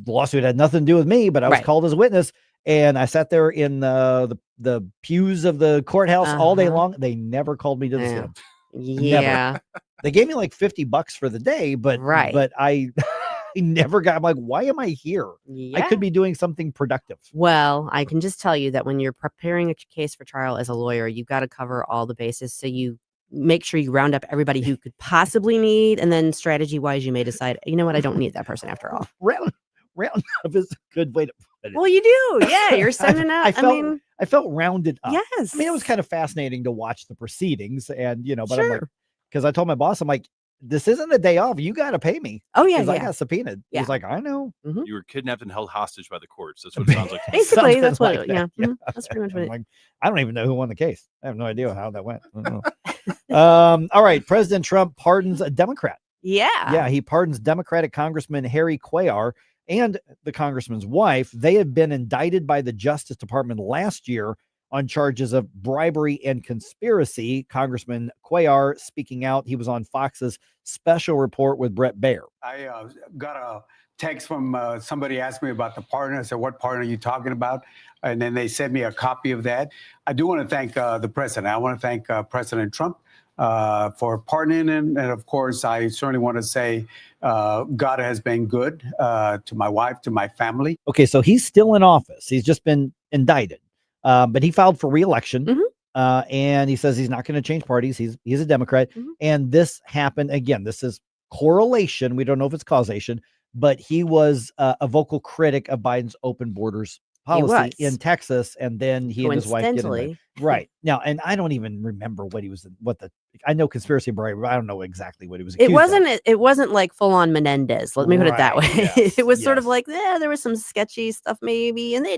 lawsuit had nothing to do with me, but I was called as a witness, and I sat there in the pews of the courthouse all day long. They never called me to the stand. Yeah, they gave me like $50 for the day, but I never got. I'm like, why am I here? Yeah. I could be doing something productive. Well, I can just tell you that when you're preparing a case for trial as a lawyer, you've got to cover all the bases. So you make sure you round up everybody who could possibly need, and then strategy wise, you may decide, you know what, I don't need that person after all. Round up is a good way to put it. Well, you do. Yeah, you're sending out. I felt rounded up. Yes. I mean, it was kind of fascinating to watch the proceedings, and but I'm like, because I told my boss, I'm like, this isn't a day off. You got to pay me. Oh, yeah. I got subpoenaed. He's like, I know. Mm-hmm. You were kidnapped and held hostage by the courts. That's what it sounds like. Basically, that's what. That's pretty much what. Like, I don't even know who won the case. I have no idea how that went. I don't know. All right. President Trump pardons a Democrat. Yeah. He pardons Democratic Congressman Harry Cuellar and the congressman's wife. They had been indicted by the Justice Department last year on charges of bribery and conspiracy. Congressman Cuellar speaking out. He was on Fox's special report with Brett Baer. I got a text from somebody asked me about the pardon. I said, what pardon are you talking about? And then they sent me a copy of that. I do want to thank the president. I want to thank President Trump for pardoning. And of course, I certainly want to say God has been good to my wife, to my family. Okay, so he's still in office. He's just been indicted. But he filed for re-election, and he says he's not going to change parties. He's a Democrat. And this happened again. This is correlation. We don't know if it's causation, but he was a vocal critic of Biden's open borders policy in Texas. And then he and his wife get in there. Right now. And I don't even remember I know conspiracy bribery, but I don't know exactly what he was accused of. It wasn't like full on Menendez. Let me put it that way. Yes, it was sort of like, there was some sketchy stuff maybe. And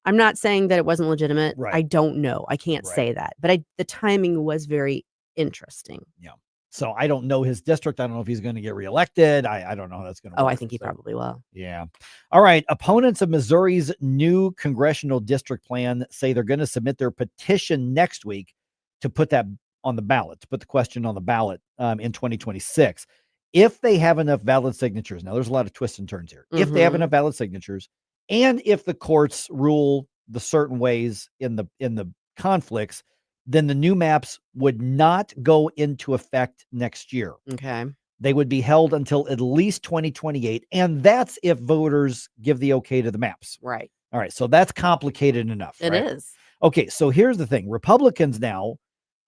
I'm not saying that it wasn't legitimate. Right. I don't know. I can't say that. But the timing was very interesting. Yeah. So I don't know his district. I don't know if he's going to get reelected. I don't know how that's going to work. I think he probably will. Yeah. All right. Opponents of Missouri's new congressional district plan say they're going to submit their petition next week to put that on the ballot, to put the question on the ballot in 2026. If they have enough valid signatures. Now, there's a lot of twists and turns here. If they have enough valid signatures, and if the courts rule the certain ways in the conflicts, then the new maps would not go into effect next year. Okay. They would be held until at least 2028. And that's if voters give the okay to the maps. Right. All right. So that's complicated enough. It is. Okay. So here's the thing. Republicans now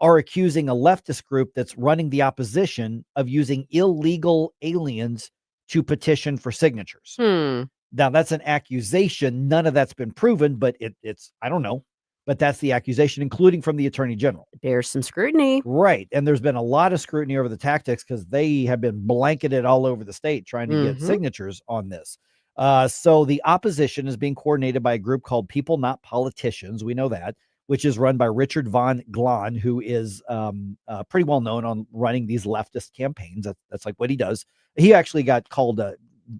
are accusing a leftist group that's running the opposition of using illegal aliens to petition for signatures. Now, that's an accusation. None of that's been proven, but it's, I don't know. But that's the accusation, including from the attorney general. There's some scrutiny. Right. And there's been a lot of scrutiny over the tactics because they have been blanketed all over the state trying to get signatures on this. So the opposition is being coordinated by a group called People Not Politicians. We know that, which is run by Richard Von Glahn, who is pretty well known on running these leftist campaigns. That's like what he does. He actually got called,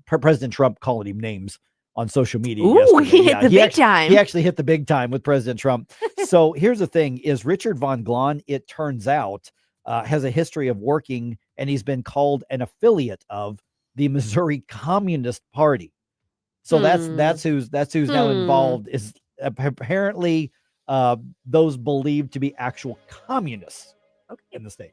President Trump calling him names on social media. Ooh, he hit the big time. He actually hit the big time with President Trump. So here's the thing is Richard Von Glahn, it turns out, has a history of working, and he's been called an affiliate of the Missouri Communist Party. So that's who's now involved, is apparently those believed to be actual communists in the state.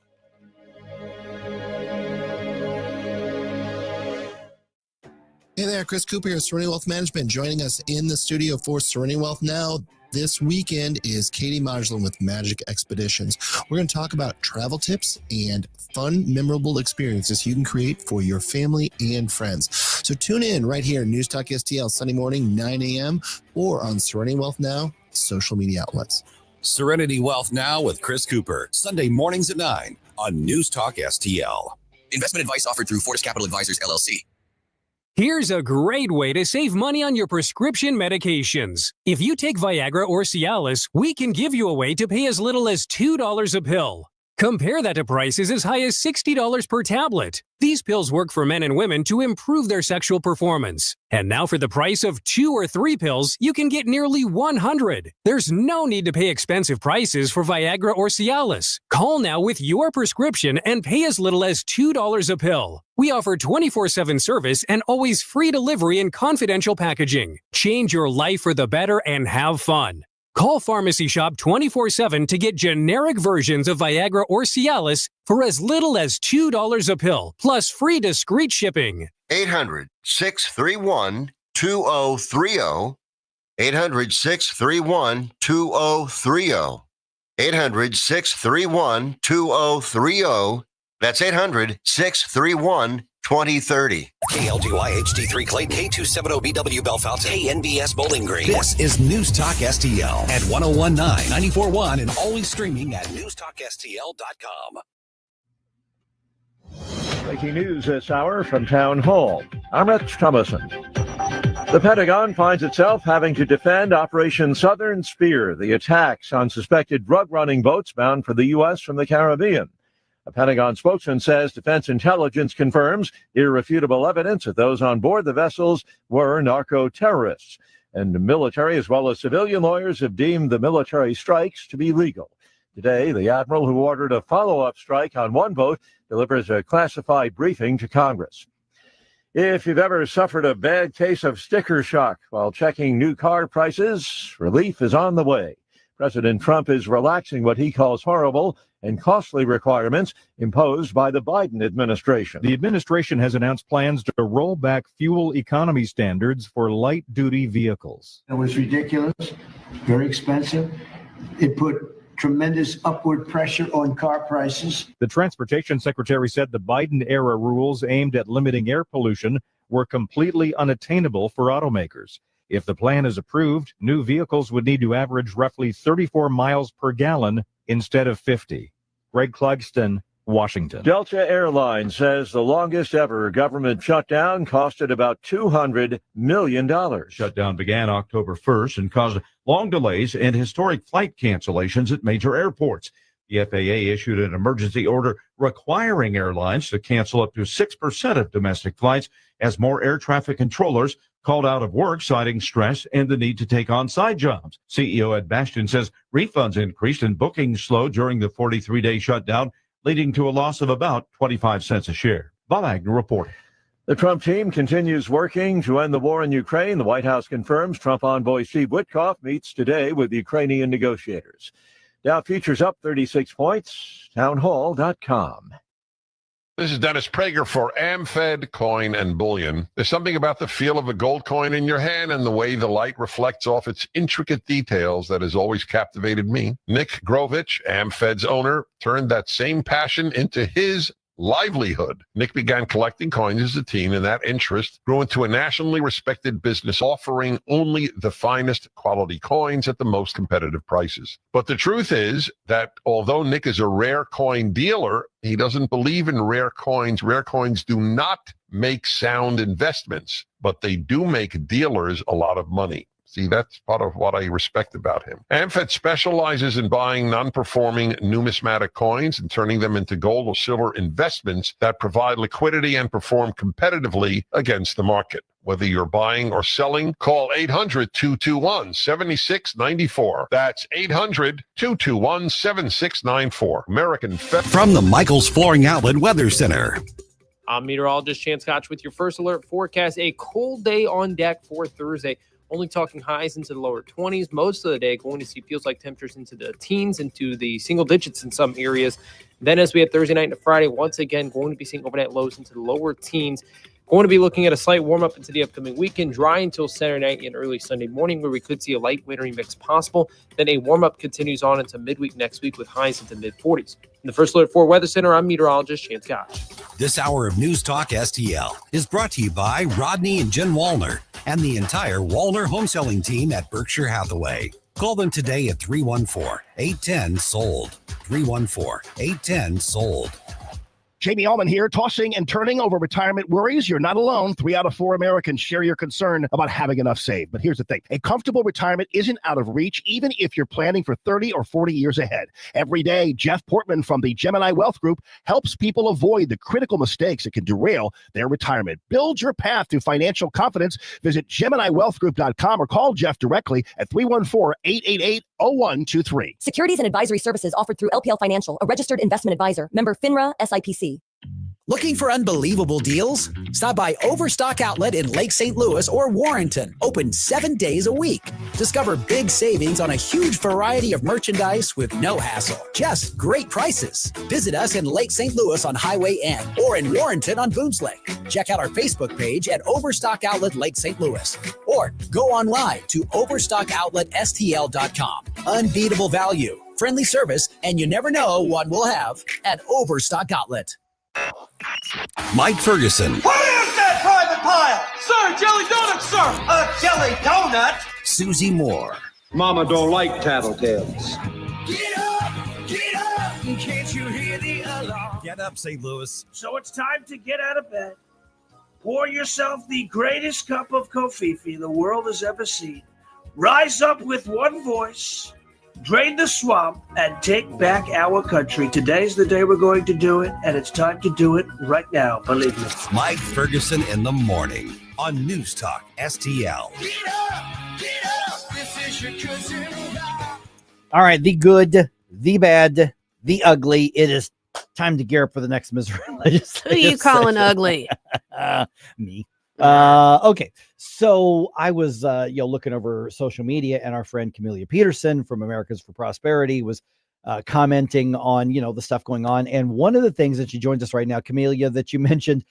Hey there, Chris Cooper here, Serenity Wealth Management, joining us in the studio for Serenity Wealth Now. This weekend is Katie Modulin with Magic Expeditions. We're going to talk about travel tips and fun, memorable experiences you can create for your family and friends. So tune in right here, News Talk STL, Sunday morning, 9 a.m., or on Serenity Wealth Now social media outlets. Serenity Wealth Now with Chris Cooper, Sunday mornings at 9 on News Talk STL. Investment advice offered through Fortis Capital Advisors, LLC. Here's a great way to save money on your prescription medications. If you take Viagra or Cialis, we can give you a way to pay as little as $2 a pill. Compare that to prices as high as $60 per tablet. These pills work for men and women to improve their sexual performance. And now for the price of 2 or 3 pills, you can get nearly 100. There's no need to pay expensive prices for Viagra or Cialis. Call now with your prescription and pay as little as $2 a pill. We offer 24/7 service and always free delivery and confidential packaging. Change your life for the better and have fun. Call Pharmacy Shop 24/7 to get generic versions of Viagra or Cialis for as little as $2 a pill, plus free discreet shipping. 800-631-2030. 800-631-2030. 800-631-2030. That's 800-631-2030. KLGY HD3 Clayton, K270BW Bellefonte, KNBS Bowling Green. This is News Talk STL At 1019, 94.1, and always streaming at NewsTalkSTL.com. Breaking news this hour from Town Hall. I'm Rich Thomason. The Pentagon finds itself having to defend Operation Southern Spear, the attacks on suspected drug-running boats bound for the U.S. from the Caribbean. A Pentagon spokesman says defense intelligence confirms irrefutable evidence that those on board the vessels were narco-terrorists. And the military as well as civilian lawyers have deemed the military strikes to be legal. Today, the admiral who ordered a follow-up strike on one boat delivers a classified briefing to Congress. If you've ever suffered a bad case of sticker shock while checking new car prices, relief is on the way. President Trump is relaxing what he calls horrible and costly requirements imposed by the Biden administration. The administration has announced plans to roll back fuel economy standards for light-duty vehicles. It was ridiculous, very expensive. It put tremendous upward pressure on car prices. The transportation secretary said the Biden-era rules aimed at limiting air pollution were completely unattainable for automakers. If the plan is approved, new vehicles would need to average roughly 34 miles per gallon instead of 50. Greg Clugston, Washington. Delta Airlines says the longest ever government shutdown costed about $200 million. Shutdown began October 1st and caused long delays and historic flight cancellations at major airports. The FAA issued an emergency order requiring airlines to cancel up to 6% of domestic flights as more air traffic controllers called out of work, citing stress and the need to take on side jobs. CEO Ed Bastian says refunds increased and bookings slowed during the 43-day shutdown, leading to a loss of about 25 cents a share. Bob Agnew reporting. The Trump team continues working to end the war in Ukraine. The White House confirms Trump envoy Steve Witkoff meets today with Ukrainian negotiators. Dow futures up 36 points. Townhall.com. This is Dennis Prager for AmFed Coin and Bullion. There's something about the feel of a gold coin in your hand and the way the light reflects off its intricate details that has always captivated me. Nick Grovich, AmFed's owner, turned that same passion into his livelihood. Nick began collecting coins as a teen, and that interest grew into a nationally respected business offering only the finest quality coins at the most competitive prices. But the truth is that although Nick is a rare coin dealer, he doesn't believe in rare coins. Rare coins do not make sound investments, but they do make dealers a lot of money. See, that's part of what I respect about him. AmFed specializes in buying non-performing numismatic coins and turning them into gold or silver investments that provide liquidity and perform competitively against the market. Whether you're buying or selling, call 800-221-7694. That's 800-221-7694. American Fed. From the Michaels Flooring Outlet Weather Center. I'm meteorologist Chance Scotch with your first alert forecast. A cold day on deck for Thursday. Only talking highs into the lower 20s. Most of the day going to see feels like temperatures into the teens, into the single digits in some areas. Then as we head Thursday night into Friday, once again going to be seeing overnight lows into the lower teens. Going to be looking at a slight warm-up into the upcoming weekend, dry until Saturday night and early Sunday morning, where we could see a light wintry mix possible. Then a warm-up continues on into midweek next week with highs into mid-40s. In the first alert for Weather Center, I'm meteorologist Chance Scotch. This hour of News Talk STL is brought to you by Rodney and Jen Wallner and the entire Wallner home selling team at Berkshire Hathaway. Call them today at 314-810-SOLD. 314-810-SOLD. Jamie Allman here, tossing and turning over retirement worries. You're not alone. 3 out of 4 Americans share your concern about having enough saved. But here's the thing. A comfortable retirement isn't out of reach, even if you're planning for 30 or 40 years ahead. Every day, Jeff Portman from the Gemini Wealth Group helps people avoid the critical mistakes that can derail their retirement. Build your path to financial confidence. Visit GeminiWealthGroup.com or call Jeff directly at 314-888-0123. Securities and advisory services offered through LPL Financial, a registered investment advisor. Member FINRA SIPC. Looking for unbelievable deals? Stop by Overstock Outlet in Lake St. Louis or Warrenton. Open 7 days a week. Discover big savings on a huge variety of merchandise with no hassle. Just great prices. Visit us in Lake St. Louis on Highway N or in Warrenton on Boones Lake. Check out our Facebook page at Overstock Outlet Lake St. Louis or go online to OverstockOutletSTL.com. Unbeatable value, friendly service, and you never know what we'll have at Overstock Outlet. Mike Ferguson. What is that private pile? Sir, jelly donut, sir. A jelly donut? Susie Moore. Mama don't like tattletales. Get up, get up. Can't you hear the alarm? Get up, St. Louis. So it's time to get out of bed. Pour yourself the greatest cup of kofifi the world has ever seen. Rise up with one voice. Drain the swamp and take back our country. Today's the day we're going to do it, and it's time to do it right now. Believe me. Mike Ferguson in the morning on News Talk STL. Get up, get up. This is your cousin. All right, the good, the bad, the ugly. It is time to gear up for the next Missouri legislative Who are you calling session. ugly? Me. Okay, so I was looking over social media, and our friend Camellia Peterson from Americans for Prosperity was commenting on the stuff going on. And one of the things that she joins us right now, Camellia, that you mentioned,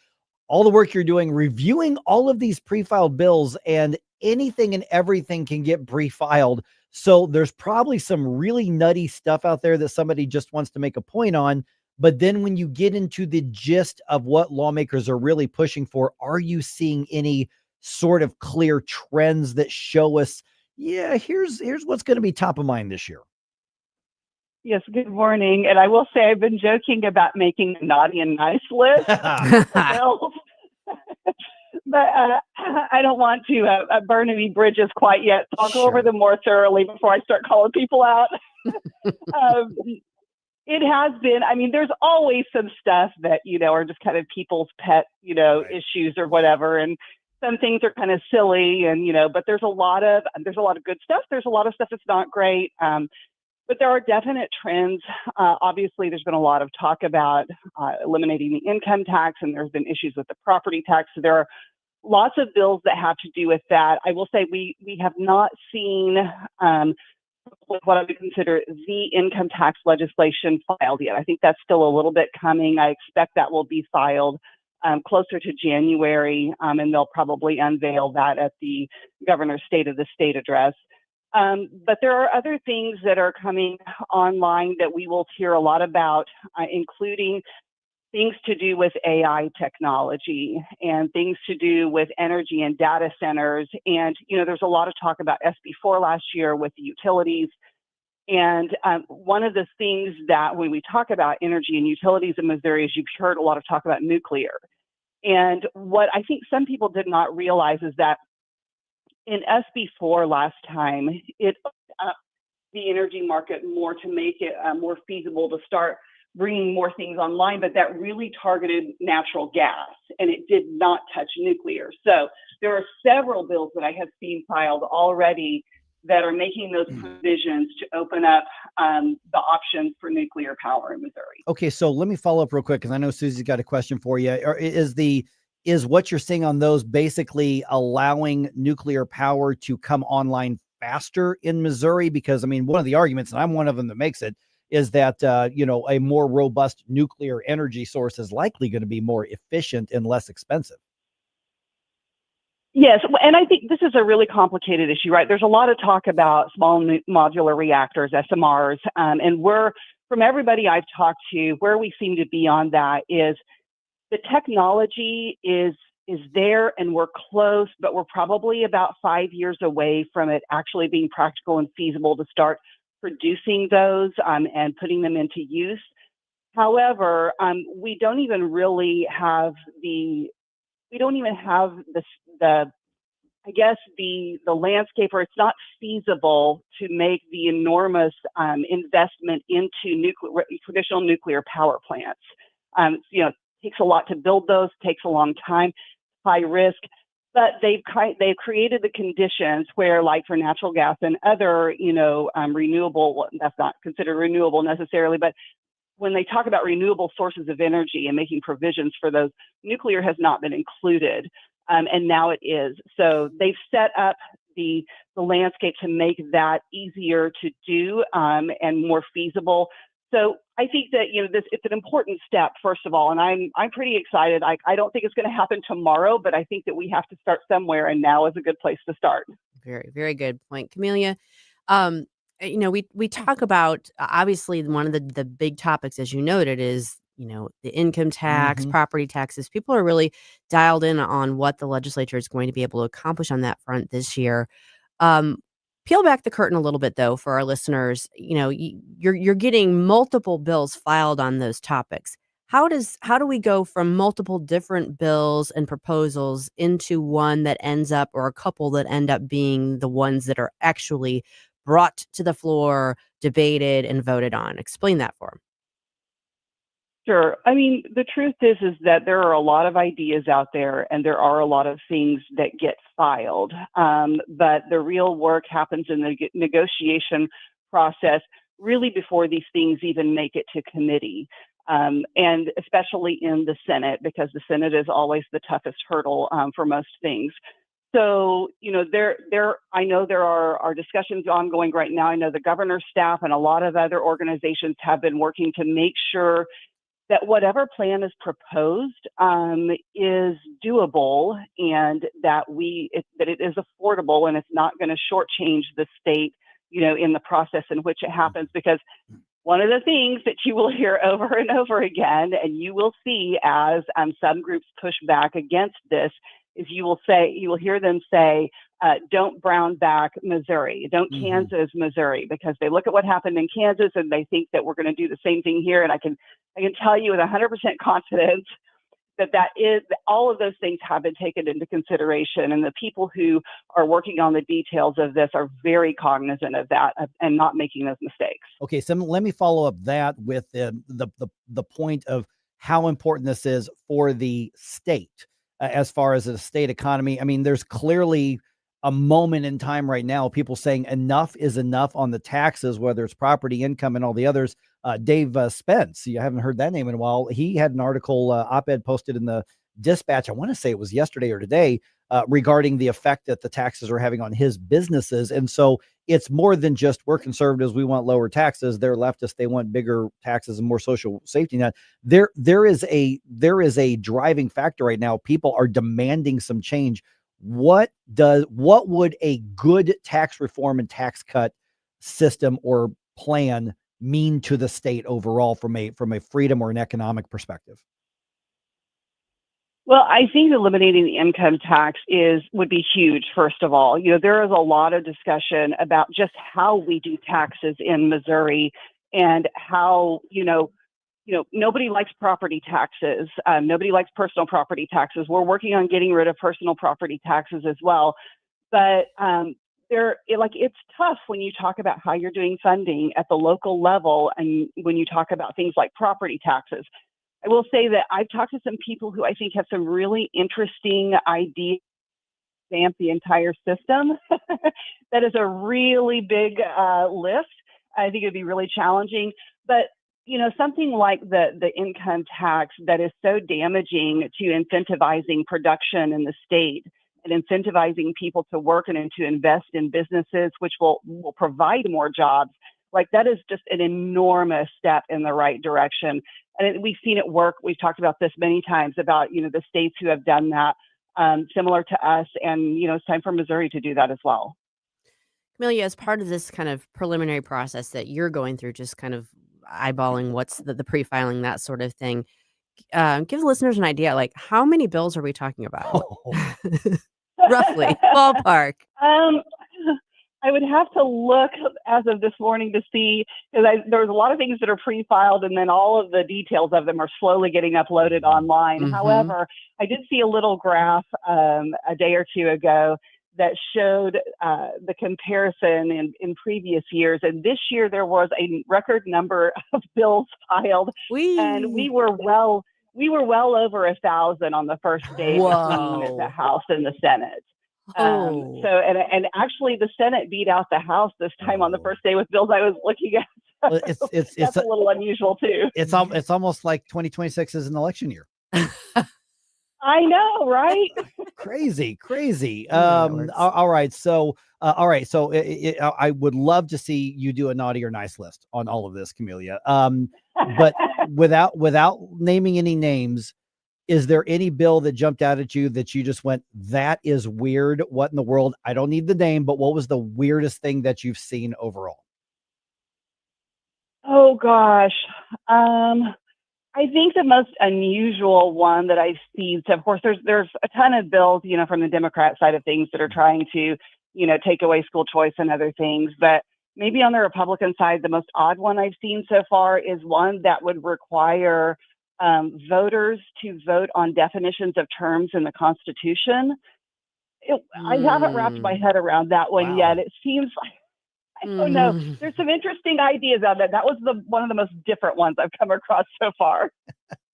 all the work you're doing, reviewing all of these pre-filed bills, and anything and everything can get pre-filed. So there's probably some really nutty stuff out there that somebody just wants to make a point on. But then when you get into the gist of what lawmakers are really pushing for, are you seeing any sort of clear trends that show us, here's what's going to be top of mind this year? Yes, good morning. And I will say I've been joking about making a naughty and nice list. But I don't want to burn any bridges quite yet. So I'll go over them more thoroughly before I start calling people out. It has been. I mean, there's always some stuff that, are just kind of people's pet, issues or whatever. And some things are kind of silly and, but there's a lot of good stuff. There's a lot of stuff that's not great. But there are definite trends. Obviously, there's been a lot of talk about eliminating the income tax, and there's been issues with the property tax. So there are lots of bills that have to do with that. I will say we have not seen what I would consider the income tax legislation filed yet. I think that's still a little bit coming. I expect that will be filed closer to January, and they'll probably unveil that at the governor's State of the State address. But there are other things that are coming online that we will hear a lot about, including things to do with AI technology and things to do with energy and data centers. And, there's a lot of talk about SB4 last year with the utilities. And one of the things that when we talk about energy and utilities in Missouri is you've heard a lot of talk about nuclear. And what I think some people did not realize is that in SB4 last time, it opened up the energy market more to make it more feasible to start bringing more things online, but that really targeted natural gas, and it did not touch nuclear. So there are several bills that I have seen filed already that are making those provisions to open up the options for nuclear power in Missouri. Okay, so let me follow up real quick because I know Susie's got a question for you. Is what you're seeing on those basically allowing nuclear power to come online faster in Missouri? Because, I mean, one of the arguments, and I'm one of them that makes it, is that, a more robust nuclear energy source is likely going to be more efficient and less expensive. Yes, and I think this is a really complicated issue, right? There's a lot of talk about small modular reactors, SMRs, and from everybody I've talked to, where we seem to be on that is the technology is there and we're close, but we're probably about 5 years away from it actually being practical and feasible to start producing those and putting them into use. However, we don't even really have the landscape, or it's not feasible to make the enormous investment into traditional nuclear power plants. It takes a lot to build those, takes a long time, high risk, but they've created the conditions where, like for natural gas and other, renewable, that's not considered renewable necessarily, but when they talk about renewable sources of energy and making provisions for those, nuclear has not been included, and now it is. So they've set up the landscape to make that easier to do and more feasible. So I think that it's an important step, first of all, and I'm pretty excited. I don't think it's going to happen tomorrow, but I think that we have to start somewhere, and now is a good place to start. Very, very good point, Camellia. We talk about, obviously, one of the big topics, as you noted, is the income tax, property taxes. People are really dialed in on what the legislature is going to be able to accomplish on that front this year. Peel back the curtain a little bit, though, for our listeners. You're getting multiple bills filed on those topics. How do we go from multiple different bills and proposals into one that ends up, or a couple that end up being the ones that are actually brought to the floor, debated, and voted on? Explain that for them. Sure. I mean, the truth is that there are a lot of ideas out there, and there are a lot of things that get filed. But the real work happens in the negotiation process, really before these things even make it to committee, and especially in the Senate, because the Senate is always the toughest hurdle for most things. So, I know there are discussions ongoing right now. I know the governor's staff and a lot of other organizations have been working to make sure that whatever plan is proposed is doable, and that it is affordable, and it's not going to shortchange the state, in the process in which it happens. Because one of the things that you will hear over and over again, and you will see as some groups push back against this, is you will hear them say, don't brown back Missouri, don't Kansas Missouri, because they look at what happened in Kansas and they think that we're going to do the same thing here. And I can tell you with 100% confidence that all of those things have been taken into consideration, and the people who are working on the details of this are very cognizant of that and not making those mistakes. Okay, so let me follow up that with the point of how important this is for the state as far as the state economy. I mean, there's clearly a moment in time right now, people saying enough is enough on the taxes, whether it's property income and all the others. Dave Spence, you haven't heard that name in a while. He had an article, op-ed posted in the Dispatch, I want to say it was yesterday or today, regarding the effect that the taxes are having on his businesses. And so it's more than just we're conservatives, we want lower taxes. They're leftists, they want bigger taxes and more social safety net. There is a driving factor right now. People are demanding some change. What would a good tax reform and tax cut system or plan mean to the state overall from a freedom or an economic perspective? Well, I think eliminating the income tax would be huge. First of all, there is a lot of discussion about just how we do taxes in Missouri and how, nobody likes property taxes. Nobody likes personal property taxes. We're working on getting rid of personal property taxes as well. But it's tough when you talk about how you're doing funding at the local level and when you talk about things like property taxes. I will say that I've talked to some people who I think have some really interesting ideas to stamp the entire system. That is a really big list. I think it'd be really challenging. But, something like the income tax that is so damaging to incentivizing production in the state and incentivizing people to work and to invest in businesses, which will provide more jobs. Like that is just an enormous step in the right direction. And we've seen it work. We've talked about this many times about, the states who have done that similar to us. And, it's time for Missouri to do that as well. Camellia, as part of this kind of preliminary process that you're going through, just kind of eyeballing what's the pre-filing, that sort of thing, give the listeners an idea, like how many bills are we talking about? Roughly, ballpark. I would have to look as of this morning to see, because there's a lot of things that are pre-filed and then all of the details of them are slowly getting uploaded online. Mm-hmm. However, I did see a little graph a day or two ago that showed the comparison in previous years. And this year there was a record number of bills filed. And we were well over 1,000 on the first day between the House and the Senate. And actually the Senate beat out the House this time on the first day with bills I was looking at. Well, it's a little unusual too. It's almost like 2026 is an election year. I know, right? Crazy. All right. So, I would love to see you do a naughty or nice list on all of this, Camellia. But without naming any names, is there any bill that jumped out at you that you just went, that is weird? What in the world? I don't need the name, but what was the weirdest thing that you've seen overall? Oh gosh. I think the most unusual one that I've seen, so of course there's a ton of bills, from the Democrat side of things that are trying to, take away school choice and other things. But maybe on the Republican side, the most odd one I've seen so far is one that would require voters to vote on definitions of terms in the Constitution. I haven't wrapped my head around that one yet. It seems like, I don't know. There's some interesting ideas out there. That was one of the most different ones I've come across so far.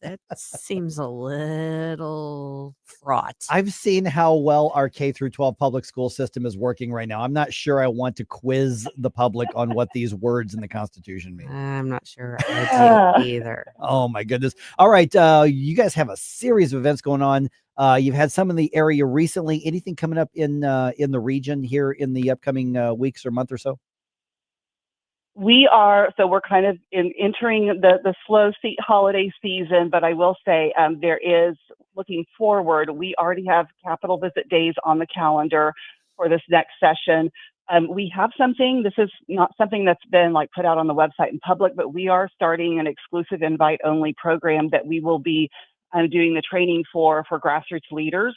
That seems a little fraught. I've seen how well our K through 12 public school system is working right now. I'm not sure I want to quiz the public on what these words in the Constitution mean. I'm not sure I do either. Oh my goodness. All right. You guys have a series of events going on. You've had some in the area recently. Anything coming up in the region here in the upcoming weeks or month or so? We're kind of entering the slow holiday season, but I will say there is, looking forward, we already have Capitol visit days on the calendar for this next session. We have something, this is not something that's been put out on the website in public, but we are starting an exclusive invite only program that we will be doing the training for grassroots leaders.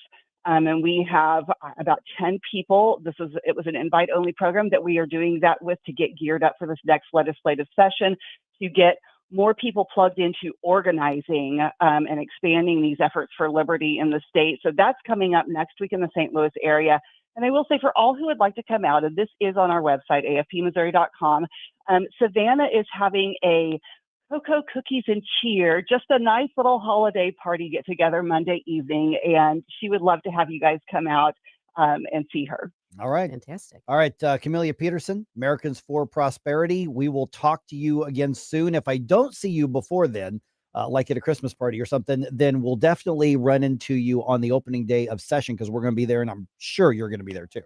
And we have about 10 people. It was an invite-only program that we are doing that with to get geared up for this next legislative session, to get more people plugged into organizing and expanding these efforts for liberty in the state. So that's coming up next week in the St. Louis area. And I will say for all who would like to come out, and this is on our website, afpmissouri.com, Savannah is having a cocoa, cookies, and cheer, just a nice little holiday party get together Monday evening. And she would love to have you guys come out and see her. All right. Fantastic. All right. Camellia Peterson, Americans for Prosperity. We will talk to you again soon. If I don't see you before then, like at a Christmas party or something, then we'll definitely run into you on the opening day of session because we're going to be there, and I'm sure you're going to be there too.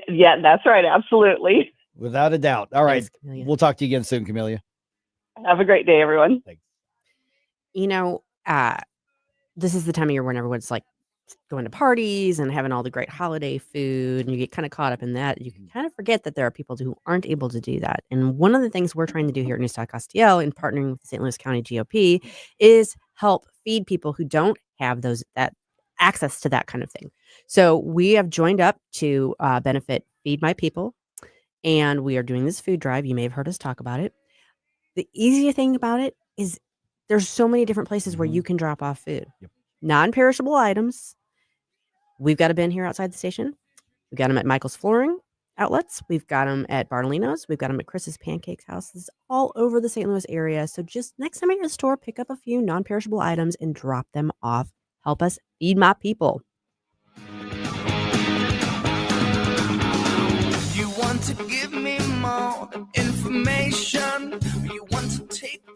Yeah, that's right. Absolutely. Without a doubt. All right. Thanks, Camellia. We'll talk to you again soon, Camellia. Have a great day, everyone. Thanks. You know, this is the time of year when everyone's like going to parties and having all the great holiday food, and you get kind of caught up in that. You can kind of forget that there are people who aren't able to do that. And one of the things we're trying to do here at NewsTalkSTL in partnering with the St. Louis County GOP is help feed people who don't have that access to that kind of thing. So we have joined up to benefit Feed My People, and we are doing this food drive. You may have heard us talk about it. The easier thing about it is there's so many different places where you can drop off food. Yep. Non-perishable items. We've got a bin here outside the station. We've got them at Michael's Flooring outlets. We've got them at Bartolino's. We've got them at Chris's Pancakes House. This is all over the St. Louis area. So just next time you're at the store, pick up a few non-perishable items and drop them off. Help us feed my people. You want to give me more information? You want to take the...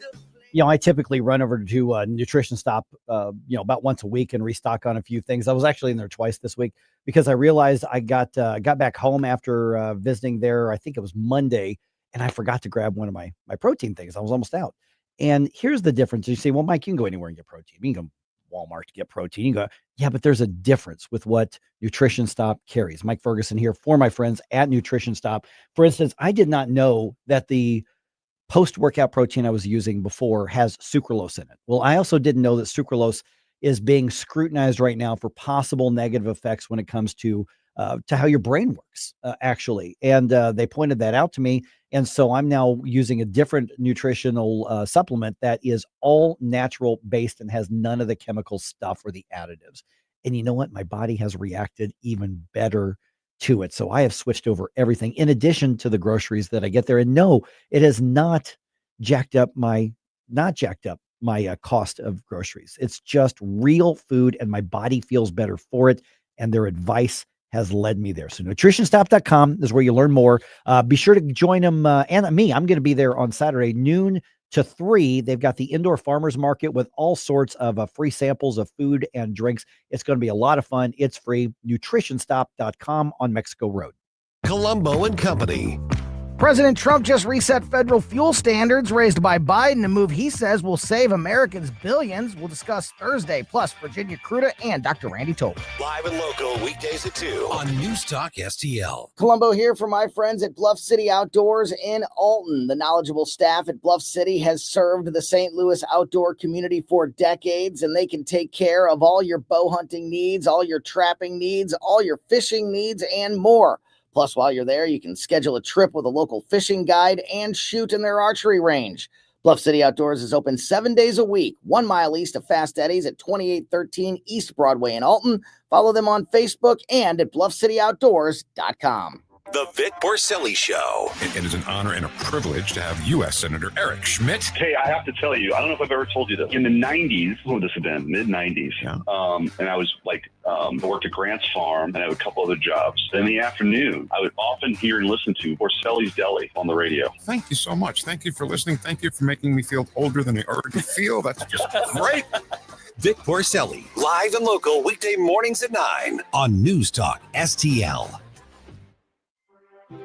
I typically run over to a Nutrition Stop, about once a week and restock on a few things. I was actually in there twice this week because I realized I got back home after visiting there. I think it was Monday, and I forgot to grab one of my protein things. I was almost out. And here's the difference. You say, well, Mike, you can go anywhere and get protein. You can go to Walmart to get protein. You can go, yeah, but there's a difference with what Nutrition Stop carries. Mike Ferguson here for my friends at Nutrition Stop. For instance, I did not know that the post-workout protein I was using before has sucralose in it. Well, I also didn't know that sucralose is being scrutinized right now for possible negative effects when it comes to how your brain works, actually. And they pointed that out to me. And so I'm now using a different nutritional supplement that is all natural based and has none of the chemical stuff or the additives. And you know what? My body has reacted even better to it. So I have switched over everything in addition to the groceries that I get there. And no, it has not jacked up my cost of groceries. It's just real food and my body feels better for it. And their advice has led me there. So nutritionstop.com is where you learn more. Be sure to join them and me. I'm going to be there on Saturday, noon to 3. They've got the indoor farmers market with all sorts of free samples of food and drinks. It's going to be a lot of fun. It's free. Nutritionstop.com on Mexico Road. Colombo and Company. President Trump just reset federal fuel standards raised by Biden, a move he says will save Americans billions. We'll discuss Thursday, plus Virginia Cruda and Dr. Randy Toll. Live and local, weekdays at 2 on NewsTalk STL. Colombo here for my friends at Bluff City Outdoors in Alton. The knowledgeable staff at Bluff City has served the St. Louis outdoor community for decades, and they can take care of all your bow hunting needs, all your trapping needs, all your fishing needs, and more. Plus, while you're there, you can schedule a trip with a local fishing guide and shoot in their archery range. Bluff City Outdoors is open 7 days a week, 1 mile east of Fast Eddie's at 2813 East Broadway in Alton. Follow them on Facebook and at bluffcityoutdoors.com. The Vic Porcelli Show. It is an honor and a privilege to have U.S. Senator Eric Schmidt. Hey, I have to tell you, I don't know if I've ever told you this. In the 90s, what would this have been? Mid-90s. Yeah. And I was I worked at Grant's Farm and I had a couple other jobs. In the afternoon, I would often hear and listen to Porcelli's Deli on the radio. Thank you so much. Thank you for listening. Thank you for making me feel older than I already feel. That's just great. Vic Porcelli, live and local, weekday mornings at 9 on NewsTalk STL.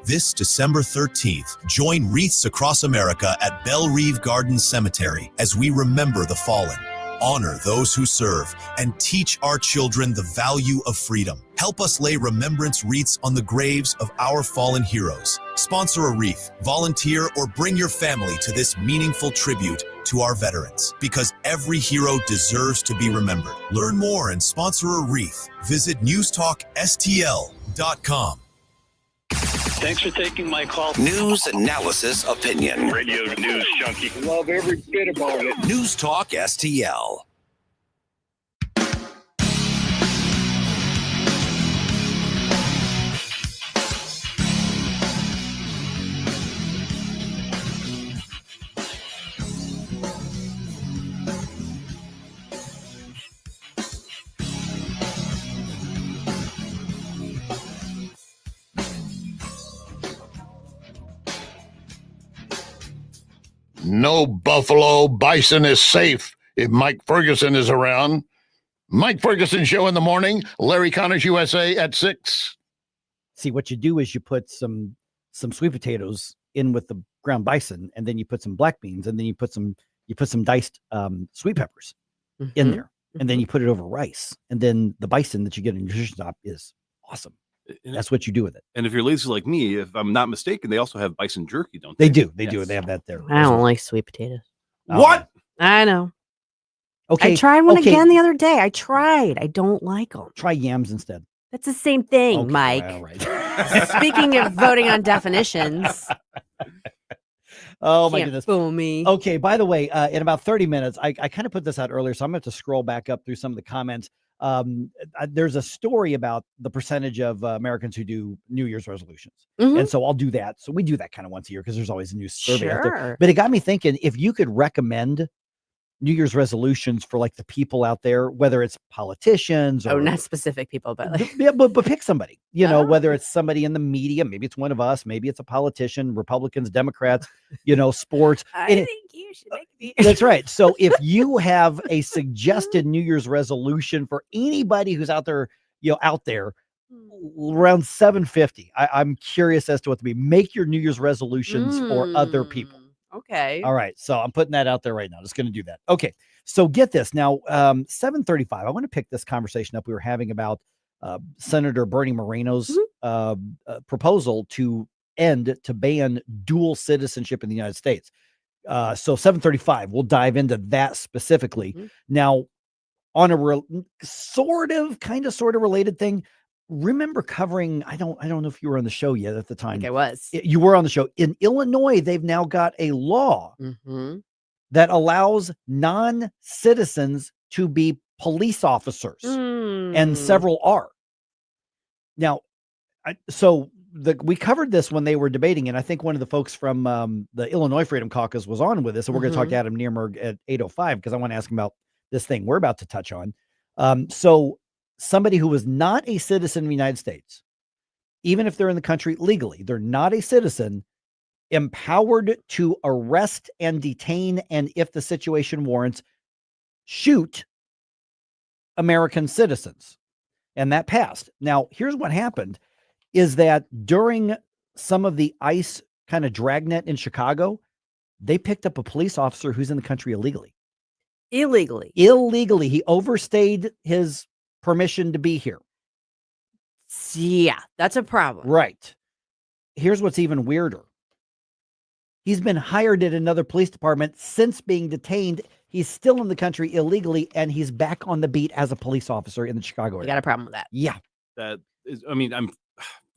This December 13th, join Wreaths Across America at Belle Reve Gardens Cemetery as we remember the fallen, honor those who serve, and teach our children the value of freedom. Help us lay remembrance wreaths on the graves of our fallen heroes. Sponsor a wreath, volunteer, or bring your family to this meaningful tribute to our veterans, because every hero deserves to be remembered. Learn more and sponsor a wreath. Visit NewsTalkSTL.com. Thanks for taking my call. News, analysis, opinion. Radio news junkie. Love every bit about it. News Talk STL. No buffalo bison is safe if Mike Ferguson is around. Mike Ferguson Show in the morning. Larry Connors USA at 6. See, what you do is you put some sweet potatoes in with the ground bison, and then you put some black beans, and then you put some diced sweet peppers in there, and then you put it over rice, and then the bison that you get in your nutrition shop is awesome. That's what you do with it. And if you're lazy like me, if I'm not mistaken, they also have bison jerky, don't they? They do. They do. They have that there. I don't like sweet potatoes. What? I know. Okay. I tried one again the other day. I don't like them. Try yams instead. That's the same thing, Okay, Mike. all right. Speaking of voting on definitions. Oh my Can't goodness. fool me. Okay, by the way, in about 30 minutes, I kind of put this out earlier, so I'm going to have to scroll back up through some of the comments. There's a story about the percentage of Americans who do New Year's resolutions. And so I'll do that. So we do that kind of once a year because there's always a new survey out there. Sure. But it got me thinking, if you could recommend New Year's resolutions for like the people out there, whether it's politicians or not specific people, but like, yeah, but pick somebody, whether it's somebody in the media, maybe it's one of us, maybe it's a politician, Republicans, Democrats, sports. I And think you should make me. that's right. So if you have a suggested New Year's resolution for anybody who's out there, around 750, I'm curious as to what to be. Make your New Year's resolutions for other people. Okay. All right. So I'm putting that out there right now. Just going to do that. Okay. So get this now, 735. I want to pick this conversation up we were having about Senator Bernie Moreno's proposal to ban dual citizenship in the United States. So 735, we'll dive into that specifically. Now, on a sort of related thing, remember covering, I don't know if you were on the show yet at the time. I think I was. You were on the show. In Illinois, they've now got a law that allows non-citizens to be police officers, and several are. Now, we covered this when they were debating, and I think one of the folks from the Illinois Freedom Caucus was on with us, and we're going to talk to Adam Neimerg at 8:05 because I want to ask him about this thing we're about to touch on. So somebody who was not a citizen of the United States, even if they're in the country legally, they're not a citizen, empowered to arrest and detain, and if the situation warrants, shoot American citizens. And that passed. Now, here's what happened is that during some of the ICE kind of dragnet in Chicago, they picked up a police officer who's in the country illegally. Illegally. He overstayed his permission to be here. Yeah, that's a problem. Right. Here's what's even weirder. He's been hired at another police department since being detained. He's still in the country illegally, and he's back on the beat as a police officer in the Chicago area. You got a problem with that? Yeah. That is,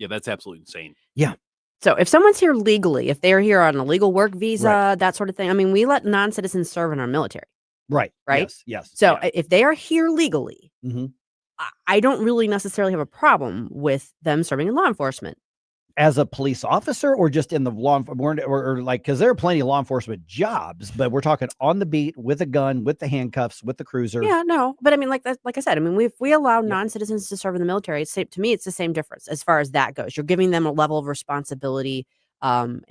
that's absolutely insane. Yeah. So if someone's here legally, if they're here on a legal work visa, that sort of thing, we let non-citizens serve in our military. Right. Right. Yes. So if they are here legally, I don't really necessarily have a problem with them serving in law enforcement. As a police officer, or just in the law enforcement, or like, because there are plenty of law enforcement jobs, but we're talking on the beat with a gun, with the handcuffs, with the cruiser. Yeah, no, but like I said, if we allow non-citizens to serve in the military, to me, it's the same difference as far as that goes. You're giving them a level of responsibility, and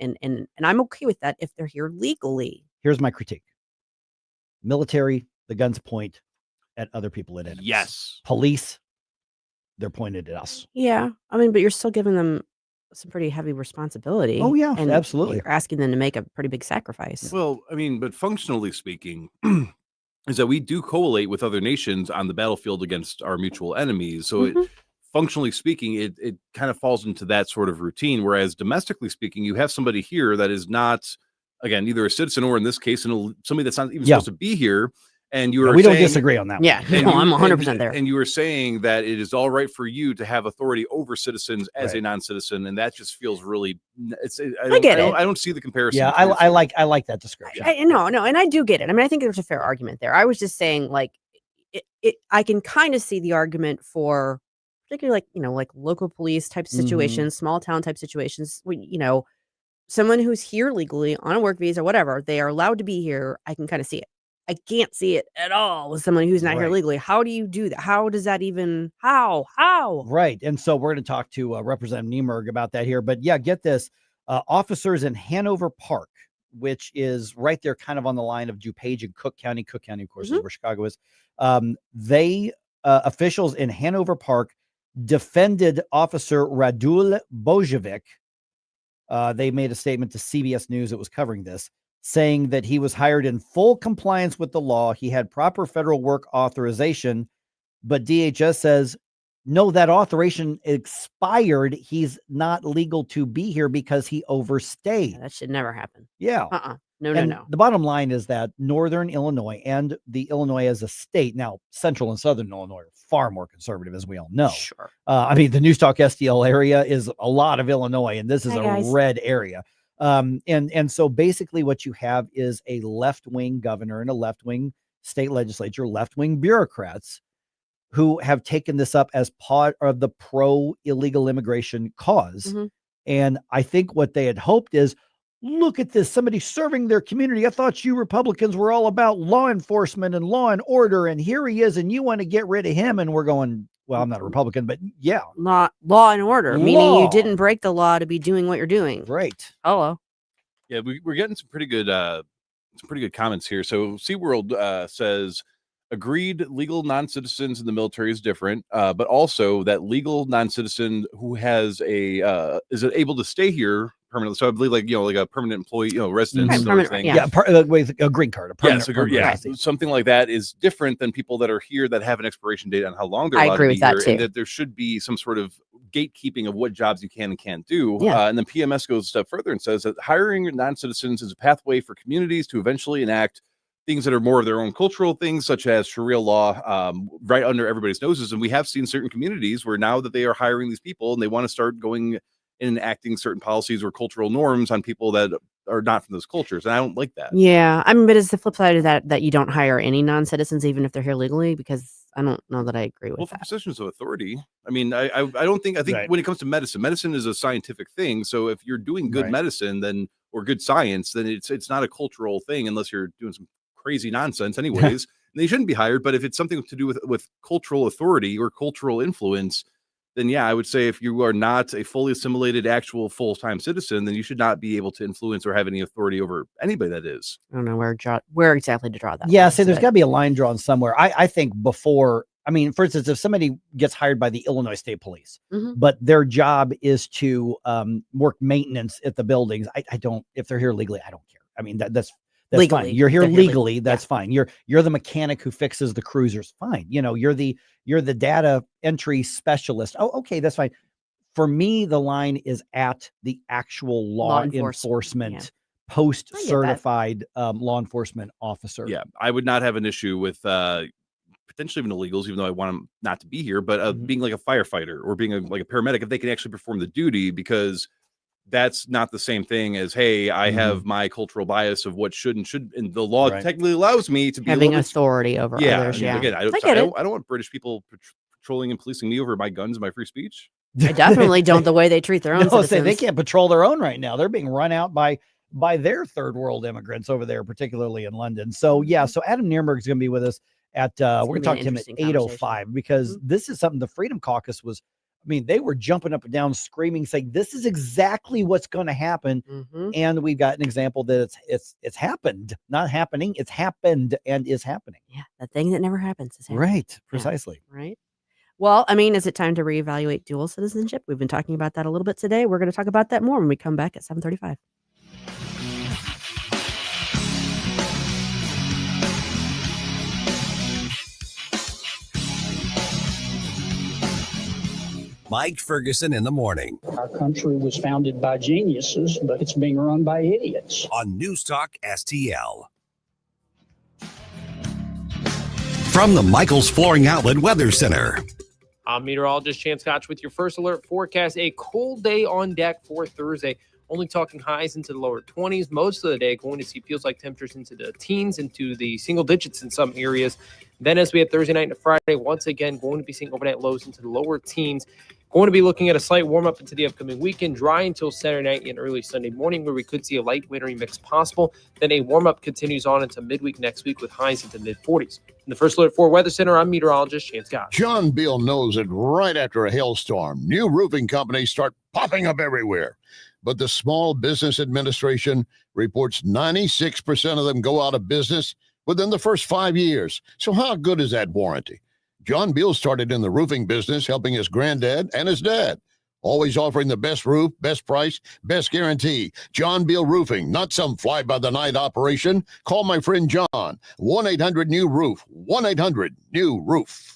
I'm okay with that if they're here legally. Here's my critique: military, the guns point at other people at enemies. Yes. Police, they're pointed at us. Yeah, but you're still giving them some pretty heavy responsibility. Oh yeah, and absolutely. You're asking them to make a pretty big sacrifice. Well, but functionally speaking, is that we do collate with other nations on the battlefield against our mutual enemies. So functionally speaking, it kind of falls into that sort of routine. Whereas domestically speaking, you have somebody here that is not, again, either a citizen or in this case, somebody that's not even supposed to be here. And you we don't disagree on that. Yeah, I'm 100% there. And you were saying that it is all right for you to have authority over citizens as a non-citizen, and that just feels really. I don't see the comparison. Yeah, I like that description. No, and I do get it. I think there's a fair argument there. I was just saying, I can kind of see the argument for particularly like local police type situations, small town type situations. Someone who's here legally on a work visa, whatever, they are allowed to be here. I can kind of see it. I can't see it at all with someone who's not here legally. How do you do that? How does that even, how? Right. And so we're going to talk to Representative Neimerg about that here. But yeah, get this. Officers in Hanover Park which is right there kind of on the line of DuPage and Cook County. Cook County, of course, is where Chicago is. Officials in Hanover Park defended Officer Radul Bojevic. They made a statement to CBS News that was covering this, saying that he was hired in full compliance with the law. He had proper federal work authorization, but DHS says, no, that authorization expired. He's not legal to be here because he overstayed. Yeah, that should never happen. Yeah. No. The bottom line is that Northern Illinois and the Illinois as a state, now Central and Southern Illinois are far more conservative, as we all know. Sure. I mean, the NewsTalkSTL area is a lot of Illinois, and this is guys. red area. And so basically what you have is a left-wing governor and a left-wing state legislature, left-wing bureaucrats who have taken this up as part of the pro-illegal immigration cause. And I think what they had hoped is, look at this, somebody serving their community. I thought you Republicans were all about law enforcement and law and order, and here he is, and you want to get rid of him. And we're going, well, I'm not a Republican, but yeah. Law and order, meaning you didn't break the law to be doing what you're doing. Right. Hello. Yeah, we're getting some pretty good comments here. So SeaWorld says, agreed, legal non-citizens in the military is different, but also that legal non-citizen who has is able to stay here permanently. So I believe like a permanent employee, residence sort of thing. With a green card, something like that is different than people that are here that have an expiration date on how long they're I allowed agree to be with that here, too. and that there should be some sort of gatekeeping of what jobs you can and can't do. Yeah. And then PMS goes a step further and says that hiring non-citizens is a pathway for communities to eventually enact things that are more of their own cultural things, such as Sharia law, right under everybody's noses. And we have seen certain communities where now that they are hiring these people and they want to start going and enacting certain policies or cultural norms on people that are not from those cultures. And I don't like that. Yeah. I mean, but it's the flip side of that you don't hire any non-citizens, even if they're here legally, because I don't know that I agree with Well, that. for positions of authority, I mean, I think Right. when it comes to medicine is a scientific thing. So if you're doing good medicine, then or good science, then it's not a cultural thing unless you're doing some crazy nonsense anyways. And they shouldn't be hired. But if it's something to do with cultural authority or cultural influence, then yeah, I would say if you are not a fully assimilated, actual full-time citizen, then you should not be able to influence or have any authority over anybody that is. I don't know where exactly to draw that. Yeah, line, so there's but- got to be a line drawn somewhere. I think for instance, if somebody gets hired by the Illinois State Police, but their job is to work maintenance at the buildings, I don't, if they're here legally, I don't care. I mean, that's Legally, fine. You're here they're here legally. That's fine. You're the mechanic who fixes the cruisers. Fine. You're the data entry specialist. Oh, okay. That's fine. For me, the line is at the actual law enforcement post certified law enforcement officer. Yeah. I would not have an issue with, potentially even illegals, even though I want them not to be here, but being like a firefighter or being like a paramedic, if they can actually perform the duty, because that's not the same thing as, hey, I have my cultural bias of what should, and the law technically allows me to be having a little bit, authority over others. Yeah, Again, I don't want British people patrolling and policing me over my guns and my free speech. I definitely don't. The way they treat their own citizens. Say they can't patrol their own right now. They're being run out by their third world immigrants over there, particularly in London. So yeah, so Adam Neimerg is going to be with us at we're going to talk to him at 8:05 because this is something the Freedom Caucus was. I mean, they were jumping up and down, screaming, saying, this is exactly what's going to happen. And we've got an example that it's happened, not happening. It's happened and is happening. Yeah. The thing that never happens is happening. Right. Precisely. Yeah, right. Well, I mean, is it time to reevaluate dual citizenship? We've been talking about that a little bit today. We're going to talk about that more when we come back at 7:35. Mike Ferguson in the morning. Our country was founded by geniuses, but it's being run by idiots. On Newstalk STL. From the Michaels Flooring Outlet Weather Center. I'm meteorologist Chance Scotch with your first alert forecast. A cold day on deck for Thursday. Only talking highs into the lower 20s. Most of the day going to see feels like temperatures into the teens, into the single digits in some areas. Then as we have Thursday night and Friday, once again, going to be seeing overnight lows into the lower teens. Going to be looking at a slight warm-up into the upcoming weekend, dry until Saturday night and early Sunday morning, where we could see a light wintry mix possible. Then a warm-up continues on into midweek next week with highs into mid-40s. In the first alert for Weather Center, I'm meteorologist Chance Scott. John Beal knows that right after a hailstorm, new roofing companies start popping up everywhere. but the Small Business Administration reports 96% of them go out of business within the first 5 years. So how good is that warranty? John Beal started in the roofing business, helping his granddad and his dad, always offering the best roof, best price, best guarantee. John Beal Roofing, not some fly-by-the-night operation. Call my friend John, 1-800-NEW-ROOF, 1-800-NEW-ROOF.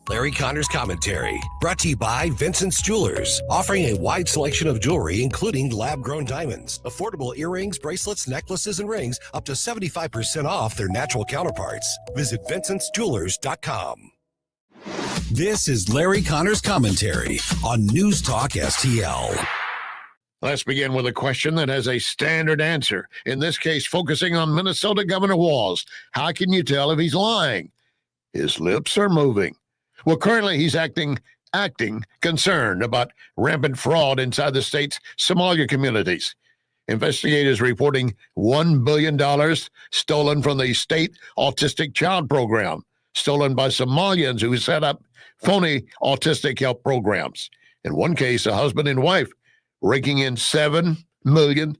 Larry Connor's commentary, brought to you by Vincent's Jewelers, offering a wide selection of jewelry, including lab-grown diamonds, affordable earrings, bracelets, necklaces, and rings, up to 75% off their natural counterparts. Visit vincentsjewelers.com. This is Larry Connor's commentary on News Talk STL. Let's begin with a question that has a standard answer. In this case, focusing on Minnesota Governor Walz. How can you tell if he's lying? His lips are moving. Well, currently he's acting concerned about rampant fraud inside the state's Somalia communities. Investigators reporting $1 billion stolen from the state autistic child program, stolen by Somalians who set up phony autistic help programs. In one case, a husband and wife raking in $7 million,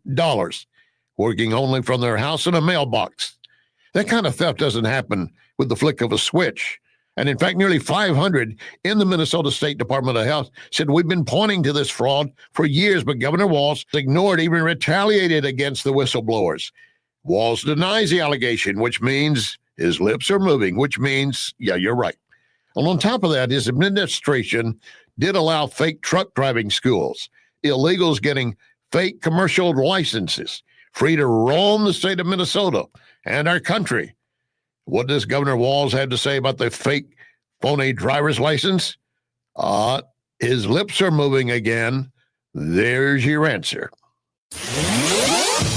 working only from their house in a mailbox. That kind of theft doesn't happen with the flick of a switch. And in fact, nearly 500 in the Minnesota State Department of Health said we've been pointing to this fraud for years, but Governor Walz ignored, even retaliated against the whistleblowers. Walz denies the allegation, which means his lips are moving, which means, yeah, you're right. And on top of that, his administration did allow fake truck driving schools, illegals getting fake commercial licenses, free to roam the state of Minnesota and our country. What does Governor Walz have to say about the fake phony driver's license? His lips are moving again. There's your answer.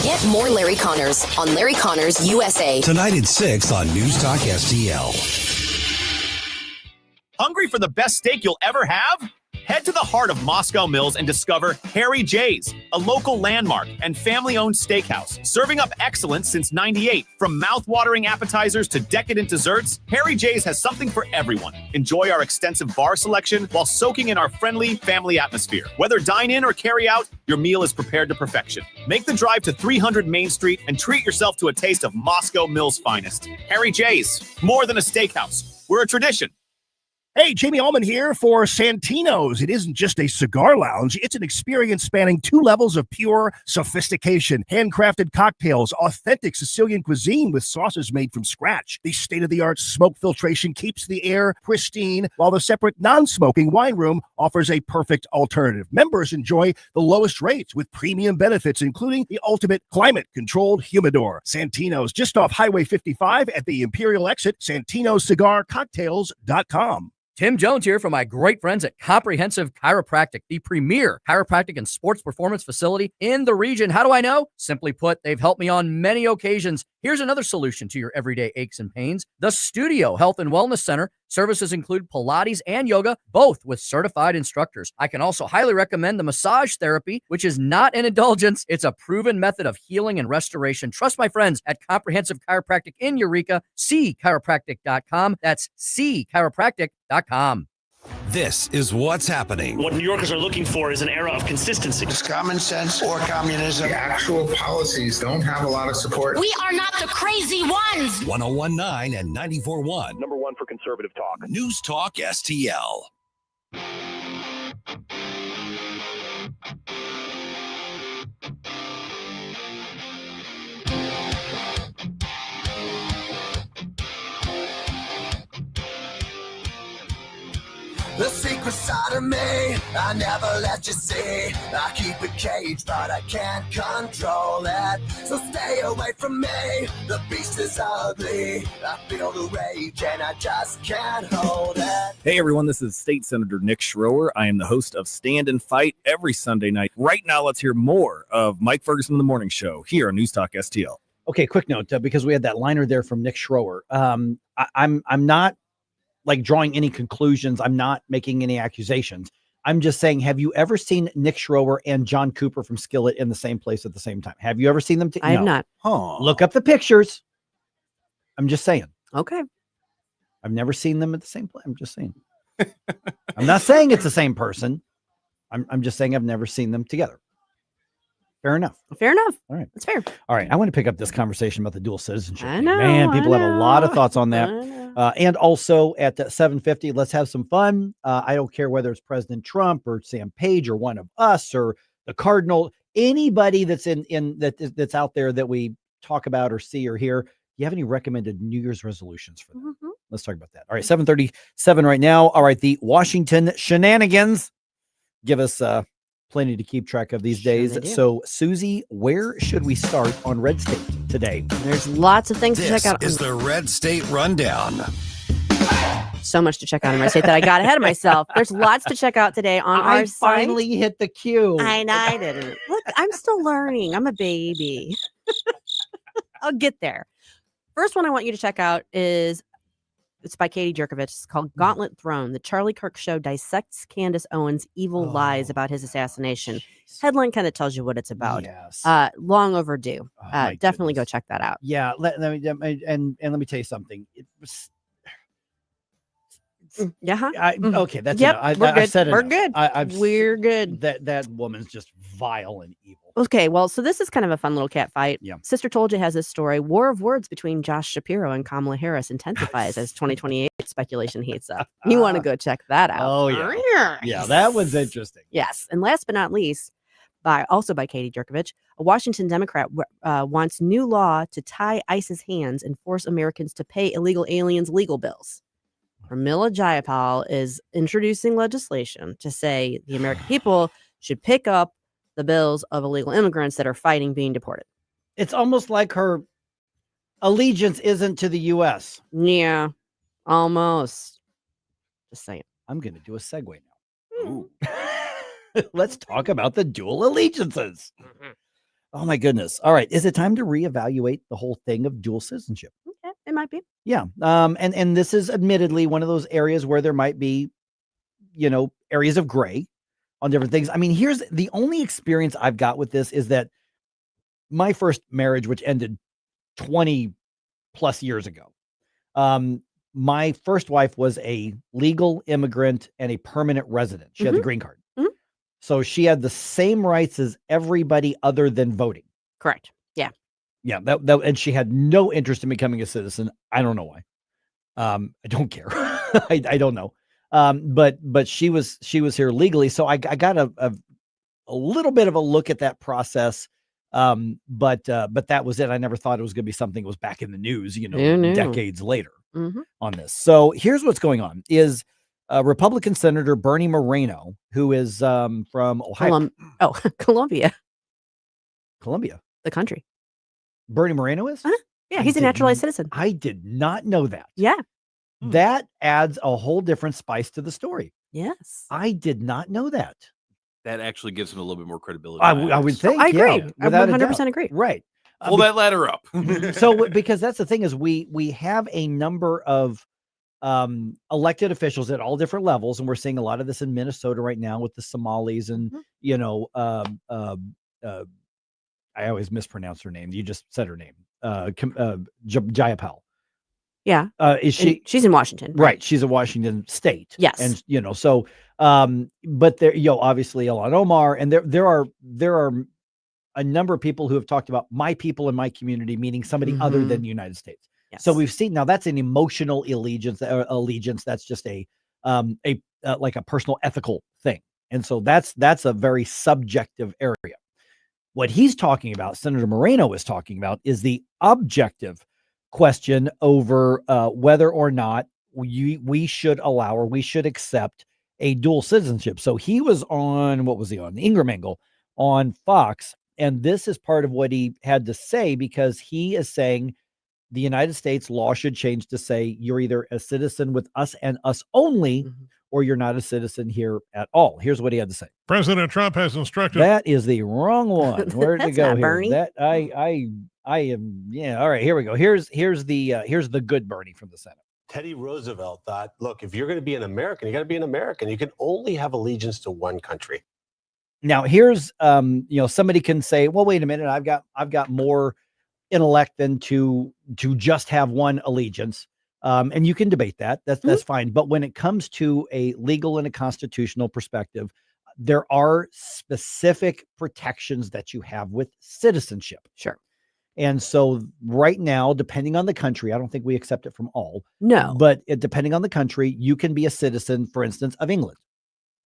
Get more Larry Connors on Larry Connors USA. Tonight at 6 on News Talk STL. Hungry for the best steak you'll ever have? Head to the heart of Moscow Mills and discover Harry J's, a local landmark and family-owned steakhouse, serving up excellence since '98. From mouth-watering appetizers to decadent desserts, Harry J's has something for everyone. Enjoy our extensive bar selection while soaking in our friendly family atmosphere. Whether dine-in or carry-out, your meal is prepared to perfection. Make the drive to 300 Main Street and treat yourself to a taste of Moscow Mills' finest. Harry J's, more than a steakhouse. We're a tradition. Hey, Jamie Allman here for Santino's. It isn't just a cigar lounge. It's an experience spanning 2 levels of pure sophistication. Handcrafted cocktails, authentic Sicilian cuisine with sauces made from scratch. The state-of-the-art smoke filtration keeps the air pristine, while the separate non-smoking wine room offers a perfect alternative. Members enjoy the lowest rates with premium benefits, including the ultimate climate-controlled humidor. Santino's, just off Highway 55 at the Imperial exit, SantinoCigarCocktails.com. Tim Jones here from my great friends at Comprehensive Chiropractic, the premier chiropractic and sports performance facility in the region. How do I know? Simply put, they've helped me on many occasions. Here's another solution to your everyday aches and pains. The Studio Health and Wellness Center. Services include Pilates and yoga, both with certified instructors. I can also highly recommend the massage therapy, which is not an indulgence. It's a proven method of healing and restoration. Trust my friends at Comprehensive Chiropractic in Eureka, cchiropractic.com. That's cchiropractic.com. This is what's happening. What New Yorkers are looking for is an era of consistency. It's common sense or communism. The actual policies don't have a lot of support. We are not the crazy ones. 101.9 and 94.1. Number one for conservative talk. News Talk STL. The secret side of me, I never let you see. I keep it caged, but I can't control it. So stay away from me, the beast is ugly. I feel the rage and I just can't hold it. Hey everyone, this is State Senator Nick Schroer. I am the host of Stand and Fight every Sunday night. Right now, let's hear more of Mike Ferguson in the Morning Show here on News Talk STL. Okay, quick note, because we had that liner there from Nick Schroer. I'm not like drawing any conclusions. I'm not making any accusations. I'm just saying, have you ever seen Nick Schroer and John Cooper from Skillet in the same place at the same time? Have you ever seen them? I have not. Look up the pictures. I'm just saying. Okay. I've never seen them at the same place. I'm just saying. I'm not saying it's the same person. I'm just saying I've never seen them together. Fair enough. Fair enough. All right. That's fair. All right. I want to pick up this conversation about the dual citizenship. I thing. know. Man, people have a lot of thoughts on I that. know. And also at 7:50, let's have some fun. I don't care whether it's President Trump or Sam Page or one of us or the Cardinal, anybody that's that's out there that we talk about or see or hear. Do you have any recommended New Year's resolutions for them? Let's talk about that. All right, 7:37 right now. All right, the Washington shenanigans give us plenty to keep track of these days. they do. So, Susie, where should we start on Red State today? There's lots of things to This check out. is the Red State Rundown. So much to check out in my state that I got ahead of myself. There's lots to check out today on our site. finally hit the queue. I know I didn't. Look, I'm still learning. I'm a baby. I'll get there. First one I want you to check out is it's by Katie Jerkovich. It's called Gauntlet Throne. The Charlie Kirk Show dissects Candace Owens' evil lies about his assassination. Headline kind of tells you what it's about. Yes. Long overdue. Definitely go check that out. Yeah, let me let me tell you something. It was, Yeah. okay, that's Yep, enough. we're I've good. said We're enough. good. We're good. That woman's just vile and evil. Okay, well, so this is kind of a fun little cat fight. Yeah. Sister Told You has this story. War of words between Josh Shapiro and Kamala Harris intensifies as 2028 speculation heats up. You want to go check that out. Oh yeah. Yeah, that was interesting. Yes. And last but not least, also by Katie Jerkovich, a Washington Democrat wants new law to tie ICE's hands and force Americans to pay illegal aliens legal bills. Pramila Jayapal is introducing legislation to say the American people should pick up the bills of illegal immigrants that are fighting being deported. It's almost like her allegiance isn't to the U.S. Yeah, almost. Just saying. I'm going to do a segue now. Let's talk about the dual allegiances. Oh my goodness. All right. Is it time to reevaluate the whole thing of dual citizenship? Okay, it might be. Yeah. And this is admittedly one of those areas where there might be, areas of gray on different things. I mean, here's the only experience I've got with this is that my first marriage, which ended 20 plus years ago, my first wife was a legal immigrant and a permanent resident. She had the green card. So she had the same rights as everybody other than voting. Correct. Yeah. Yeah. That and she had no interest in becoming a citizen. I don't know why. I don't care. I don't know. But she was here legally. So I got a little bit of a look at that process. But that was it. I never thought it was going to be something that was back in the news, decades later on this. So here's what's going on is Republican Senator Bernie Moreno, who is from Ohio. Colombia. Colombia. The country. Bernie Moreno is? Yeah, he's a naturalized citizen. I did not know that. Yeah. That adds a whole different spice to the story. Yes. I did not know that. That actually gives him a little bit more credibility. I would think. I agree. Yeah, I without a 100% doubt. agree. Right. Pull that ladder up. So because that's the thing is we have a number of elected officials at all different levels, and we're seeing a lot of this in Minnesota right now with the Somalis and I always mispronounce her name. You just said her name. Jayapal. Yeah. She's in Washington. Right. She's in Washington state. Yes. And so but there, obviously Ilhan Omar, and there are a number of people who have talked about my people in my community, meaning somebody other than the United States. Yes. So we've seen now that's an emotional allegiance. That's just a like a personal ethical thing. And so that's a very subjective area. What he's talking about, Senator Moreno is talking about, is the objective question over whether or not we should allow or we should accept a dual citizenship. So he was on, what was he on? The Ingram angle on Fox. And this is part of what he had to say, because he is saying the United States law should change to say you're either a citizen with us and us only, or you're not a citizen here at all. Here's what he had to say. President Trump has instructed. That is the wrong one. Where did it go here? Bernie. That I am. Yeah. All right. Here we go. Here's the good Bernie from the Senate. Teddy Roosevelt thought, look, if you're going to be an American, you got to be an American. You can only have allegiance to one country. Now here's somebody can say, well, wait a minute, I've got more intellect than to just have one allegiance. And you can debate that. That's fine. But when it comes to a legal and a constitutional perspective, There are specific protections that you have with citizenship. Sure. And so right now, depending on the country, I don't think we accept it from all. No. But depending on the country, you can be a citizen, for instance, of England.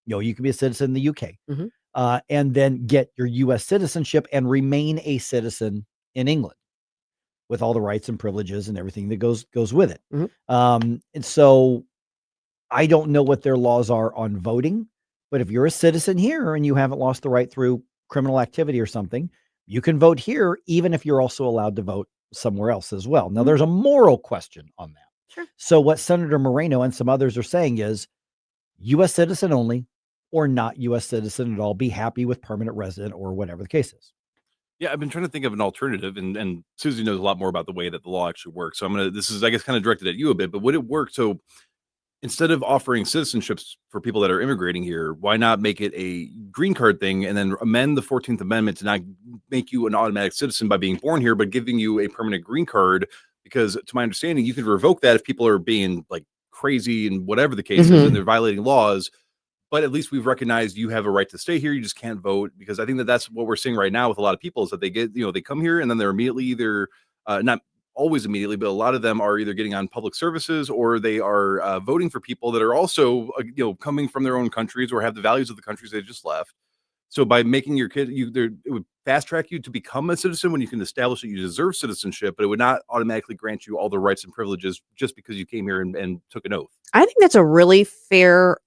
You can be a citizen in the UK, and then get your U.S. citizenship and remain a citizen in England with all the rights and privileges and everything that goes with it. And so I don't know what their laws are on voting, but if you're a citizen here and you haven't lost the right through criminal activity or something, you can vote here, even if you're also allowed to vote somewhere else as well. Now, there's a moral question on that. Sure. So what Senator Moreno and some others are saying is U.S. citizen only or not U.S. citizen at all. Be happy with permanent resident or whatever the case is. Yeah, I've been trying to think of an alternative, and Susie knows a lot more about the way that the law actually works. So this is, I guess, kind of directed at you a bit, but would it work? So instead of offering citizenships for people that are immigrating here, why not make it a green card thing and then amend the 14th Amendment to not make you an automatic citizen by being born here, but giving you a permanent green card? Because to my understanding, you could revoke that if people are being like crazy and whatever the case is, and they're violating laws. But at least we've recognized you have a right to stay here. You just can't vote, because I think that that's what we're seeing right now with a lot of people is that they get, they come here and then they're immediately either not always immediately, but a lot of them are either getting on public services or they are voting for people that are also, coming from their own countries or have the values of the countries they just left. So by making your kid, it would fast track you to become a citizen when you can establish that you deserve citizenship, but it would not automatically grant you all the rights and privileges just because you came here and took an oath. I think that's a really fair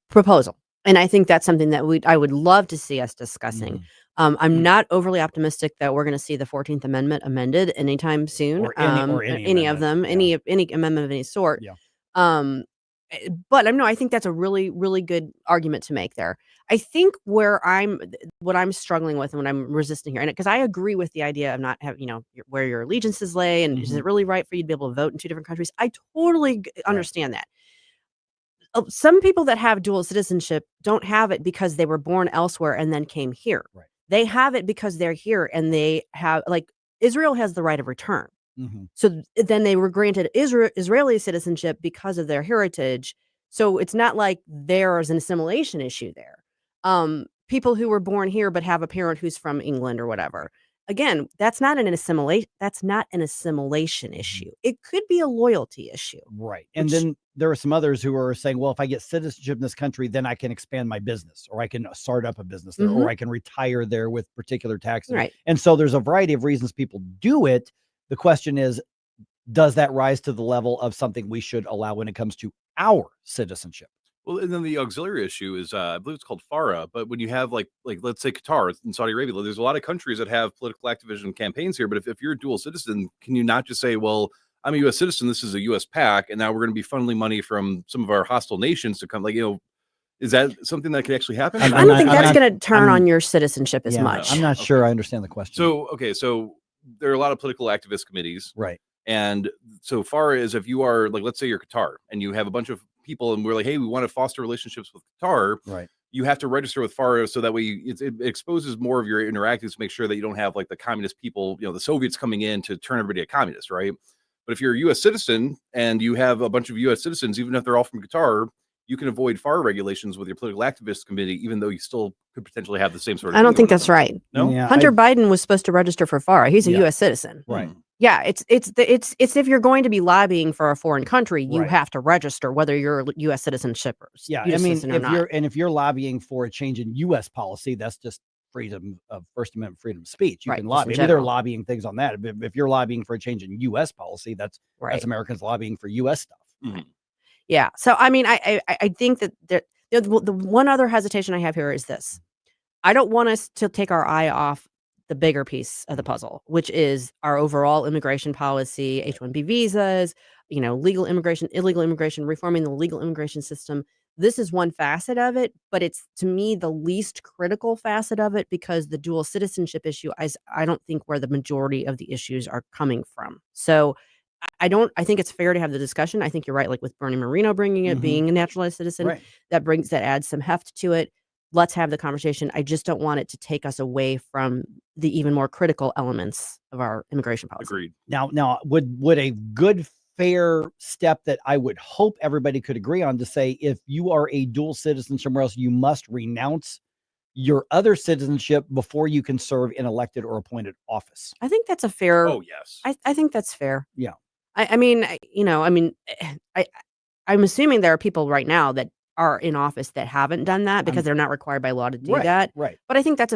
proposal. And I think that's something that I would love to see us discussing. I'm not overly optimistic that we're going to see the 14th Amendment amended anytime soon, or any of them, any amendment of any sort. Yeah. But I think that's a really, really good argument to make there. I think what I'm struggling with and what I'm resisting here, and because I agree with the idea of not having, where your allegiances lay, and is it really right for you to be able to vote in two different countries? I totally understand that. Some people that have dual citizenship don't have it because they were born elsewhere and then came here. Right. They have it because they're here, and they have, like, Israel has the right of return. So then they were granted Israeli citizenship because of their heritage. So it's not like there is an assimilation issue there. People who were born here but have a parent who's from England or whatever. Again, that's not an assimilation. That's not an assimilation issue. It could be a loyalty issue. Right. And then there are some others who are saying, well, if I get citizenship in this country, then I can expand my business, or I can start up a business there, or I can retire there with particular taxes. Right. And so there's a variety of reasons people do it. The question is, does that rise to the level of something we should allow when it comes to our citizenship? Well, and then the auxiliary issue is, I believe it's called FARA. But when you have like let's say Qatar and Saudi Arabia, there's a lot of countries that have political activism campaigns here. But if you're a dual citizen, can you not just say, well, I'm a U.S. citizen, this is a U.S. PAC, and now we're going to be funneling money from some of our hostile nations to come, is that something that could actually happen? I don't think that's going to turn on your citizenship as much. I'm not sure I understand the question. So there are a lot of political activist committees. Right. And so far as if you are, let's say you're Qatar and you have a bunch of people and we're like, hey, we want to foster relationships with Qatar. Right. You have to register with FARA so that way it exposes more of your interactions to make sure that you don't have the communist people, the Soviets coming in to turn everybody a communist, right? But if you're a U.S. citizen and you have a bunch of U.S. citizens, even if they're all from Qatar, you can avoid FARA regulations with your political activist committee, even though you still could potentially have the same sort of. I don't think that's right. No, Hunter Biden was supposed to register for FARA. He's a U.S. citizen. Right. Yeah, it's if you're going to be lobbying for a foreign country, you have to register whether you're a U.S. citizenship or if you're lobbying for a change in U.S. policy, that's just freedom of First Amendment freedom of speech. You can lobby. Maybe they're lobbying things on that. If you're lobbying for a change in U.S. policy, that's Americans lobbying for U.S. stuff. Yeah. So I think that the one other hesitation I have here is this: I don't want us to take our eye off the bigger piece of the puzzle, which is our overall immigration policy, H-1B visas, legal immigration, illegal immigration, reforming the legal immigration system. This is one facet of it, but it's, to me, the least critical facet of it, because the dual citizenship issue, I don't think where the majority of the issues are coming from. So I think it's fair to have the discussion. I think you're right, like with Bernie Moreno bringing it, being a naturalized citizen, that adds some heft to it. Let's have the conversation. I just don't want it to take us away from the even more critical elements of our immigration policy. Agreed. Now, would a good fair step that I would hope everybody could agree on, to say if you are a dual citizen somewhere else, you must renounce your other citizenship before you can serve in elected or appointed office. I think that's a fair. Oh, yes. I think that's fair. Yeah. I'm assuming there are people right now that are in office that haven't done that because they're not required by law to do that. Right. But I think that's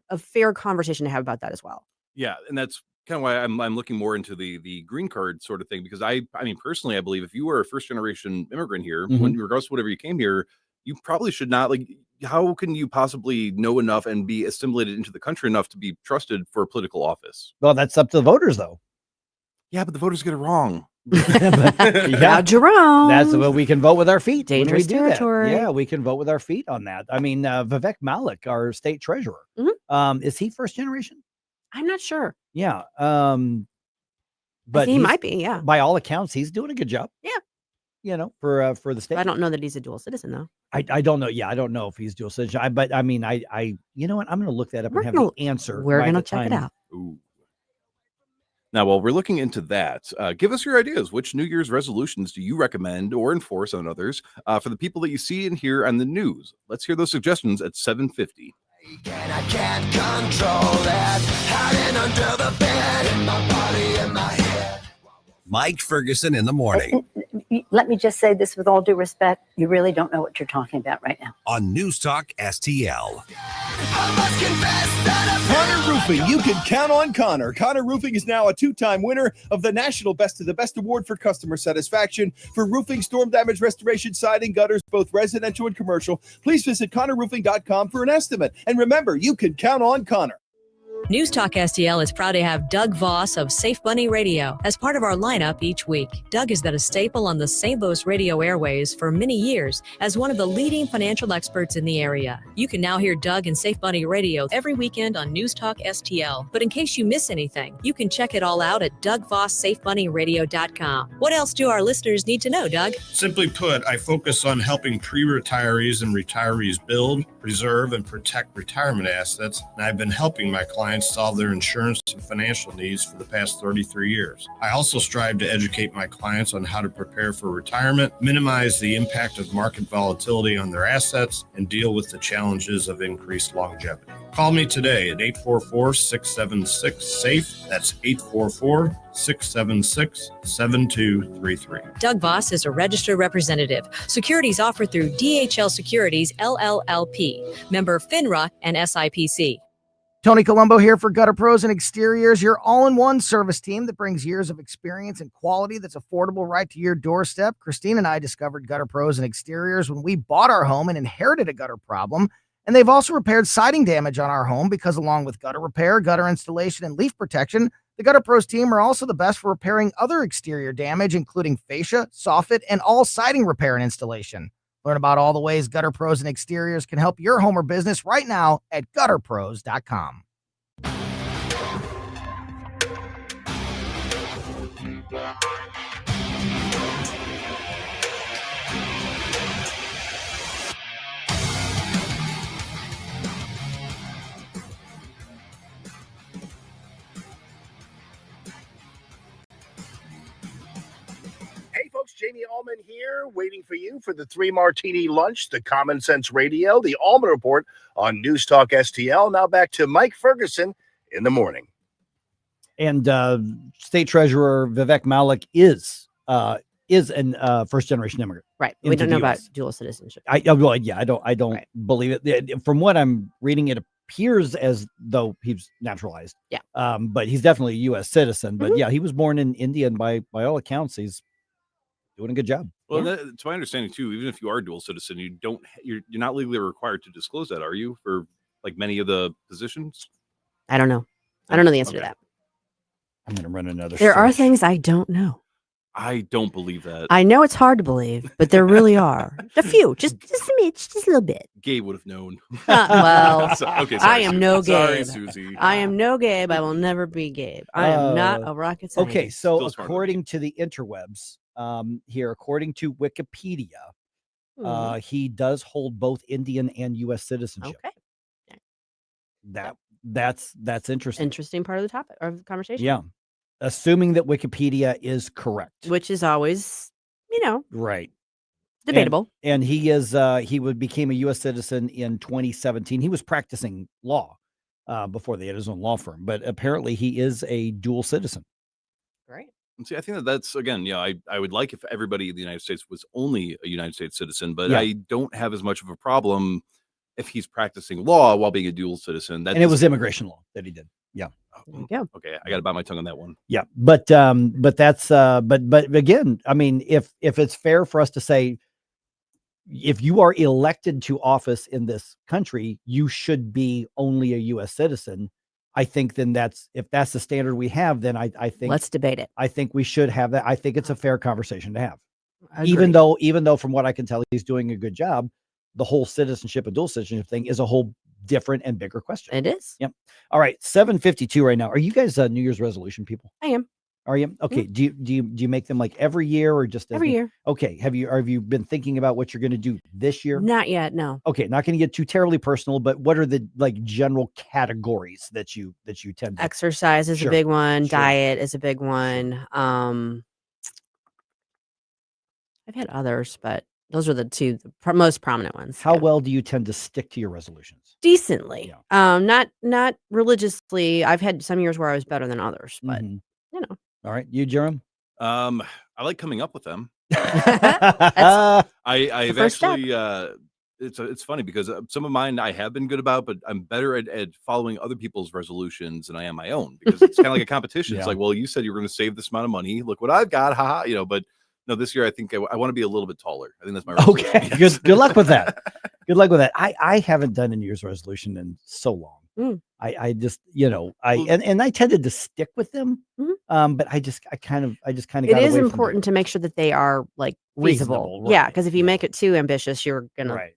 a fair conversation to have about that as well. Yeah, and that's kind of why I'm looking more into the green card sort of thing, because I mean personally I believe if you were a first generation immigrant here, when regardless of whatever you came here, you probably should not, like, how can you possibly know enough and be assimilated into the country enough to be trusted for a political office? Well, that's up to the voters, though. Yeah, but the voters get it wrong. Yeah, Jerome. That's what we can vote with our feet. when Dangerous we do that. territory. Yeah, we can vote with our feet on that. I mean, Vivek Malik, our state treasurer, is he first generation? I'm not sure. Yeah. But he might be. Yeah. By all accounts, he's doing a good job. Yeah. You know, for the state. I don't know that he's a dual citizen though. I don't know. Yeah, I don't know if he's dual citizen. But I mean, I you know what? I'm going to look that up and have the answer. We're right going to at the check it time. out. Ooh. Now, while we're looking into that, give us your ideas. Which New Year's resolutions do you recommend or enforce on others for the people that you see and hear on the news? Let's hear those suggestions at 7:50. I can't control it. Hiding under the bed, in my body, in my head. Mike Ferguson in the morning Let me just say this with all due respect. You really don't know what you're talking about right now. on News Talk STL. Connor Roofing, you can count on Connor. Connor Roofing is now a 2-time winner of the National Best of the Best Award for customer satisfaction for roofing, storm damage restoration, siding, gutters, both residential and commercial. Please visit ConnorRoofing.com for an estimate. And remember, you can count on Connor. News Talk STL is proud to have Doug Voss of Safe Bunny Radio as part of our lineup each week. Doug has been a staple on the St. Louis radio airways for many years as one of the leading financial experts in the area. You can now hear Doug and Safe Bunny Radio every weekend on News Talk STL. But in case you miss anything, you can check it all out at DougVossSafeBunnyRadio.com. What else do our listeners need to know, Doug? Simply put, I focus on helping pre-retirees and retirees build, preserve, and protect retirement assets, and I've been helping my clients solve their insurance and financial needs for the past 33 years. I also strive to educate my clients on how to prepare for retirement, minimize the impact of market volatility on their assets, and deal with the challenges of increased longevity. Call me today at 844-676-SAFE. That's 844-676-7233. Doug Voss is a registered representative. Securities offered through DHL Securities, LLLP. Member FINRA and SIPC. Tony Colombo here for Gutter Pros and Exteriors, your all-in-one service team that brings years of experience and quality that's affordable right to your doorstep. Christine and I discovered Gutter Pros and Exteriors when we bought our home and inherited a gutter problem. And they've also repaired siding damage on our home because along with gutter repair, gutter installation, and leaf protection, the Gutter Pros team are also the best for repairing other exterior damage, including fascia, soffit, and all siding repair and installation. Learn about all the ways Gutter Pros and Exteriors can help your home or business right now at gutterpros.com. Hey folks, Jamie Allman here, waiting for you for the 3 Martini Lunch, the Common Sense Radio, the Allman Report on News Talk STL. Now back to Mike Ferguson in the morning. And State Treasurer Vivek Malik is an first generation immigrant. Right. We don't know about dual citizenship. I don't believe it. From what I'm reading, it appears as though he's naturalized. Yeah. But he's definitely a U.S. citizen. But yeah, he was born in India, and by all accounts, he's doing a good job. Well, to my understanding too, even if you are a dual citizen, you're not legally required to disclose that, are you? For like many of the positions? I don't know. I don't know the answer to that. I'm going to run another. There are things I don't know. I don't believe that. I know it's hard to believe, but there really are. A few, just a smidge, just a little bit. Gabe would have known. Well, okay, sorry, I am Susie. no Sorry, Gabe. Susie. I am no Gabe. I will never be Gabe. I am not a rocket scientist. Okay, so according to the interwebs, here, according to Wikipedia, he does hold both Indian and U.S. citizenship. Okay. That's interesting. Interesting part of the topic or the conversation. Yeah. Assuming that Wikipedia is correct. Which is always, Right. debatable. And he became a U.S. citizen in 2017. He was practicing law before they had his own law firm, but apparently he is a dual citizen. Great. And see, I think that's again, I would like if everybody in the United States was only a United States citizen, but Yeah. I don't have as much of a problem if he's practicing law while being a dual citizen. And it was immigration law that he did. Yeah. There you go. Okay, I got to bite my tongue on that one. Yeah, but that's but again, I mean, if it's fair for us to say, if you are elected to office in this country, you should be only a U.S. citizen. I think then if that's the standard we have, then I think Let's debate it. I think we should have that. I think it's a fair conversation to have, Agreed. even though from what I can tell, he's doing a good job. The whole citizenship and dual citizenship thing is a whole different and bigger question. It is. Yep. All right, 7:52 right now. Are you guys New Year's resolution people? I am. Are you? Okay. Do you make them like every year or just Every year? Okay. Have you been thinking about what you're going to do this year? Not yet. No. Okay. Not going to get too terribly personal, but what are the like general categories that you tend to? Exercise is Sure. a big one. Sure. Diet is a big one. I've had others, but those are the two most prominent ones. How well do you tend to stick to your resolutions? Decently. Not religiously. I've had some years where I was better than others, but Mhm. you know. All right. You, Jerome? I like coming up with them. That's I've first step. actually it's funny because some of mine I have been good about, but I'm better at following other people's resolutions than I am my own because it's kind of like a competition. Yeah. It's like, well, you said you were going to save this amount of money. Look what I've got, haha. But no, this year I think I want to be a little bit taller. I think that's my resolution. Okay. Good luck with that. Good luck with that. I haven't done a New Year's resolution in so long. I just, and I tended to stick with them. But I kind of It got is away from important to make sure that they are like Reasonable, feasible. Yeah, right. because if you make it too ambitious, you're gonna right.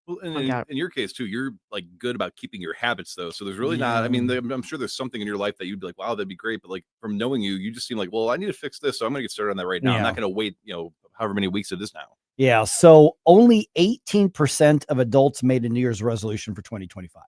Well, and Work out. in your case too, you're like good about keeping your habits though. So there's really not. I mean, I'm sure there's something in your life that you'd be like, "Wow, that'd be great." But like from knowing you, you just seem like, "Well, I need to fix this, so I'm gonna get started on that right now. I'm Yeah. not gonna wait, however many weeks it is now." Yeah. So only 18% of adults made a New Year's resolution for 2025.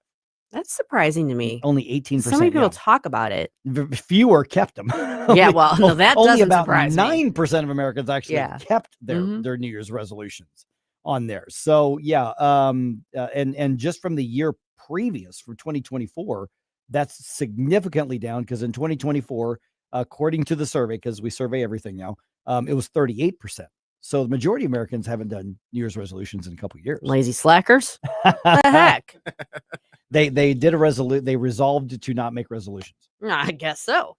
That's surprising to me. Only 18%. So many people yeah. talk about it. Fewer kept them. Yeah, well, no, that only doesn't about surprise me. 9% of Americans actually Yeah. kept their New Year's resolutions on there. So yeah, and just from the year previous, from 2024, that's significantly down because in 2024, according to the survey, because we survey everything now, it was 38%. So the majority of Americans haven't done New Year's resolutions in a couple of years. Lazy slackers. The heck? They did they resolved to not make resolutions. I guess so.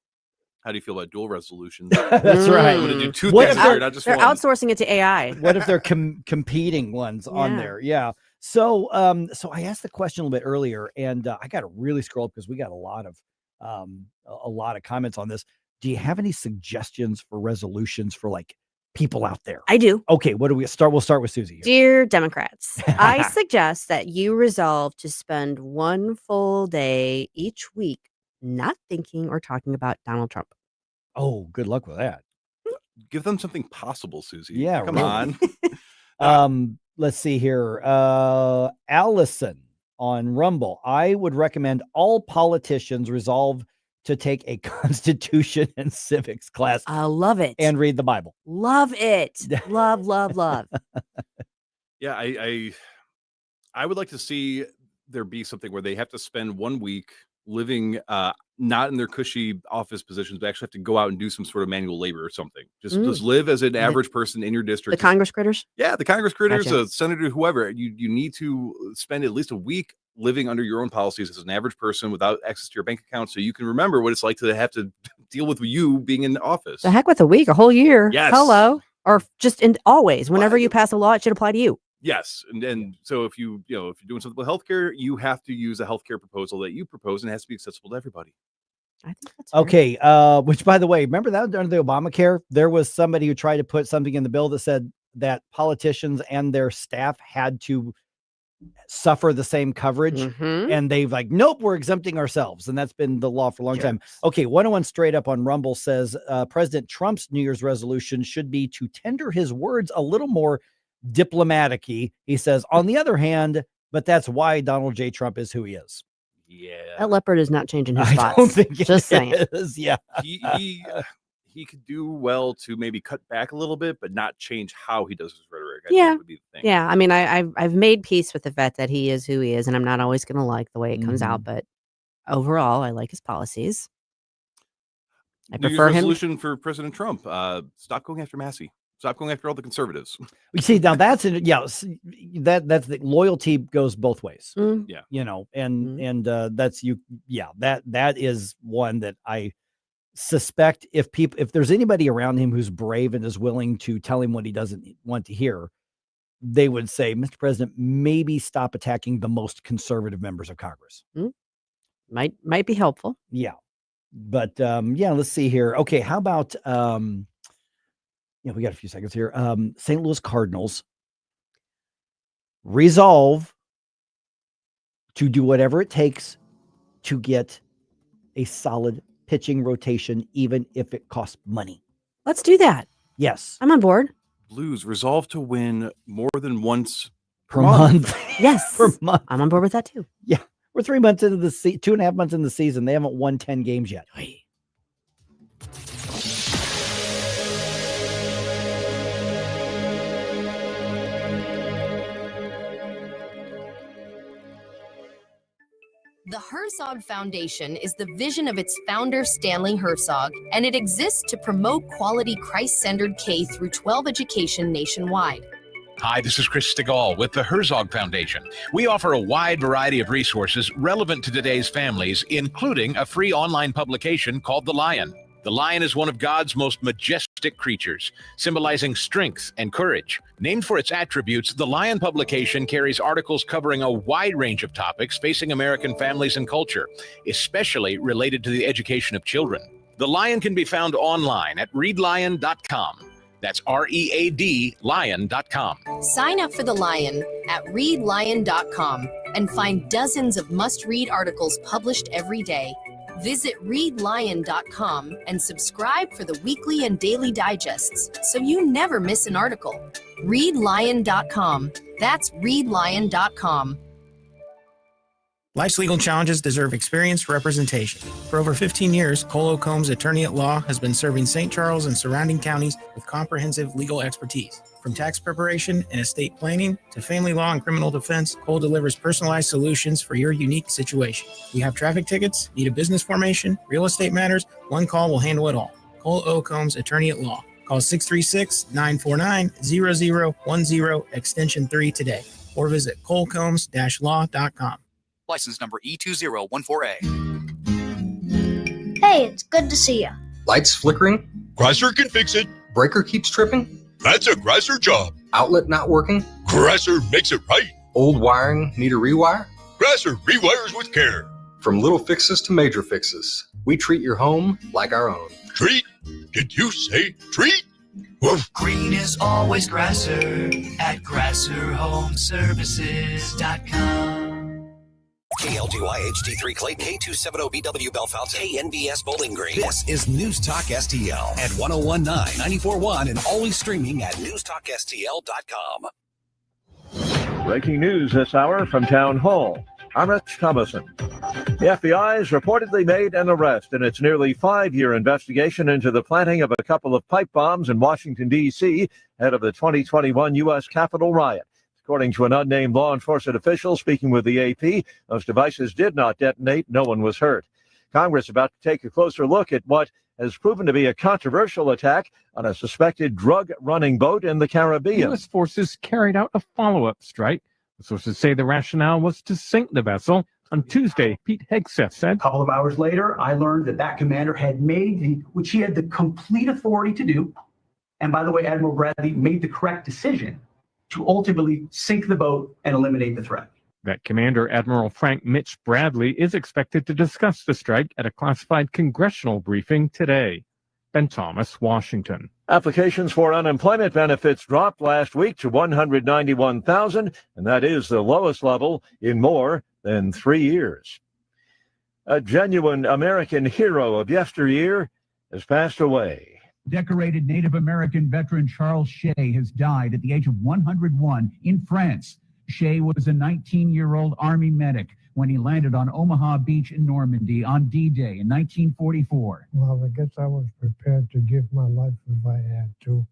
How do you feel about dual resolutions? That's right. I'm gonna do two What things if here, not just They're one. outsourcing it to AI. What if they're competing ones on Yeah. there? Yeah. So I asked the question a little bit earlier, and I got to really scroll because we got a lot of comments on this. Do you have any suggestions for resolutions for like people out there? I do. Okay, what do we start? We'll start with Susie here. Dear Democrats, I suggest that you resolve to spend one full day each week not thinking or talking about Donald Trump. Oh, good luck with that. Give them something possible, Susie. Yeah, come really. on. Let's see here. Allison on Rumble. I would recommend all politicians resolve to take a constitution and civics class. I love it. And read the Bible. Love it. Love, love, love. Yeah, I would like to see there be something where they have to spend 1 week living not in their cushy office positions, but actually have to go out and do some sort of manual labor or something. Just live as an average person in your district. The Congress critters? Yeah, the Congress critters, Gotcha. a senator, whoever. You need to spend at least a week living under your own policies as an average person without access to your bank account, so you can remember what it's like to have to deal with you being in office. The heck with a week, a whole year. Yes. Hello. Or just always, whenever you pass a law, it should apply to you. Yes, and so if if you're doing something with healthcare, you have to use a healthcare proposal that you propose, and it has to be accessible to everybody. I think that's fair. Okay. Which, by the way, remember that under the Obamacare, there was somebody who tried to put something in the bill that said that politicians and their staff had to suffer the same coverage, and they've like, nope, we're exempting ourselves, and that's been the law for a long time. Okay, 101 straight up on Rumble says President Trump's New Year's resolution should be to tender his words a little more diplomatic-y. He says, on the other hand, but that's why Donald J. Trump is who he is. That leopard is not changing his I spots. don't think it Just saying. is. Yeah. He could do well to maybe cut back a little bit, but not change how he does his rhetoric. I Yeah. think would be the thing. Yeah. I mean, I've made peace with the fact that he is who he is, and I'm not always going to like the way it comes out, but overall, I like his policies. I New Year's prefer him. resolution for President Trump: stop going after Massey. Stop going after all the conservatives. You see, now that's that's the loyalty goes both ways. Yeah. And that's you. Yeah, that is one that I suspect if there's anybody around him who's brave and is willing to tell him what he doesn't want to hear, they would say, Mr. President, maybe stop attacking the most conservative members of Congress. Might be helpful. Yeah. But let's see here. Okay, how about we got a few seconds here. St. Louis Cardinals resolve to do whatever it takes to get a solid pitching rotation, even if it costs money. Let's do that. Yes. I'm on board. Blues resolve to win more than once Per month. Yes. Per month. I'm on board with that too. Yeah. We're 3 months into the 2.5 months in the season. They haven't won 10 games yet. The Herzog Foundation is the vision of its founder, Stanley Herzog, and it exists to promote quality Christ-centered K-12 education nationwide. Hi, this is Chris Stigall with the Herzog Foundation. We offer a wide variety of resources relevant to today's families, including a free online publication called The Lion. The lion is one of God's most majestic creatures, symbolizing strength and courage. Named for its attributes, the Lion publication carries articles covering a wide range of topics facing American families and culture, especially related to the education of children. The Lion can be found online at readlion.com. That's READ lion.com. Sign up for The Lion at readlion.com and find dozens of must-read articles published every day. Visit readlion.com and subscribe for the weekly and daily digests so you never miss an article. Readlion.com. That's readlion.com. Life's legal challenges deserve experienced representation. For over 15 years, Cole Combs Attorney at Law has been serving St. Charles and surrounding counties with comprehensive legal expertise. From tax preparation and estate planning to family law and criminal defense, Cole delivers personalized solutions for your unique situation. You have traffic tickets, need a business formation, real estate matters, one call will handle it all. Cole O. Combs Attorney at Law. Call 636-949-0010 extension 3 today or visit colecombs-law.com. License number E2014A. Hey, it's good to see you. Lights flickering? Chrysler can fix it. Breaker keeps tripping? That's a Chrysler job. Outlet not working? Chrysler makes it right. Old wiring need a rewire? Chrysler rewires with care. From little fixes to major fixes, we treat your home like our own. Treat? Did you say treat? Woof. Green is always Grasser at GrasserHomeservices.com. KLGY HD3 Clay, K270BW Bellefonte, KNBS Bowling Green. This is News Talk STL at 1019, 94.1, and always streaming at NewsTalkSTL.com. Breaking news this hour from Town Hall. I'm Rich Thomason. The FBI has reportedly made an arrest in its nearly 5-year investigation into the planting of a couple of pipe bombs in Washington, D.C. ahead of the 2021 U.S. Capitol riot. According to an unnamed law enforcement official speaking with the AP, those devices did not detonate. No one was hurt. Congress about to take a closer look at what has proven to be a controversial attack on a suspected drug-running boat in the Caribbean. U.S. forces carried out a follow-up strike. The sources say the rationale was to sink the vessel. On Tuesday, Pete Hegseth said, A couple of hours later, I learned that commander had made, which he had the complete authority to do. And by the way, Admiral Bradley made the correct decision to ultimately sink the boat and eliminate the threat. That Commander Admiral Frank Mitch Bradley is expected to discuss the strike at a classified congressional briefing today. Ben Thomas, Washington. Applications for unemployment benefits dropped last week to 191,000, and that is the lowest level in more than 3 years. A genuine American hero of yesteryear has passed away. Decorated Native American veteran Charles Shea has died at the age of 101 in France. Shea was a 19-year-old Army medic when he landed on Omaha Beach in Normandy on D-Day in 1944. Well, I guess I was prepared to give my life if I had to.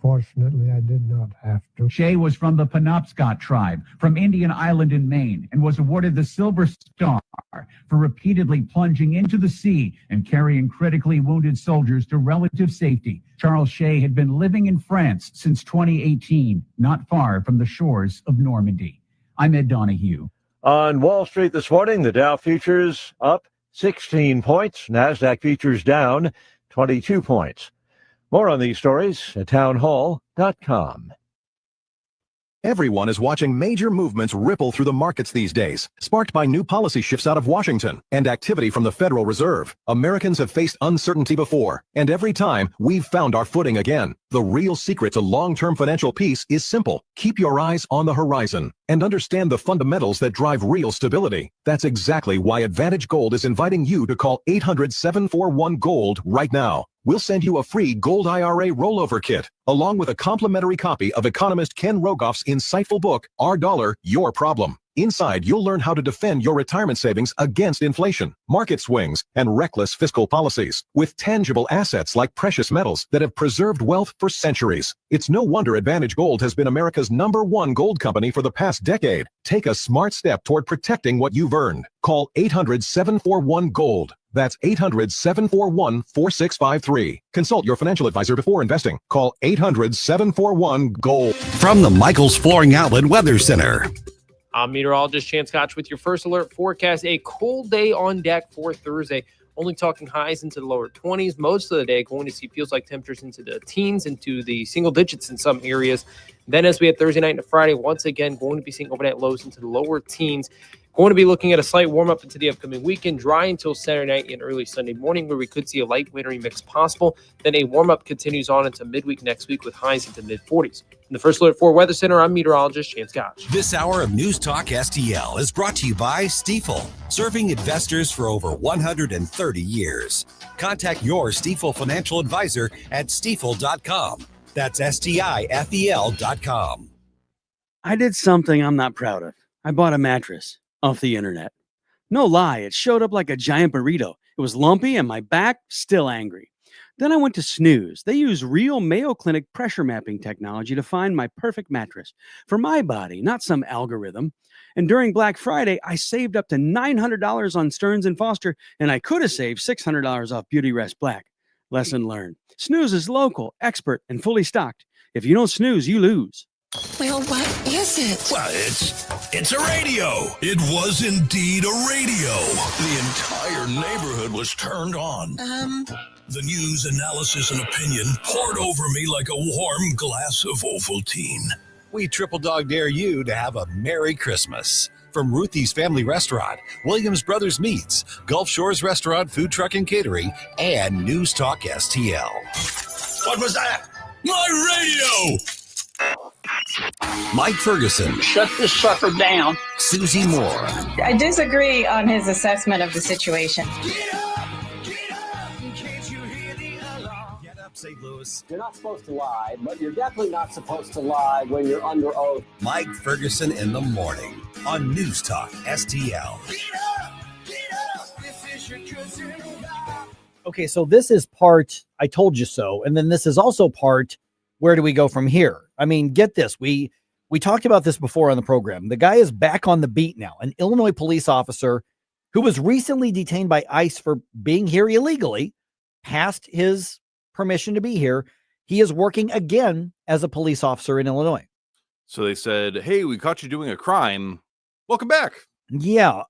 Fortunately, I did not have to. Shea was from the Penobscot tribe from Indian Island in Maine and was awarded the Silver Star for repeatedly plunging into the sea and carrying critically wounded soldiers to relative safety. Charles Shea had been living in France since 2018, not far from the shores of Normandy. I'm Ed Donahue. On Wall Street this morning, the Dow futures up 16 points. NASDAQ futures down 22 points. More on these stories at townhall.com. Everyone is watching major movements ripple through the markets these days, sparked by new policy shifts out of Washington and activity from the Federal Reserve. Americans have faced uncertainty before, and every time, we've found our footing again. The real secret to long-term financial peace is simple. Keep your eyes on the horizon and understand the fundamentals that drive real stability. That's exactly why Advantage Gold is inviting you to call 800-741-GOLD right now. We'll send you a free Gold IRA rollover kit, along with a complimentary copy of economist Ken Rogoff's insightful book, Our Dollar, Your Problem. Inside, you'll learn how to defend your retirement savings against inflation, market swings, and reckless fiscal policies, with tangible assets like precious metals that have preserved wealth for centuries. It's no wonder Advantage Gold has been America's #1 gold company for the past decade. Take a smart step toward protecting what you've earned. Call 800-741-GOLD. That's 800-741-4653. Consult your financial advisor before investing. Call 800-741-GOLD. From the Michaels Flooring Outlet Weather Center. I'm meteorologist Chance Scotch with your first alert forecast. A cold day on deck for Thursday. Only talking highs into the lower 20s most of the day. Going to see feels like temperatures into the teens, into the single digits in some areas. Then as we head Thursday night into Friday, once again, going to be seeing overnight lows into the lower teens. Going to be looking at a slight warm-up into the upcoming weekend, dry until Saturday night and early Sunday morning, where we could see a light wintry mix possible. Then a warm-up continues on into midweek next week with highs into mid-40s. In the first alert for Weather Center, I'm meteorologist Chance Scotch. This hour of News Talk STL is brought to you by Stifel, serving investors for over 130 years. Contact your Stifel financial advisor at stifel.com. That's STIFEL.com. I did something I'm not proud of. I bought a mattress off the internet. No lie, it showed up like a giant burrito. It was lumpy and my back still angry. Then I went to Snooze. They use real Mayo Clinic pressure mapping technology to find my perfect mattress for my body, not some algorithm. And during Black Friday, I saved up to $900 on Stearns & Foster, and I could have saved $600 off Beauty Rest Black. Lesson learned. Snooze is local, expert, and fully stocked. If you don't snooze, you lose. Well, what is it? Well, it's a radio. It was indeed a radio. The entire neighborhood was turned on. The news, analysis, and opinion poured over me like a warm glass of Ovaltine. We triple dog dare you to have a Merry Christmas. From Ruthie's Family Restaurant, Williams Brothers Meats, Gulf Shores Restaurant, Food Truck and Catering, and News Talk STL. What was that? My radio! Mike Ferguson. Shut this sucker down. Susie Moore. I disagree on his assessment of the situation. St. Louis. You're not supposed to lie, but you're definitely not supposed to lie when you're under oath. Mike Ferguson in the morning on News Talk STL. Okay, so this is part I told you so, and then this is also part where do we go from here? I mean, get this. We talked about this before on the program. The guy is back on the beat now. An Illinois police officer who was recently detained by ICE for being here illegally, past his permission to be here. He is working again as a police officer in Illinois. So they said, hey, we caught you doing a crime. Welcome back. Yeah.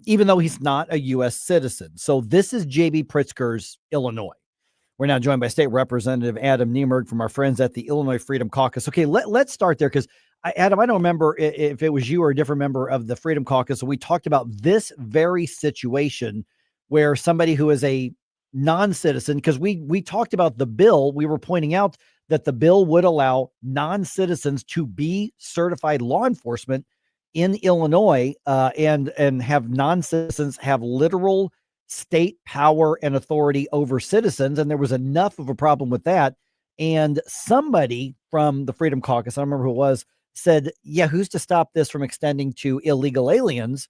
Even though he's not a U.S. citizen. So this is J.B. Pritzker's Illinois. We're now joined by State Representative Adam Neimerg from our friends at the Illinois Freedom Caucus. Okay, let's start there because, Adam, I don't remember if it was you or a different member of the Freedom Caucus. So we talked about this very situation where somebody who is a non-citizen, because we talked about the bill. We were pointing out that the bill would allow non-citizens to be certified law enforcement in Illinois and have non-citizens have literal state power and authority over citizens. And there was enough of a problem with that. And somebody from the Freedom Caucus, I don't remember who it was, said, yeah, who's to stop this from extending to illegal aliens?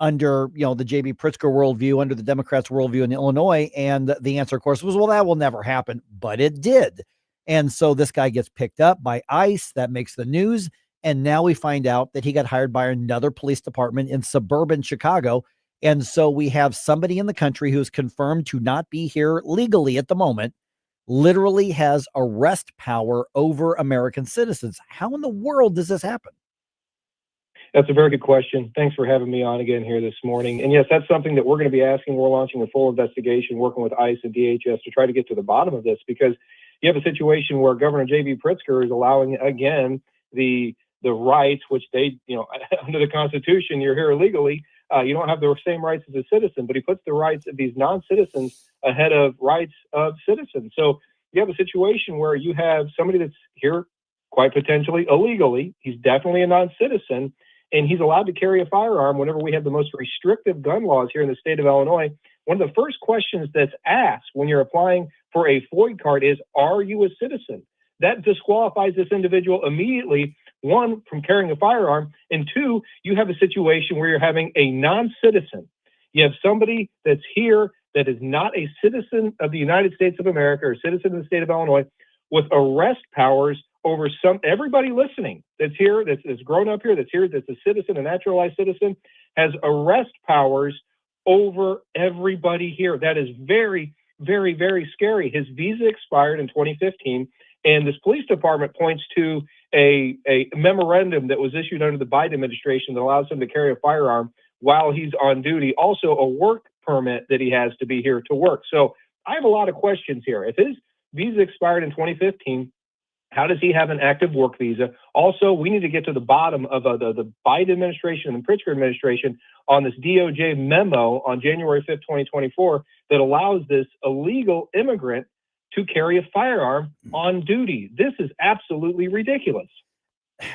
under, the J.B. Pritzker worldview, under the Democrats' worldview in Illinois? And the answer, of course, was, well, that will never happen. But it did. And so this guy gets picked up by ICE. That makes the news. And now we find out that he got hired by another police department in suburban Chicago. And so we have somebody in the country who's confirmed to not be here legally at the moment, literally has arrest power over American citizens. How in the world does this happen? That's a very good question. Thanks for having me on again here this morning. And yes, that's something that we're going to be asking. We're launching a full investigation, working with ICE and DHS to try to get to the bottom of this, because you have a situation where Governor J.B. Pritzker is allowing, again, the rights, which they, under the Constitution, you're here illegally. You don't have the same rights as a citizen, but he puts the rights of these non-citizens ahead of rights of citizens. So you have a situation where you have somebody that's here quite potentially illegally. He's definitely a non-citizen, and he's allowed to carry a firearm whenever we have the most restrictive gun laws here in the state of Illinois. One of the first questions that's asked when you're applying for a FOID card is, are you a citizen? That disqualifies this individual immediately, one, from carrying a firearm, and two, you have a situation where you're having a non-citizen. You have somebody that's here that is not a citizen of the United States of America or a citizen of the state of Illinois with arrest powers over everybody listening that's here, that's grown up here, that's here, that's a citizen, a naturalized citizen, has arrest powers over everybody here. That is very, very, very scary. His visa expired in 2015, and this police department points to a memorandum that was issued under the Biden administration that allows him to carry a firearm while he's on duty. Also, a work permit that he has to be here to work. So I have a lot of questions here. If his visa expired in 2015, how does he have an active work visa? Also, we need to get to the bottom of the Biden administration and the Pritzker administration on this DOJ memo on January 5th, 2024, that allows this illegal immigrant to carry a firearm on duty. This is absolutely ridiculous.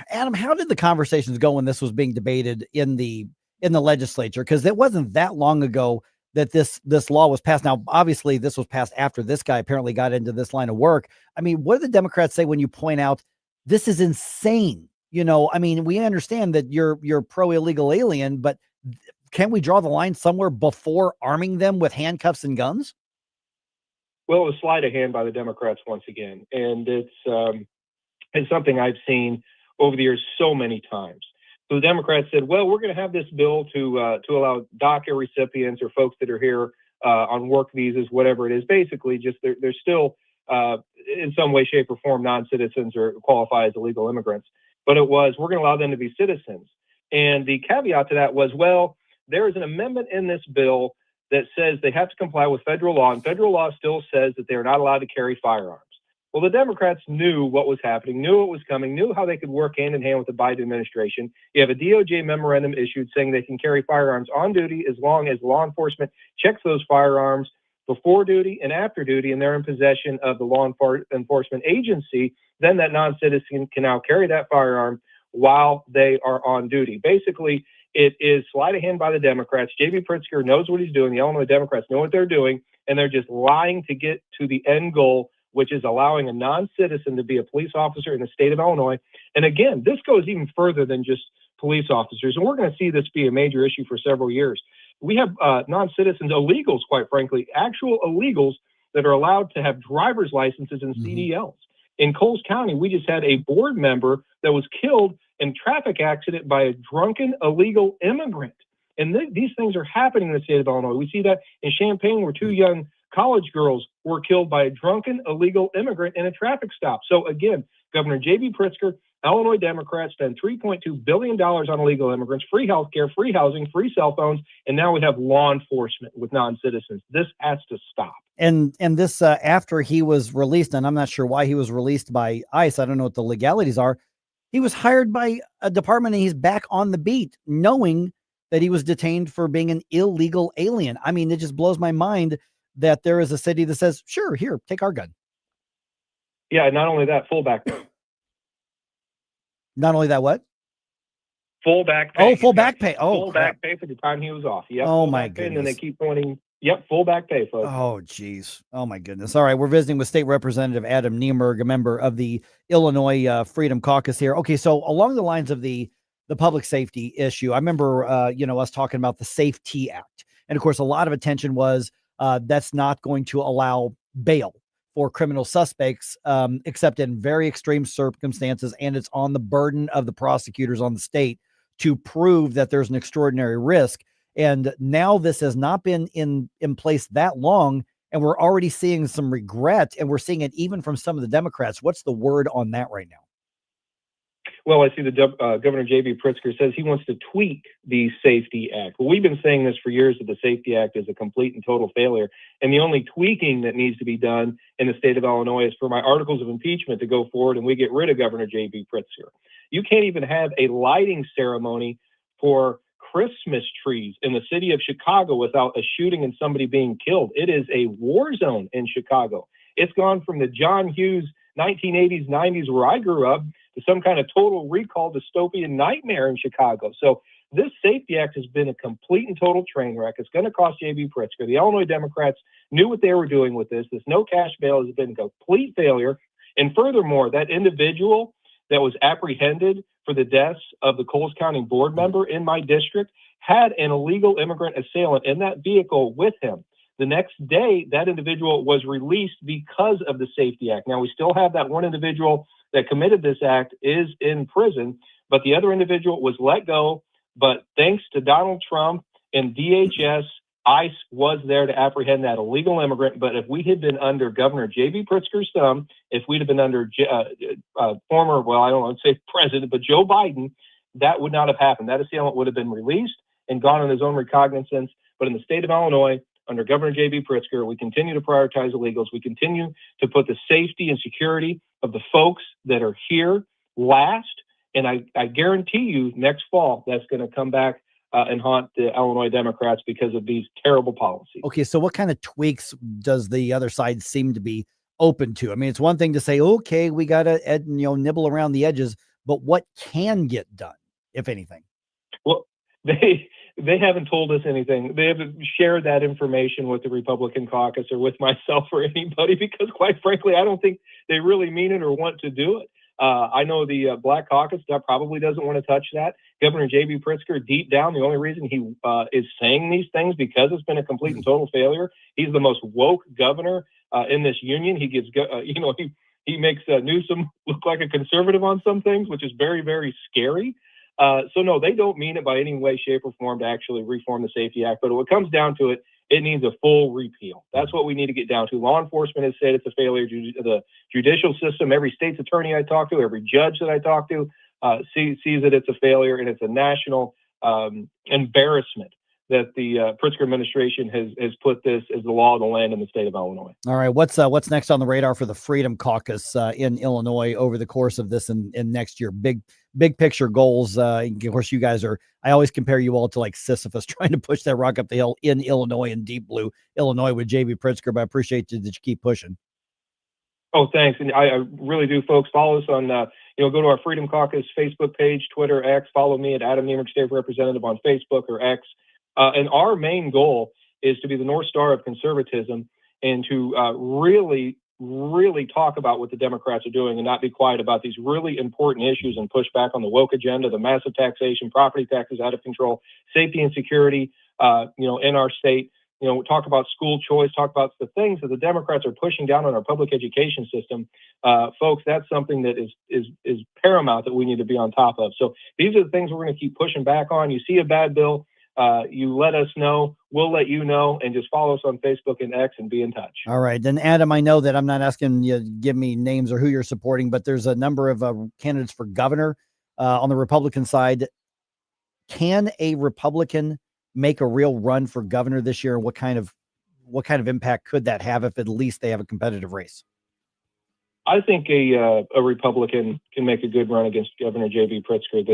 Adam, how did the conversations go when this was being debated in the legislature? Because it wasn't that long ago that this law was passed. Now, obviously, this was passed after this guy apparently got into this line of work. I mean, what do the Democrats say when you point out this is insane? We understand that you're pro illegal alien, but can we draw the line somewhere before arming them with handcuffs and guns? Well, it was sleight of hand by the Democrats once again, and it's something I've seen over the years so many times. So the Democrats said, well, we're going to have this bill to allow DACA recipients or folks that are here on work visas, whatever it is. Basically, just they're still in some way, shape, or form non-citizens or qualify as illegal immigrants. But it was, we're going to allow them to be citizens. And the caveat to that was, well, there is an amendment in this bill that says they have to comply with federal law, and federal law still says that they're not allowed to carry firearms. Well, the Democrats knew what was happening, knew what was coming, knew how they could work hand in hand with the Biden administration. You have a DOJ memorandum issued saying they can carry firearms on duty as long as law enforcement checks those firearms before duty and after duty, and they're in possession of the law enforcement agency. Then that non-citizen can now carry that firearm while they are on duty. Basically, it is sleight of hand by the Democrats. J.B. Pritzker knows what he's doing. The Illinois Democrats know what they're doing, and they're just lying to get to the end goal, which is allowing a non-citizen to be a police officer in the state of Illinois. And again, this goes even further than just police officers, and we're going to see this be a major issue for several years. We have non-citizens, illegals, quite frankly, actual illegals that are allowed to have driver's licenses and CDLs. In Coles County, we just had a board member that was killed in a traffic accident by a drunken illegal immigrant. And these things are happening in the state of Illinois. We see that in Champaign, where two young college girls were killed by a drunken illegal immigrant in a traffic stop. So again, Governor J.B. Pritzker, Illinois Democrats spend $3.2 billion on illegal immigrants, free health care, free housing, free cell phones, and now we have law enforcement with non-citizens. This has to stop. And this after he was released, and I'm not sure why he was released by ICE. I don't know what the legalities are. He was hired by a department and he's back on the beat, knowing that he was detained for being an illegal alien. I mean, it just blows my mind that there is a city that says, sure, here, take our gun. Yeah, not only that, full back pay. Not only that, what? Full back pay. Oh, full back pay. Oh, full back pay for the time he was off. Yep. Oh, my goodness. And then they keep pointing, yep, full back pay, folks. Oh, geez. Oh, my goodness. All right, we're visiting with State Representative Adam Neimerg, a member of the Illinois Freedom Caucus here. Okay, so along the lines of the the public safety issue. I remember, us talking about the Safety Act. And of course, a lot of attention was that's not going to allow bail for criminal suspects, except in very extreme circumstances. And it's on the burden of the prosecutors on the state to prove that there's an extraordinary risk. And now this has not been in place that long, and we're already seeing some regret, and we're seeing it even from some of the Democrats. What's the word on that right now? Well, I see the Governor J.B. Pritzker says he wants to tweak the Safety Act. Well, we've been saying this for years, that the Safety Act is a complete and total failure. And the only tweaking that needs to be done in the state of Illinois is for my articles of impeachment to go forward and we get rid of Governor J.B. Pritzker. You can't even have a lighting ceremony for Christmas trees in the city of Chicago without a shooting and somebody being killed. It is a war zone in Chicago. It's gone from the John Hughes 1980s, 90s, where I grew up, to some kind of total recall dystopian nightmare in Chicago. So this Safety Act has been a complete and total train wreck. It's going to cost J.B. Pritzker. The Illinois Democrats knew what they were doing with this. This no cash bail has been a complete failure. And furthermore, that individual that was apprehended for the deaths of the Coles County board member in my district had an illegal immigrant assailant in that vehicle with him. The next day, that individual was released because of the Safety Act. Now, we still have that one individual that committed this act is in prison, but the other individual was let go. But thanks to Donald Trump and DHS, ICE was there to apprehend that illegal immigrant. But if we had been under Governor J.B. Pritzker's thumb, if we'd have been under former, well, I don't want to say president, but Joe Biden, that would not have happened. That assailant would have been released and gone on his own recognizance. But in the state of Illinois, under Governor J.B. Pritzker, we continue to prioritize illegals. We continue to put the safety and security of the folks that are here last. And I guarantee you next fall, that's going to come back and haunt the Illinois Democrats because of these terrible policies. Okay, so what kind of tweaks does the other side seem to be open to? I mean, it's one thing to say, okay, we got to nibble around the edges, but what can get done, if anything? Well, they haven't told us anything. They haven't shared that information with the Republican caucus or with myself or anybody, because quite frankly, I don't think they really mean it or want to do it. I know the Black Caucus that probably doesn't want to touch that. Governor J.B. Pritzker, deep down, the only reason he is saying these things because it's been a complete and total failure. He's the most woke governor in this union. He gives, he makes Newsom look like a conservative on some things, which is very, very scary. So no, they don't mean it by any way, shape, or form to actually reform the Safety Act. But when it comes down to it, it needs a full repeal. That's what we need to get down to. Law enforcement has said it's a failure. The judicial system, every state's attorney I talk to, every judge that I talk to, sees that it's a failure, and it's a national embarrassment that the Pritzker administration has put this as the law of the land in the state of Illinois. All right, what's next on the radar for the Freedom Caucus in Illinois over the course of this and next year? Big picture goals. Of course, you guys are. I always compare you all to like Sisyphus trying to push that rock up the hill in Illinois, in deep blue Illinois with J.B. Pritzker. But I appreciate that you keep pushing. Oh, thanks, and I really do, folks. Follow us on. Go to our Freedom Caucus Facebook page, Twitter, X. Follow me at Adam Neimerg, State Representative on Facebook or X. And our main goal is to be the North Star of conservatism and to really talk about what the Democrats are doing and not be quiet about these really important issues and push back on the woke agenda, the massive taxation, property taxes out of control, safety and security, in our state. Talk about school choice, talk about the things that the Democrats are pushing down on our public education system. Folks, that's something that is paramount that we need to be on top of. So these are the things we're going to keep pushing back on. You see a bad bill, you let us know, we'll let you know, and just follow us on Facebook and X and be in touch. All right. Then, Adam, I know that I'm not asking you to give me names or who you're supporting, but there's a number of candidates for governor on the Republican side. Can a Republican make a real run for governor this year? And what kind of impact could that have if at least they have a competitive race? I think a Republican can make a good run against Governor J.B. Pritzker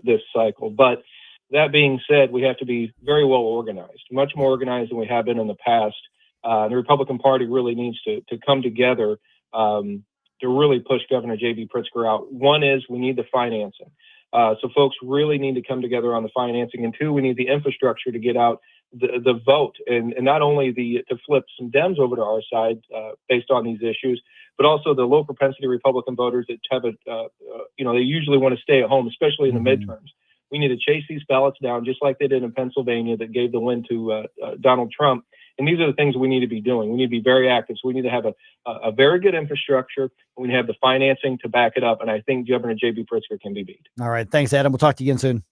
this cycle. But that being said, we have to be very well organized, much more organized than we have been in the past. The Republican Party really needs to come together to really push Governor J.B. Pritzker out. One is we need the financing. So folks really need to come together on the financing. And two, we need the infrastructure to get out the vote, and not only to flip some Dems over to our side based on these issues, but also the low propensity Republican voters that have they usually want to stay at home, especially in the midterms. We need to chase these ballots down, just like they did in Pennsylvania that gave the win to Donald Trump. And these are the things we need to be doing. We need to be very active. So we need to have a very good infrastructure. We need to have the financing to back it up. And I think Governor J.B. Pritzker can be beat. All right. Thanks, Adam. We'll talk to you again soon.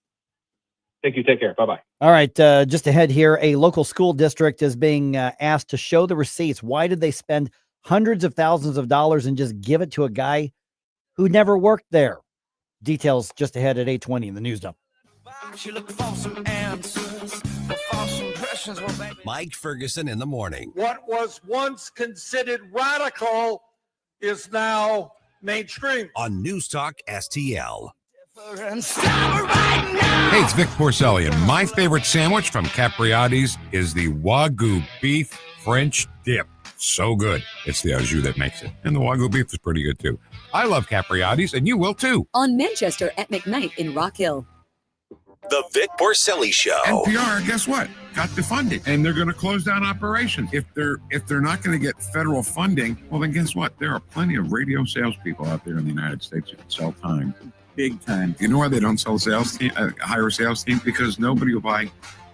Thank you. Take care. Bye-bye. All right. Just ahead here, a local school district is being asked to show the receipts. Why did they spend hundreds of thousands of dollars and just give it to a guy who never worked there? Details just ahead at 8:20 in the news dump. Mike Ferguson in the morning. What was once considered radical is now mainstream. On NewsTalkSTL. Hey, it's Vic Porcelli, and my favorite sandwich from Capriati's is the Wagyu beef French dip. So good. It's the au jus that makes it. And the Wagyu beef is pretty good, too. I love Capriati's, and you will, too. On Manchester at McKnight in Rock Hill. The Vic Porcelli Show. NPR, guess what? Got the funding, and they're going to close down operations. If they're not going to get federal funding, well, then guess what? There are plenty of radio salespeople out there in the United States who can sell time, big time. You know why they don't sell hire a sales team? Because nobody will buy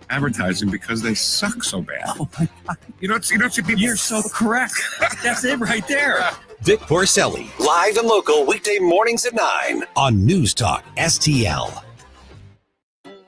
advertising because they suck so bad. Oh my God! You don't see people. You're so correct. That's it right there. Vic Porcelli, live and local, weekday mornings at 9 on NewsTalkSTL.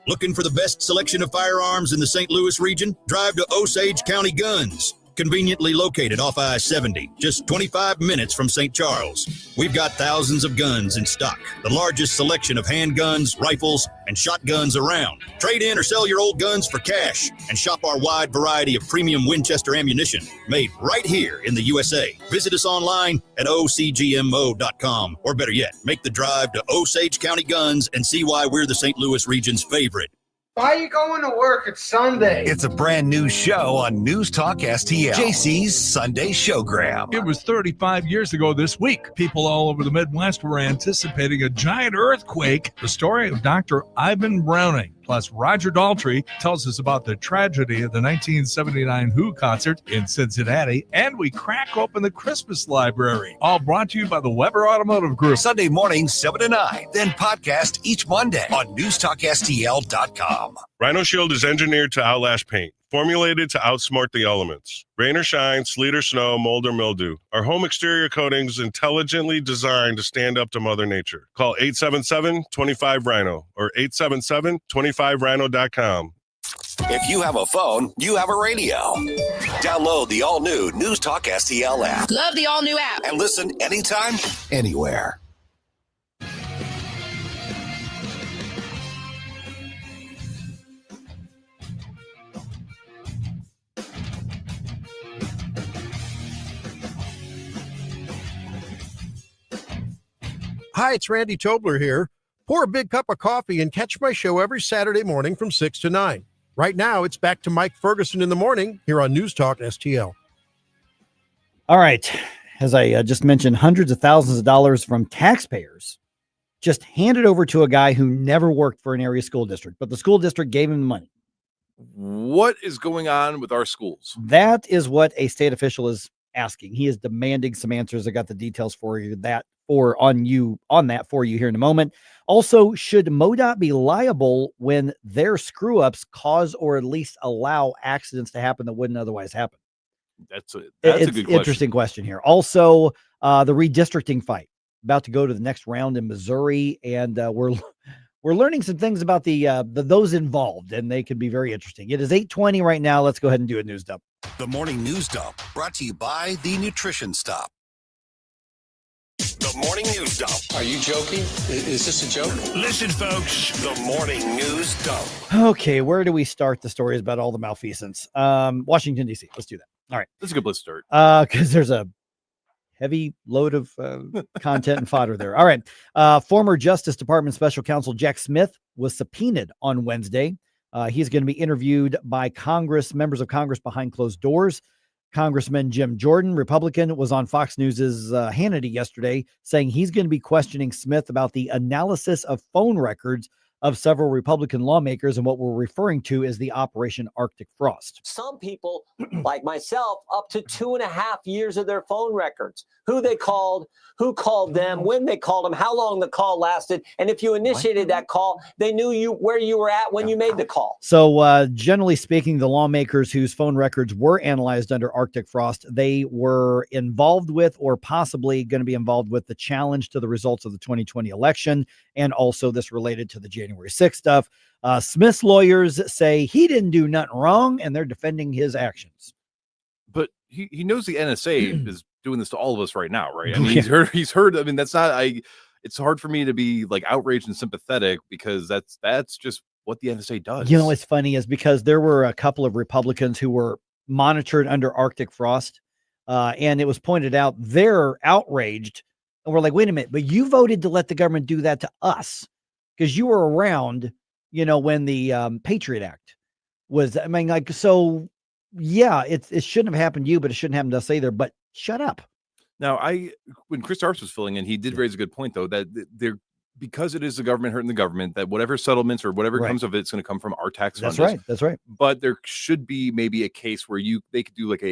Looking for the best selection of firearms in the St. Louis region? Drive to Osage County Guns. Conveniently located off I-70, just 25 minutes from St. Charles. We've got thousands of guns in stock, the largest selection of handguns, rifles, and shotguns around. Trade in or sell your old guns for cash and shop our wide variety of premium Winchester ammunition made right here in the USA. Visit us online at ocgmo.com, or better yet, make the drive to Osage County Guns and see why we're the St. Louis region's favorite. Why are you going to work? It's Sunday. It's a brand new show on NewsTalkSTL. JC's Sunday Showgram. It was 35 years ago this week. People all over the Midwest were anticipating a giant earthquake. The story of Dr. Ivan Browning. Plus, Roger Daltrey tells us about the tragedy of the 1979 Who concert in Cincinnati, and we crack open the Christmas library. All brought to you by the Weber Automotive Group. Sunday morning, 7 to 9. Then podcast each Monday on NewsTalkSTL.com. Rhino Shield is engineered to outlast paint, formulated to outsmart the elements. Rain or shine, sleet or snow, mold or mildew. Our home exterior coatings intelligently designed to stand up to Mother Nature. Call 877-25-RHINO or 877-25rhino.com. If you have a phone, you have a radio. Download the all-new NewsTalkSTL app. Love the all-new app. And listen anytime, anywhere. Hi, it's Randy Tobler here. Pour a big cup of coffee and catch my show every Saturday morning from 6 to 9. Right now, it's back to Mike Ferguson in the morning here on News Talk STL. All right. As I just mentioned, hundreds of thousands of dollars from taxpayers just handed over to a guy who never worked for an area school district, but the school district gave him the money. What is going on with our schools? That is what a state official is asking. He is demanding some answers. I got the details for you on that for you here in a moment. Also, should MoDOT be liable when their screw ups cause or at least allow accidents to happen that wouldn't otherwise happen? That's a good question. Interesting question here. Also, the redistricting fight about to go to the next round in Missouri, and we're learning some things about those involved, and they could be very interesting. It is 8:20 right now. Let's go ahead and do a news dump. The morning news dump brought to you by the Nutrition Stop. The morning news dump. Are you joking? Is this a joke? Listen, folks. The morning news dump. Okay, where do we start the stories about all the malfeasance? Washington, D.C. Let's do that. All right. That's a good place to start. Because there's a heavy load of content and fodder there. All right. Former Justice Department Special Counsel Jack Smith was subpoenaed on Wednesday. He's going to be interviewed by members of Congress behind closed doors. Congressman Jim Jordan, Republican, was on Fox News's Hannity yesterday saying he's going to be questioning Smith about the analysis of phone records of several Republican lawmakers, and what we're referring to is the Operation Arctic Frost. Some people, like myself, up to 2.5 years of their phone records. Who they called, who called them, when they called them, how long the call lasted, and if you initiated that call, they knew where you were at when you made the call. So generally speaking, the lawmakers whose phone records were analyzed under Arctic Frost, they were involved with or possibly going to be involved with the challenge to the results of the 2020 election, and also this related to the January 6th stuff. Smith's lawyers say he didn't do nothing wrong, and they're defending his actions. But he knows the NSA is doing this to all of us right now, right? I mean, he's heard. I mean, that's not. It's hard for me to be like outraged and sympathetic because that's just what the NSA does. You know, what's funny is because there were a couple of Republicans who were monitored under Arctic Frost, and it was pointed out they're outraged, and we're like, wait a minute, but you voted to let the government do that to us because you were around, when the Patriot Act was. I mean, like, so yeah, it shouldn't have happened to you, but it shouldn't happen to us either. But shut up. Now, when Chris Arps was filling in, he did raise a good point, though, that they're because it is the government hurting the government, that whatever settlements or whatever comes of it's going to come from our tax funds. That's right. But there should be maybe a case where they could do like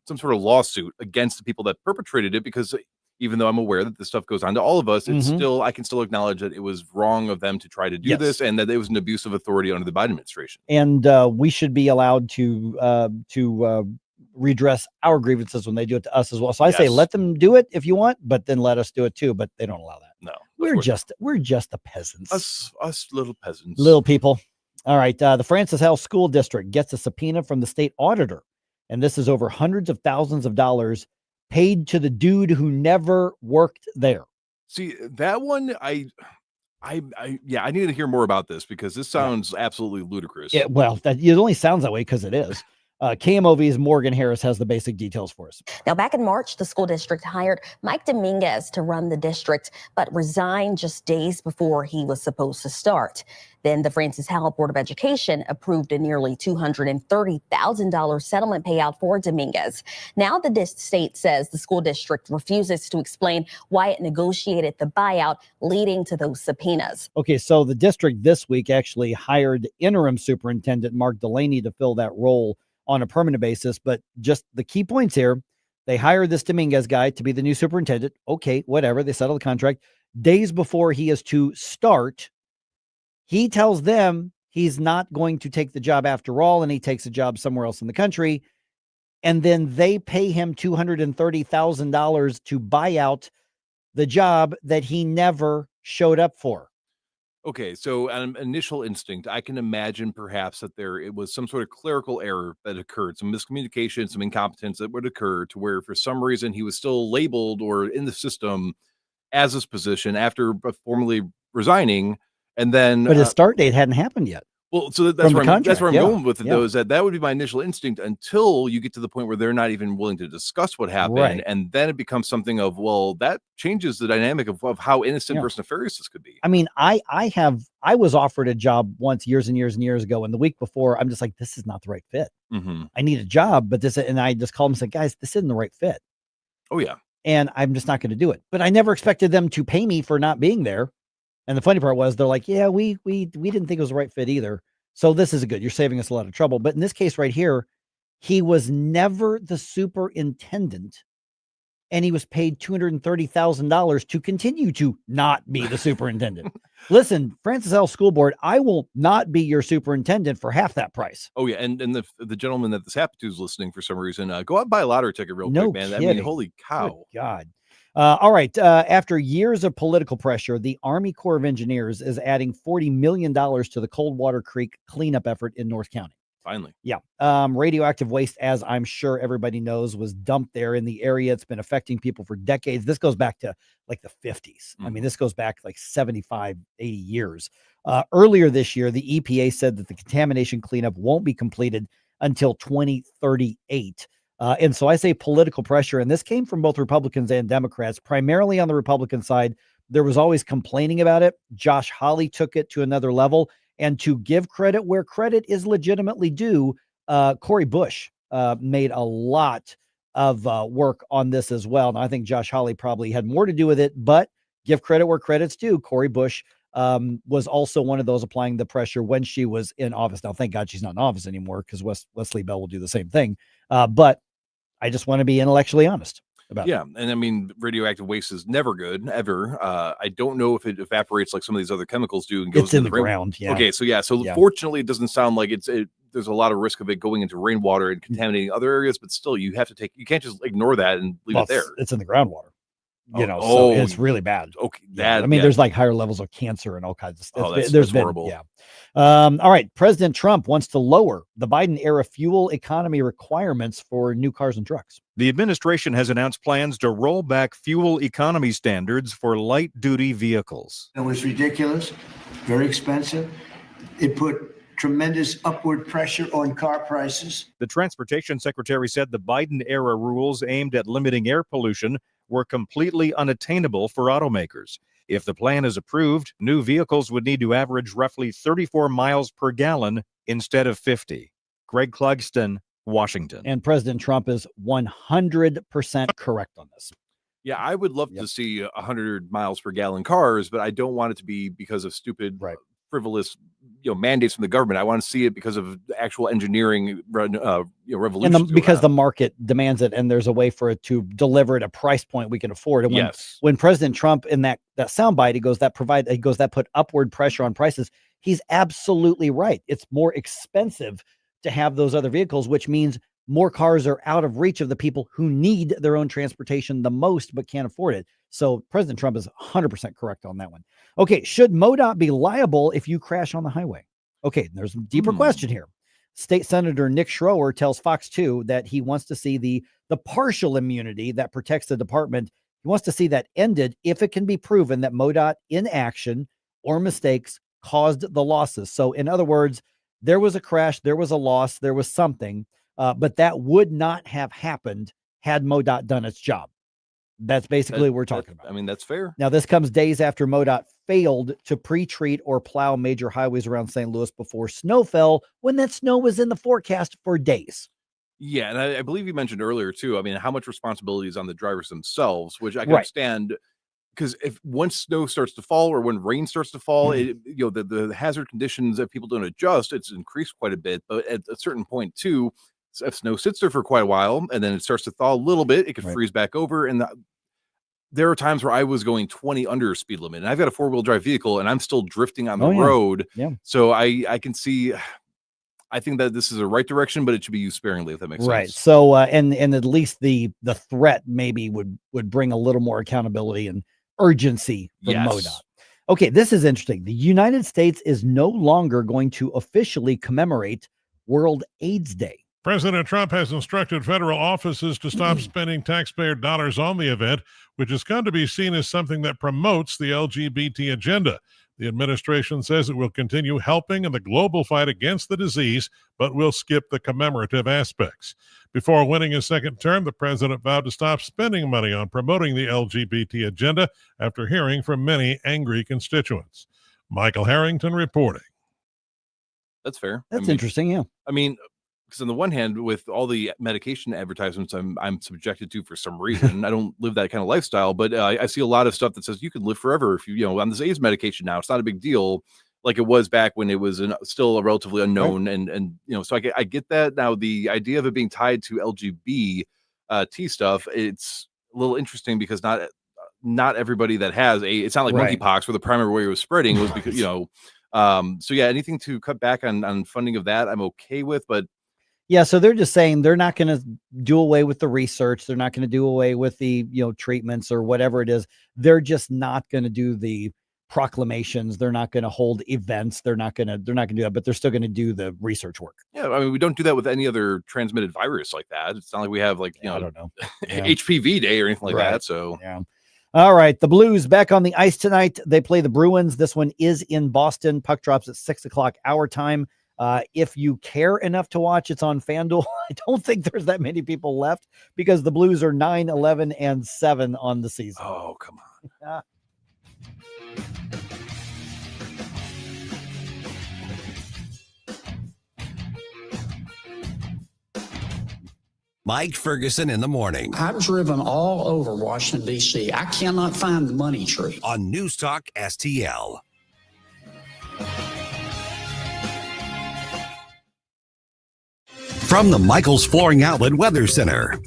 some sort of lawsuit against the people that perpetrated it, because even though I'm aware that this stuff goes on to all of us, it's still, I can still acknowledge that it was wrong of them to try to do this, and that it was an abuse of authority under the Biden administration. And we should be allowed to redress our grievances when they do it to us as well. So I say, let them do it if you want, but then let us do it too. But they don't allow that. No, we're just the peasants. Us little peasants, little people. All right. The Francis House School District gets a subpoena from the state auditor, and this is over hundreds of thousands of dollars paid to the dude who never worked there. See, that one, I need to hear more about this because this sounds absolutely ludicrous. Yeah, well, it only sounds that way because it is. KMOV's Morgan Harris has the basic details for us. Now, back in March, the school district hired Mike Dominguez to run the district, but resigned just days before he was supposed to start. Then the Francis Howell Board of Education approved a nearly $230,000 settlement payout for Dominguez. Now the state says the school district refuses to explain why it negotiated the buyout, leading to those subpoenas. Okay, so the district this week actually hired interim superintendent Mark Delaney to fill that role on a permanent basis. But just the key points here, they hired this Dominguez guy to be the new superintendent. Okay, whatever. They settled the contract. Days before he is to start, he tells them he's not going to take the job after all, and he takes a job somewhere else in the country. And then they pay him $230,000 to buy out the job that he never showed up for. Okay, so an initial instinct, I can imagine perhaps that it was some sort of clerical error that occurred, some miscommunication, some incompetence that would occur to where for some reason he was still labeled or in the system as this position after formally resigning. And then, but his start date hadn't happened yet. Well, so that's where I'm going with it, though, is that would be my initial instinct until you get to the point where they're not even willing to discuss what happened. Right. And then it becomes something of, well, that changes the dynamic of how innocent versus nefarious this could be. I mean, I was offered a job once years and years and years ago. And the week before, I'm just like, this is not the right fit. I need a job, but and I just called them and said, guys, this isn't the right fit. Oh, yeah. And I'm just not going to do it. But I never expected them to pay me for not being there. And the funny part was they're like, yeah, we didn't think it was the right fit either. So this is good. You're saving us a lot of trouble. But in this case right here, he was never the superintendent, and he was paid $230,000 to continue to not be the superintendent. Listen, Francis L. School Board, I will not be your superintendent for half that price. Oh, yeah. And the gentleman that this happened to is listening for some reason. Go out and buy a lottery ticket real quick, man. Kidding. I mean, holy cow. Good God. All right. After years of political pressure, the Army Corps of Engineers is adding $40 million to the Coldwater Creek cleanup effort in North County. Finally. Yeah. Radioactive waste, as I'm sure everybody knows, was dumped there in the area. It's been affecting people for decades. This goes back to like the 50s. I mean, this goes back like 75, 80 years. Earlier this year, the EPA said that the contamination cleanup won't be completed until 2038. And so I say political pressure, and this came from both Republicans and Democrats. Primarily on the Republican side, there was always complaining about it. Josh Hawley took it to another level, and to give credit where credit is legitimately due, Cori Bush made a lot of work on this as well. And I think Josh Hawley probably had more to do with it, but give credit where credit's due. Cori Bush was also one of those applying the pressure when she was in office. Now, thank God she's not in office anymore, because Wesley Bell will do the same thing. But I just want to be intellectually honest about it. And I mean, radioactive waste is never good, ever. I don't know if it evaporates like some of these other chemicals do and goes It's in the ground. Yeah. Okay, so fortunately, it doesn't sound like there's a lot of risk of it going into rainwater and contaminating other areas, but still, you can't just ignore that and leave it there. It's in the groundwater. So it's really bad. Okay, there's like higher levels of cancer and all kinds of stuff. That's horrible. Yeah. All right. President Trump wants to lower the Biden era fuel economy requirements for new cars and trucks. The administration has announced plans to roll back fuel economy standards for light-duty vehicles. It was ridiculous, very expensive. It put tremendous upward pressure on car prices. The transportation secretary said the Biden-era rules aimed at limiting air pollution were completely unattainable for automakers. If the plan is approved, new vehicles would need to average roughly 34 miles per gallon instead of 50. Greg Clugston, Washington. And President Trump is 100% correct on this. Yeah, I would love to see 100 miles per gallon cars, but I don't want it to be because of stupid, frivolous, mandates from the government. I want to see it because of actual engineering revolution. And because the market demands it, and there's a way for it to deliver at a price point we can afford. And when President Trump in that soundbite, he goes that put upward pressure on prices. He's absolutely right. It's more expensive to have those other vehicles, which means more cars are out of reach of the people who need their own transportation the most but can't afford it. So President Trump is 100% correct on that one. Okay, should MoDOT be liable if you crash on the highway? Okay, there's a deeper question here. State Senator Nick Schroer tells Fox 2 that he wants to see the partial immunity that protects the department. He wants to see that ended if it can be proven that MoDOT inaction or mistakes caused the losses. So in other words, there was a crash, there was a loss, there was something, but that would not have happened had MoDOT done its job. That's basically what we're talking about. I mean, that's fair. Now, this comes days after MoDOT failed to pre-treat or plow major highways around St. Louis before snow fell, when that snow was in the forecast for days. Yeah, and I believe you mentioned earlier, too, I mean, how much responsibility is on the drivers themselves, which I can understand, because if once snow starts to fall or when rain starts to fall, the hazard conditions, if people don't adjust, it's increased quite a bit. But at a certain point, too, if snow sits there for quite a while and then it starts to thaw a little bit, it could freeze back over. And there are times where I was going 20 under speed limit, and I've got a 4-wheel drive vehicle and I'm still drifting on the road. Yeah. So I can see, I think that this is a right direction, but it should be used sparingly, if that makes sense. Right. So, and at least the threat maybe would bring a little more accountability and urgency from MoDOT. Okay, this is interesting. The United States is no longer going to officially commemorate World AIDS Day. President Trump has instructed federal offices to stop spending taxpayer dollars on the event, which has come to be seen as something that promotes the LGBT agenda. The administration says it will continue helping in the global fight against the disease, but will skip the commemorative aspects. Before winning his second term, the president vowed to stop spending money on promoting the LGBT agenda after hearing from many angry constituents. Michael Harrington reporting. That's fair. That's interesting, yeah. I mean, because on the one hand, with all the medication advertisements I'm subjected to for some reason, I don't live that kind of lifestyle, but I see a lot of stuff that says you can live forever if you on this AIDS medication now. It's not a big deal like it was back when it was still a relatively unknown. And so I get that. Now, the idea of it being tied to LGBT stuff, it's a little interesting because not everybody that has it's not like monkeypox where the primary way it was spreading was because, so yeah, anything to cut back on funding of that, I'm okay with, but yeah, so they're just saying they're not going to do away with the research. They're not going to do away with the, treatments or whatever it is. They're just not going to do the proclamations. They're not going to hold events. They're not going to do that, but they're still going to do the research work. Yeah. I mean, we don't do that with any other transmitted virus like that. It's not like we have I don't know, HPV day or anything like that. So yeah. All right. The Blues back on the ice tonight. They play the Bruins. This one is in Boston. Puck drops at 6:00 our time. If you care enough to watch, it's on FanDuel. I don't think there's that many people left because the Blues are 9-11-7 on the season. Oh, come on. Mike Ferguson in the morning. I've driven all over Washington, D.C. I cannot find the money tree. On NewsTalk STL. From the Michaels Flooring Outlet Weather Center.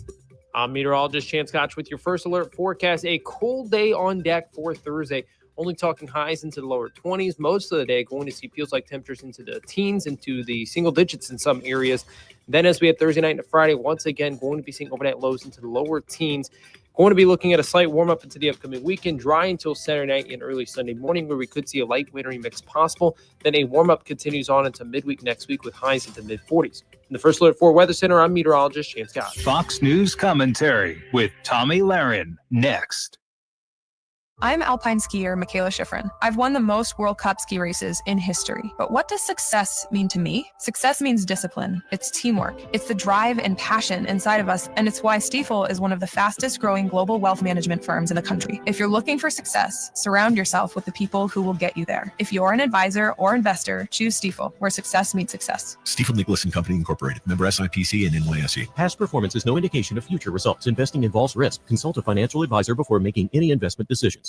I'm meteorologist Chance Scotch with your first alert forecast. A cold day on deck for Thursday. Only talking highs into the lower 20s. Most of the day going to see feels like temperatures into the teens, into the single digits in some areas. Then as we have Thursday night and Friday, once again, going to be seeing overnight lows into the lower teens. Going to be looking at a slight warm-up into the upcoming weekend, dry until Saturday night and early Sunday morning, where we could see a light wintry mix possible. Then a warm-up continues on into midweek next week with highs into mid-40s. In the first alert for Weather Center, I'm meteorologist Chance Scott. Fox News commentary with Tommy Lahren next. I'm alpine skier Michaela Schifrin. I've won the most World Cup ski races in history. But what does success mean to me? Success means discipline. It's teamwork. It's the drive and passion inside of us. And it's why Stifel is one of the fastest growing global wealth management firms in the country. If you're looking for success, surround yourself with the people who will get you there. If you're an advisor or investor, choose Stifel, where success meets success. Stifel Nicholas and Company Incorporated. Member SIPC and NYSE. Past performance is no indication of future results. Investing involves risk. Consult a financial advisor before making any investment decisions.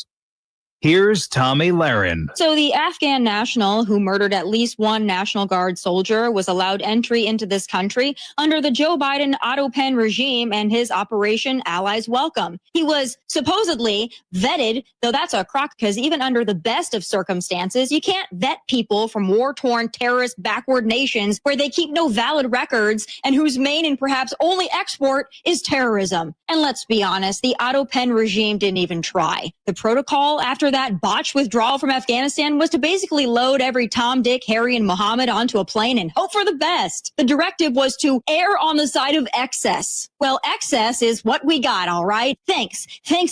Here's Tommy Lahren. So the Afghan national who murdered at least one National Guard soldier was allowed entry into this country under the Joe Biden auto pen regime and his Operation Allies Welcome. He was supposedly vetted, though that's a crock because even under the best of circumstances, you can't vet people from war-torn terrorist backward nations where they keep no valid records and whose main and perhaps only export is terrorism. And let's be honest, the auto pen regime didn't even try. The protocol after that botched withdrawal from Afghanistan was to basically load every Tom, Dick, Harry, and Mohammed onto a plane and hope for the best. The directive was to err on the side of excess. Well, excess is what we got, all right? Thanks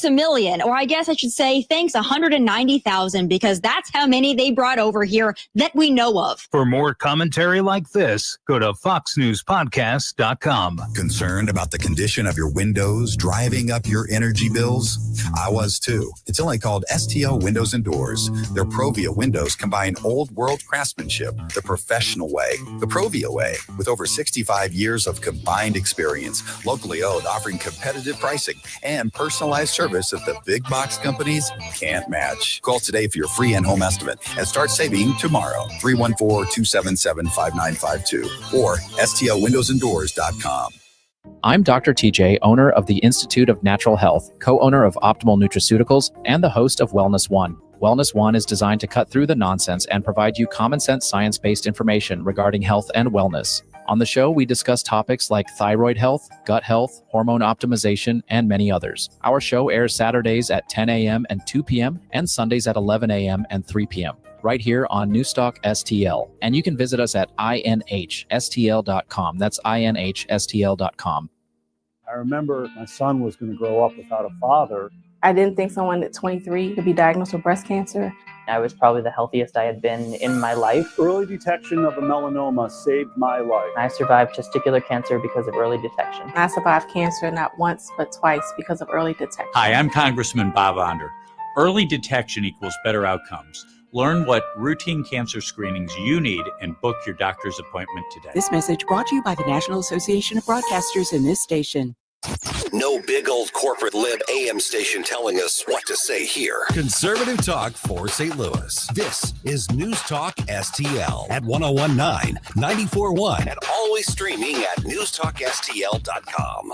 a million, or I guess I should say thanks 190,000, because that's how many they brought over here that we know of. For more commentary like this, go to foxnewspodcast.com. Concerned about the condition of your windows driving up your energy bills? I was too. It's only called STL Windows and Doors. Their Provia windows combine old world craftsmanship, the professional way, the Provia way, with over 65 years of combined experience, locally owned, offering competitive pricing and personalized service that the big box companies can't match. Call today for your free in-home estimate and start saving tomorrow. 314-277-5952 or stlwindowsanddoors.com. I'm Dr. TJ, owner of the Institute of Natural Health, co-owner of Optimal Nutraceuticals, and the host of Wellness One. Wellness One is designed to cut through the nonsense and provide you common sense science-based information regarding health and wellness. On the show, we discuss topics like thyroid health, gut health, hormone optimization, and many others. Our show airs Saturdays at 10 a.m. and 2 p.m. and Sundays at 11 a.m. and 3 p.m. right here on NewsTalkSTL. And you can visit us at inhstl.com. That's inhstl.com. I remember my son was going to grow up without a father. I didn't think someone at 23 could be diagnosed with breast cancer. I was probably the healthiest I had been in my life. Early detection of a melanoma saved my life. I survived testicular cancer because of early detection. I survived cancer not once, but twice because of early detection. Hi, I'm Congressman Bob Onder. Early detection equals better outcomes. Learn what routine cancer screenings you need and book your doctor's appointment today. This message brought to you by the National Association of Broadcasters and this station. No big old corporate lib AM station telling us what to say here. Conservative talk for St. Louis. This is News Talk STL at 1019, 94.1, And always streaming at newstalkstl.com.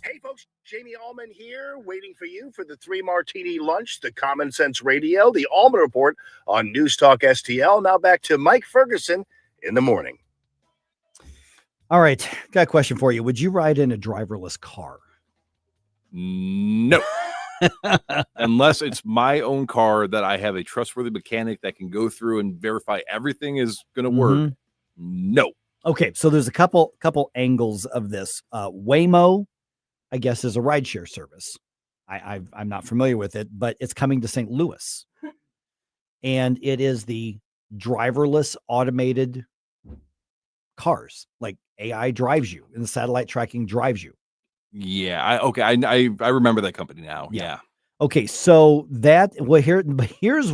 Hey folks, Jamie Allman here, waiting for you for the 3 Martini Lunch, the Common Sense Radio, the Allman Report on News Talk STL. Now back to Mike Ferguson in the morning. All right, got a question for you. Would you ride in a driverless car? No. Unless it's my own car that I have a trustworthy mechanic that can go through and verify everything is going to work. No. Okay, so there's a couple angles of this. Waymo, I guess, is a rideshare service. I'm not familiar with it, but it's coming to St. Louis. And it is the driverless automated cars. Like AI drives you and the satellite tracking drives you. Yeah. I remember that company now. Yeah. Okay. So here's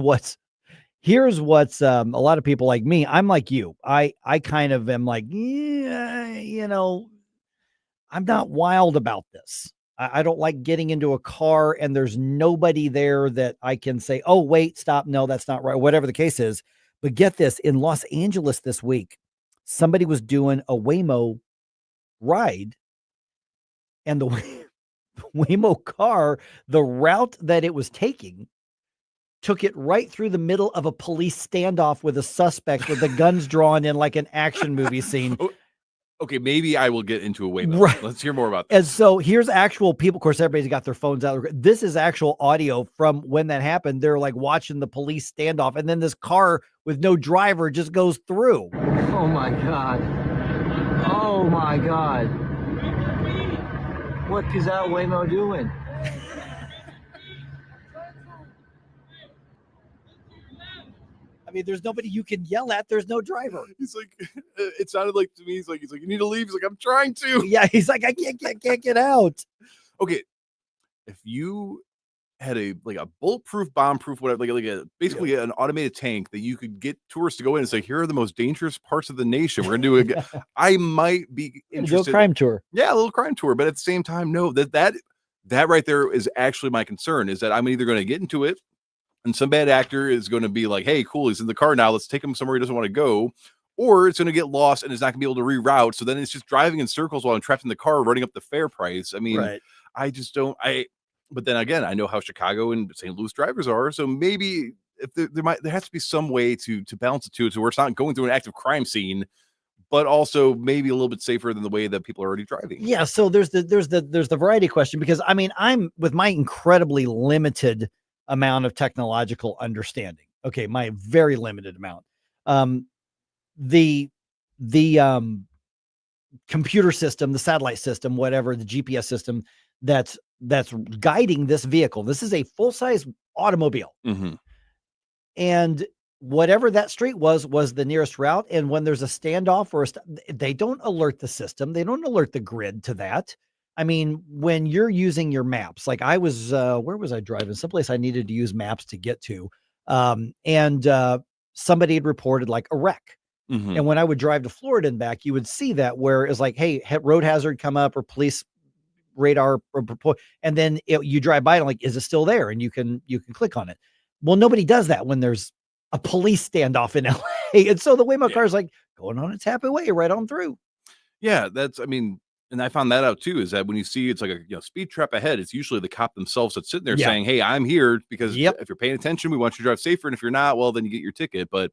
Here's what's a lot of people like me. I'm like you. I kind of am like, yeah, I'm not wild about this. I don't like getting into a car and there's nobody there that I can say, oh, wait, stop. No, that's not right. Whatever the case is. But get this, in Los Angeles this week, somebody was doing a Waymo ride, and the Waymo car, the route that it was taking, took it right through the middle of a police standoff with a suspect with the guns drawn in like an action movie scene. Okay, maybe I will get into a Waymo. Right. Let's hear more about this. And so here's actual people. Of course, everybody's got their phones out. This is actual audio from when that happened. They're like watching the police standoff, and then this car with no driver just goes through. Oh my God. Oh my God. What is that Waymo doing? I mean, there's nobody you can yell at. There's no driver. He's like, it sounded like to me, he's like, you need to leave. He's like, I'm trying to. Yeah, he's like, I can't get out. Okay, if you had a bulletproof, bomb-proof, whatever, basically an automated tank that you could get tourists to go in and say, here are the most dangerous parts of the nation. We're gonna do it. I might be interested. A crime tour. Yeah, a little crime tour, but at the same time, no, that right there is actually my concern. Is that I'm either going to get into it, and some bad actor is going to be like, hey, cool, he's in the car now, let's take him somewhere he doesn't want to go. Or it's going to get lost and it's not going to be able to reroute. So then it's just driving in circles while I'm trapped in the car, running up the fare price. I mean, right. I just don't. But then again, I know how Chicago and St. Louis drivers are. So maybe if there has to be some way to balance the two, to where it's not going through an active crime scene, but also maybe a little bit safer than the way that people are already driving. Yeah. So there's the variety question, because I mean, I'm with my incredibly limited amount of technological understanding. Okay. My very limited amount. The computer system, the satellite system, whatever, the GPS system that's guiding this vehicle. This is a full-size automobile. Mm-hmm. And whatever that street was the nearest route. And when there's a standoff or they don't alert the system. They don't alert the grid to that. I mean, when you're using your maps, like I was, where was I driving? Someplace I needed to use maps to get to. And somebody had reported like a wreck. Mm-hmm. And when I would drive to Florida and back, you would see that where it's like, hey, road hazard come up or police radar, and then you drive by and like, is it still there? And you can click on it. Well, nobody does that when there's a police standoff in LA. And so the Waymo car is like going on its happy way right on through. Yeah, and I found that out too, is that when you see it's like a speed trap ahead, it's usually the cop themselves that's sitting there saying, hey, I'm here because if you're paying attention, we want you to drive safer. And if you're not, well, then you get your ticket. But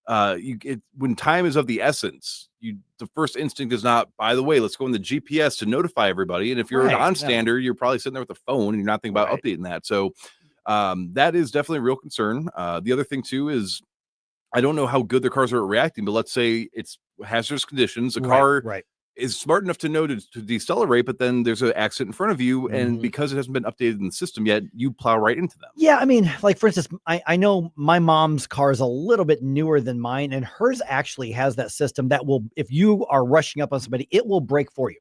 when time is of the essence, the first instinct is not, by the way, let's go in the GPS to notify everybody. And if you're an on-stander, you're probably sitting there with a phone and you're not thinking about updating that. So that is definitely a real concern. The other thing too is, I don't know how good their cars are at reacting, but let's say it's hazardous conditions. The car is smart enough to know to decelerate, but then there's an accident in front of you. And because it hasn't been updated in the system yet, you plow right into them. Yeah. I mean, like for instance, I know my mom's car is a little bit newer than mine, and hers actually has that system that will, if you are rushing up on somebody, it will brake for you.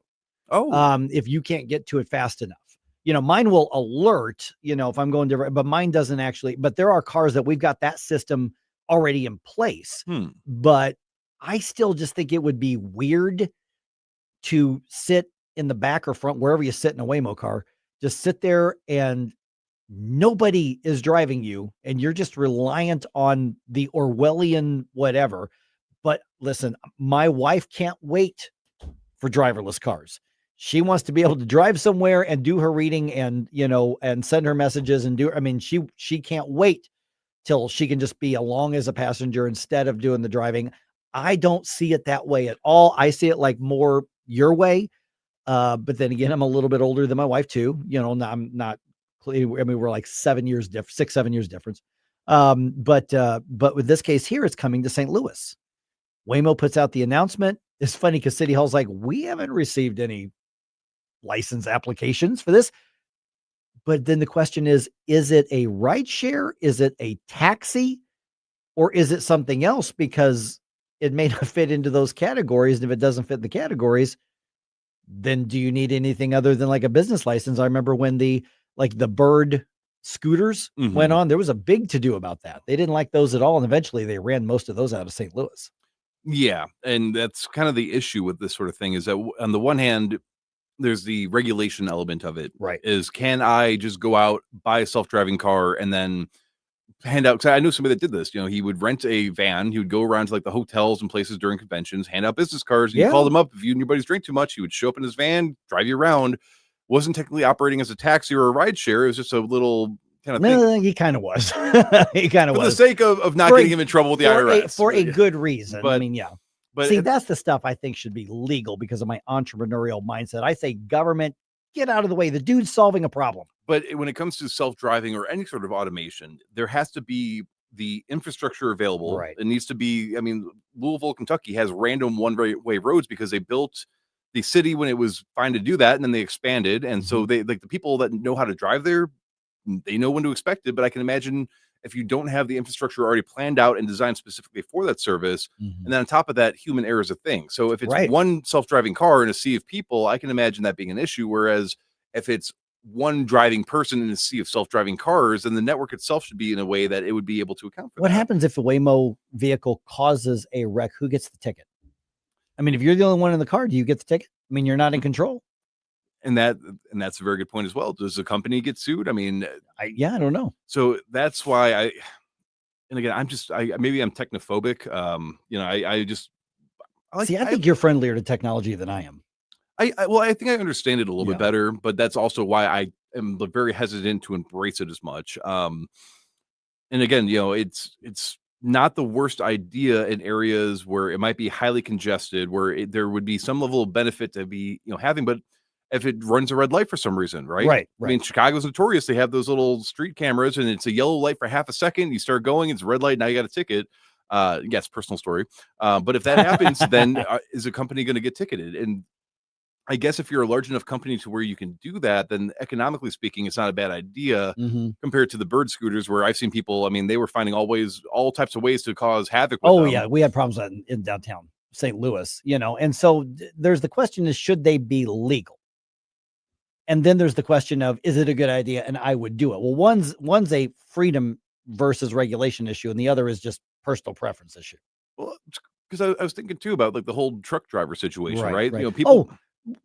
Oh, if you can't get to it fast enough. Mine will alert, if I'm going different, but mine doesn't actually. But there are cars that we've got that system already in place. But I still just think it would be weird to sit in the back or front, wherever you sit in a Waymo car, just sit there and nobody is driving you and you're just reliant on the Orwellian whatever. But listen, my wife can't wait for driverless cars. She wants to be able to drive somewhere and do her reading and, and send her messages and she can't wait till she can just be along as a passenger instead of doing the driving. I don't see it that way at all. I see it like more your way. But then again, I'm a little bit older than my wife too. I'm not, we're like 7 years 7 years difference. But with this case here, it's coming to St. Louis. Waymo puts out the announcement. It's funny because City Hall's like, we haven't received any license applications for this. But then the question is it a ride share? Is it a taxi? Or is it something else? Because it may not fit into those categories. And if it doesn't fit the categories, then do you need anything other than like a business license? I remember when the bird scooters went on. There was a big to-do about that. They didn't like those at all, and eventually they ran most of those out of St. Louis. Yeah, and that's kind of the issue with this sort of thing is that on the one hand, there's the regulation element of it. Right. Is can I just go out, buy a self-driving car, and then hand out? Because I know somebody that did this. He would rent a van. He would go around to like the hotels and places during conventions, hand out business cards. And you call them up. If you and your buddies drink too much, he would show up in his van, drive you around. Wasn't technically operating as a taxi or a ride share. It was just a little kind of thing. No, he kind of was. He kind of was. For the sake of not getting him in trouble with the IRS. For a good reason. But, I mean, yeah. But see, that's the stuff I think should be legal because of my entrepreneurial mindset. I say government, get out of the way. The dude's solving a problem. But when it comes to self-driving or any sort of automation, there has to be the infrastructure available. Right. It needs to be, Louisville, Kentucky has random one-way roads because they built the city when it was fine to do that, and then they expanded. And so they the people that know how to drive there, they know when to expect it. But I can imagine if you don't have the infrastructure already planned out and designed specifically for that service, and then on top of that, human error is a thing. So if it's one self-driving car in a sea of people, I can imagine that being an issue. Whereas if it's one driving person in a sea of self-driving cars, then the network itself should be in a way that it would be able to account for What that. happens if a Waymo vehicle causes a wreck? Who gets the ticket? I mean, if you're the only one in the car, do you get the ticket? I mean, you're not in control. And that's a very good point as well. Does the company get sued? I mean, I don't know. So that's why again, maybe I'm technophobic. I think you're friendlier to technology than I am. I think I understand it a little bit better, but that's also why I am very hesitant to embrace it as much. And again, it's not the worst idea in areas where it might be highly congested, where there would be some level of benefit to be, having, but if it runs a red light for some reason, right? Right. I mean, Chicago's notorious. They have those little street cameras and it's a yellow light for half a second. You start going, it's a red light. Now you got a ticket. Yes, personal story. But if that happens, then is a company going to get ticketed? And I guess if you're a large enough company to where you can do that, then economically speaking, it's not a bad idea compared to the bird scooters where I've seen people, they were finding all types of ways to cause havoc with them. Yeah. We had problems in downtown St. Louis, and so there's the question is, should they be legal? And then there's the question of, is it a good idea? And I would do it. Well, one's a freedom versus regulation issue, and the other is just personal preference issue. Well, because I was thinking too about like the whole truck driver situation, right?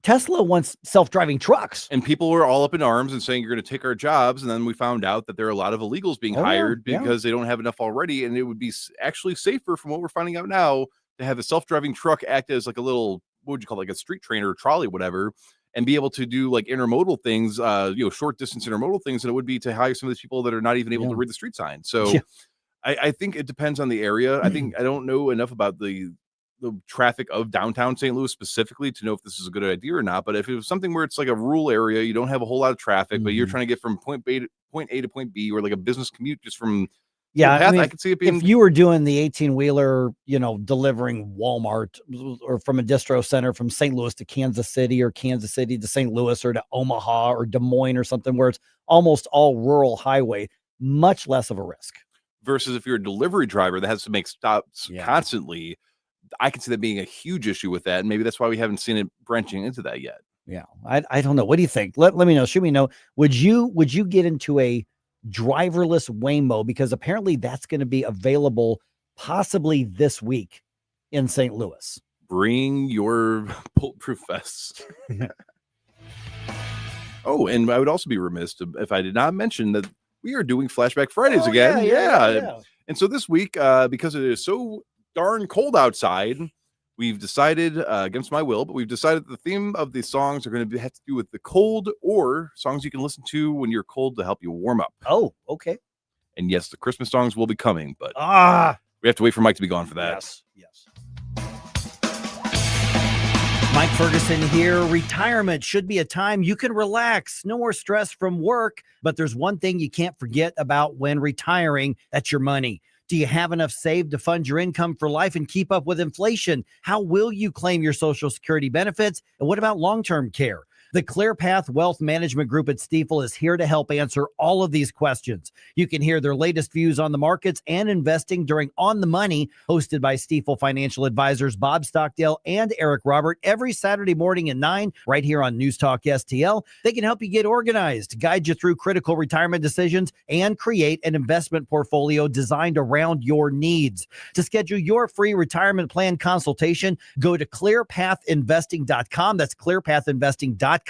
Tesla wants self-driving trucks, and people were all up in arms and saying you're going to take our jobs. And then we found out that there are a lot of illegals being hired because they don't have enough already. And it would be actually safer, from what we're finding out now, to have a self-driving truck act as like a little, what would you call it, like a street trainer or trolley, whatever, and be able to do like intermodal things, short distance intermodal things, than it would be to hire some of these people that are not even able to read the street sign. So I think it depends on the area. I don't know enough about the traffic of downtown St. Louis specifically to know if this is a good idea or not. But if it was something where it's like a rural area, you don't have a whole lot of traffic, but you're trying to get from point A to point B, or like a business commute just from I could see it being. If you were doing the 18-wheeler, delivering Walmart or from a distro center from St. Louis to Kansas City, or Kansas City to St. Louis, or to Omaha or Des Moines or something where it's almost all rural highway, much less of a risk. Versus if you're a delivery driver that has to make stops constantly, I can see that being a huge issue with that. And maybe that's why we haven't seen it branching into that yet. Yeah. I don't know. What do you think? Let me know. Shoot me know. Would you get into a driverless Waymo? Because apparently that's going to be available possibly this week in St. Louis. Bring your bulletproof vests. Oh, and I would also be remiss if I did not mention that we are doing Flashback Fridays again. Yeah. And so this week, because it is so darn cold outside, we've decided, against my will, but we've decided that the theme of the songs are going to have to do with the cold, or songs you can listen to when you're cold to help you warm up. Oh, okay. And yes, the Christmas songs will be coming, but we have to wait for Mike to be gone for that. Yes. Mike Ferguson here. Retirement should be a time you can relax. No more stress from work. But there's one thing you can't forget about when retiring. That's your money. Do you have enough saved to fund your income for life and keep up with inflation? How will you claim your Social Security benefits? And what about long-term care? The ClearPath Wealth Management Group at Stifel is here to help answer all of these questions. You can hear their latest views on the markets and investing during On the Money, hosted by Stifel financial advisors Bob Stockdale and Eric Robert, every Saturday morning at 9, right here on News Talk STL. They can help you get organized, guide you through critical retirement decisions, and create an investment portfolio designed around your needs. To schedule your free retirement plan consultation, go to clearpathinvesting.com. That's clearpathinvesting.com,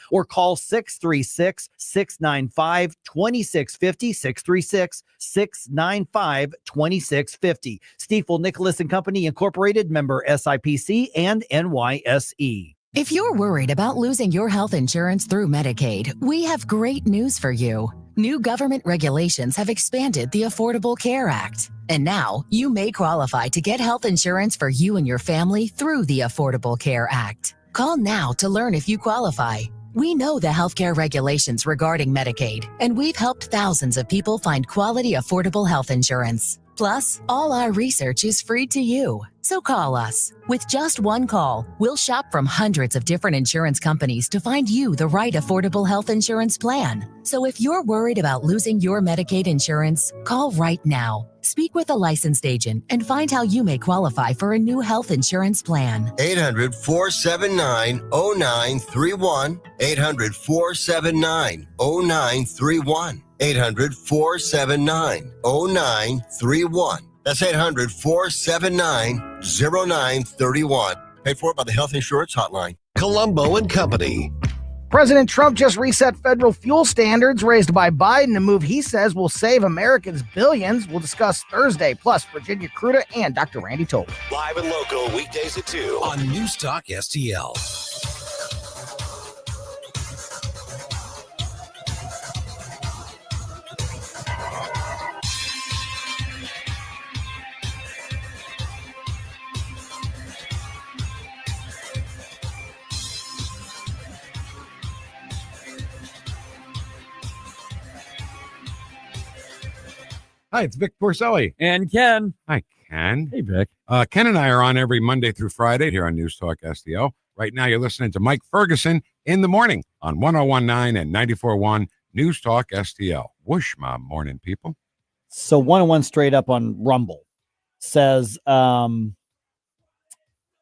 or call 636-695-2650, 636-695-2650. Stifel Nicholas and Company Incorporated, member SIPC and NYSE. If you're worried about losing your health insurance through Medicaid, we have great news for you. New government regulations have expanded the Affordable Care Act. And now you may qualify to get health insurance for you and your family through the Affordable Care Act. Call now to learn if you qualify. We know the healthcare regulations regarding Medicaid, and we've helped thousands of people find quality, affordable health insurance. Plus, all our research is free to you. So call us. With just one call, we'll shop from hundreds of different insurance companies to find you the right affordable health insurance plan. So if you're worried about losing your Medicaid insurance, call right now. Speak with a licensed agent and find how you may qualify for a new health insurance plan. 800-479-0931. 800-479-0931. 800-479-0931. That's 800-479-0931. Paid for by the Health Insurance Hotline. Colombo and Company. President Trump just reset federal fuel standards raised by Biden, a move he says will save Americans billions. We'll discuss Thursday, plus Virginia Cruda and Dr. Randy Toll. Live and local, weekdays at 2 on News Talk STL. Hi, it's Vic Porcelli. And Ken. Hi, Ken. Hey, Vic. Ken and I are on every Monday through Friday here on News Talk STL. Right now, you're listening to Mike Ferguson in the morning on 1019 and 94.1 News Talk STL. Whoosh, my morning, people. So 101 straight up on Rumble says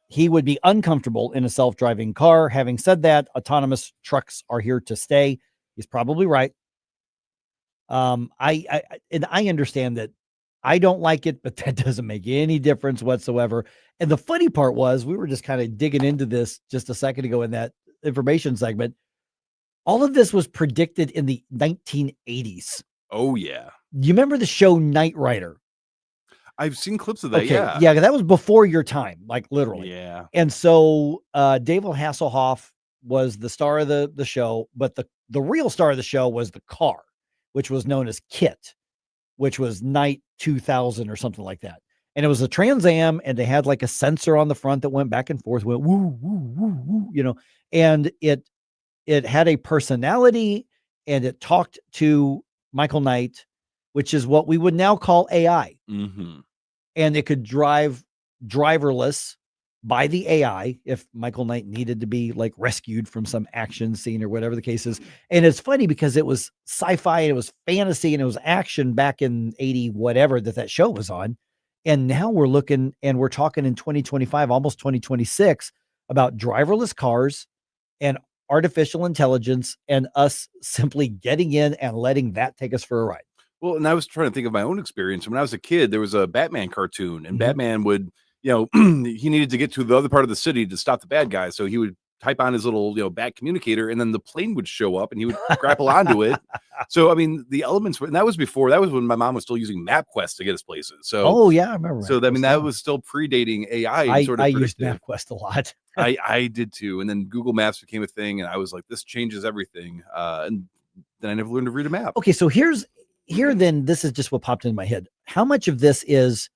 he would be uncomfortable in a self-driving car. Having said that, autonomous trucks are here to stay. He's probably right. I understand that I don't like it, but that doesn't make any difference whatsoever. And the funny part was, we were just kind of digging into this just a second ago in that information segment. All of this was predicted in the 1980s. Oh, yeah. You remember the show Knight Rider? I've seen clips of that. Okay, Yeah. yeah, that was before your time, like literally. Yeah. And so David Hasselhoff was the star of the show, but the real star of the show was the car, which was known as KIT, which was Knight 2000 or something like that. And it was a Trans Am, and they had like a sensor on the front that went back and forth, went woo, woo, woo, woo, you know, and it had a personality, and it talked to Michael Knight, which is what we would now call AI. Mm-hmm. And it could drive driverless by the AI if Michael Knight needed to be like rescued from some action scene or whatever the case is. And it's funny because it was sci-fi and it was fantasy and it was action back in 80, whatever that show was on. And now we're looking and we're talking in 2025, almost 2026, about driverless cars and artificial intelligence and us simply getting in and letting that take us for a ride. Well, and I was trying to think of my own experience. When I was a kid, there was a Batman cartoon, and Batman would, you know, he needed to get to the other part of the city to stop the bad guys. So he would type on his little, you know, bat communicator, and then the plane would show up and he would grapple onto it. So, I mean, the elements were, and that was when my mom was still using MapQuest to get us places. So, oh yeah, I remember. So, I mean, that was still predating AI. I sort of used MapQuest a lot. I did too. And then Google Maps became a thing, and I was like, this changes everything. And then I never learned to read a map. Okay. So then this is just what popped in my head. How much of this is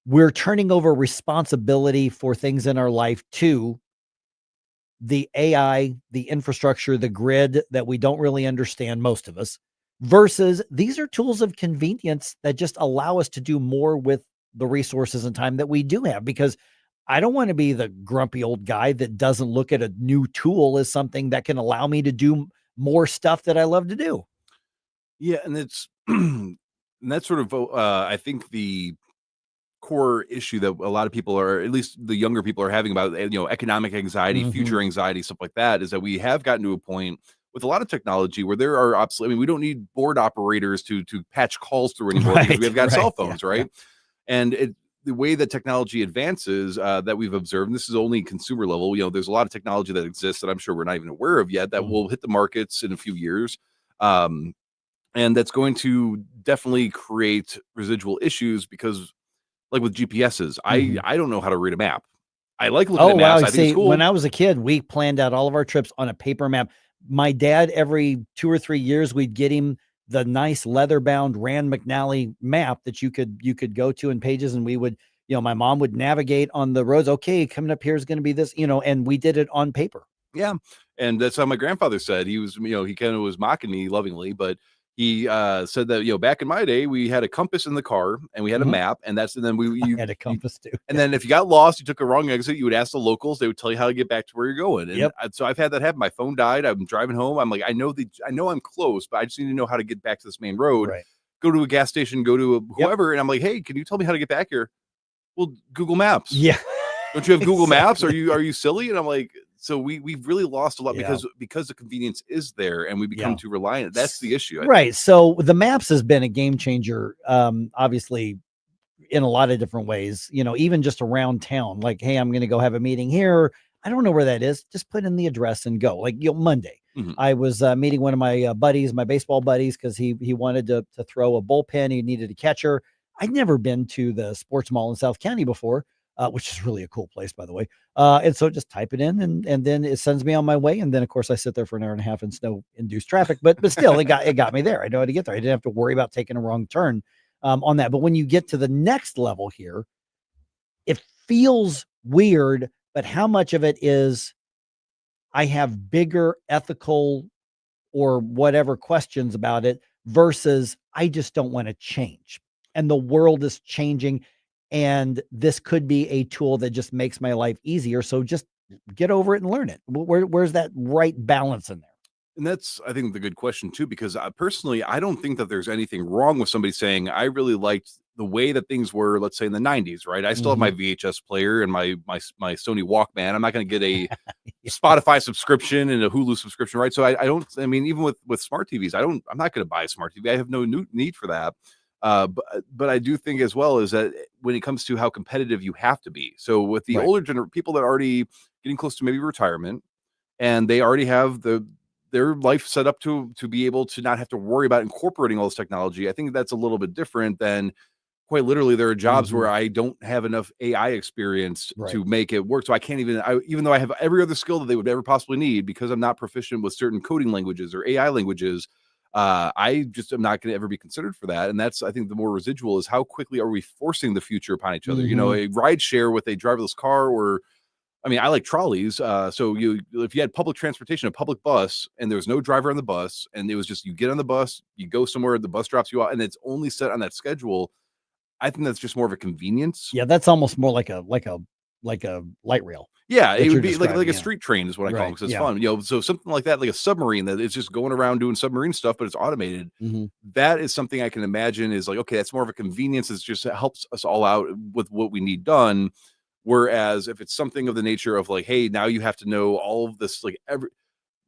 we're turning over responsibility for things in our life to the AI, the infrastructure, the grid that we don't really understand, most of us, versus these are tools of convenience that just allow us to do more with the resources and time that we do have? Because I don't want to be the grumpy old guy that doesn't look at a new tool as something that can allow me to do more stuff that I love to do. Yeah, and it's and that's sort of I think the core issue that a lot of people are, at least the younger people are having about, economic anxiety, future anxiety, stuff like that, is that we have gotten to a point with a lot of technology where there are obsolete. I mean, we don't need board operators to patch calls through anymore because we've got cell phones, right? And the way that technology advances that we've observed, and this is only consumer level, there's a lot of technology that exists that I'm sure we're not even aware of yet that will hit the markets in a few years. And that's going to definitely create residual issues because, like with GPSs, I don't know how to read a map. I like looking at maps. I think it's cool. When I was a kid, we planned out all of our trips on a paper map. My dad, every 2 or 3 years, we'd get him the nice leather-bound Rand McNally map that you could go to in Pages, and we would, my mom would navigate on the roads. Okay, coming up here is going to be this, and we did it on paper. Yeah, and that's how my grandfather said. He was, he kind of was mocking me lovingly, but he said that, back in my day, we had a compass in the car and we had a map, and then you had a compass too. And then if you got lost, you took a wrong exit, you would ask the locals, they would tell you how to get back to where you're going. And so I've had that happen. My phone died. I'm driving home. I'm like, I know I'm close, but I just need to know how to get back to this main road. Right. Go to a gas station, go to whoever. And I'm like, hey, can you tell me how to get back here? Well, Google Maps. Yeah. Don't you have Google Maps? Are you silly? And I'm like, so we've really lost a lot because the convenience is there and we become too reliant. That's the issue. Right. So the maps has been a game changer, obviously, in a lot of different ways, even just around town. Like, hey, I'm going to go have a meeting here. I don't know where that is. Just put in the address and go. Like, Monday, I was meeting one of my buddies, my baseball buddies, because he wanted to throw a bullpen. He needed a catcher. I'd never been to the sports mall in South County before. Which is really a cool place, by the way. And so just type it in and then it sends me on my way. And then, of course, I sit there for an hour and a half in snow-induced traffic. But still, it got me there. I know how to get there. I didn't have to worry about taking a wrong turn on that. But when you get to the next level here, it feels weird. But how much of it is I have bigger ethical or whatever questions about it versus I just don't want to change. And the world is changing. And this could be a tool that just makes my life easier. So just get over it and learn it. Where's that right balance in there? And that's, I think, the good question too, because personally, I don't think that there's anything wrong with somebody saying, I really liked the way that things were, let's say in the 90s, right? I still have my VHS player and my Sony Walkman. I'm not going to get a Spotify subscription and a Hulu subscription, right? So I mean, even with smart TVs, I'm not going to buy a smart TV. I have no need for that. But I do think as well is that when it comes to how competitive you have to be. So with the older people that are already getting close to maybe retirement and they already have their life set up to be able to not have to worry about incorporating all this technology. I think that's a little bit different than quite literally there are jobs where I don't have enough AI experience to make it work. So I can't even though I have every other skill that they would ever possibly need because I'm not proficient with certain coding languages or AI languages. I just am not going to ever be considered for that. And that's, I think, the more residual is how quickly are we forcing the future upon each other? A ride share with a driverless car, or, I mean, I like trolleys. So if you had public transportation, a public bus, and there was no driver on the bus, and it was just, you get on the bus, you go somewhere, the bus drops you off, and it's only set on that schedule. I think that's just more of a convenience. Yeah. That's almost more like a light rail. Yeah, it would be like a street train is what I call it because it's fun. So something like that, like a submarine that it's just going around doing submarine stuff, but it's automated. That is something I can imagine is like, okay, that's more of a convenience. It just helps us all out with what we need done. Whereas if it's something of the nature of like, hey, now you have to know all of this, like every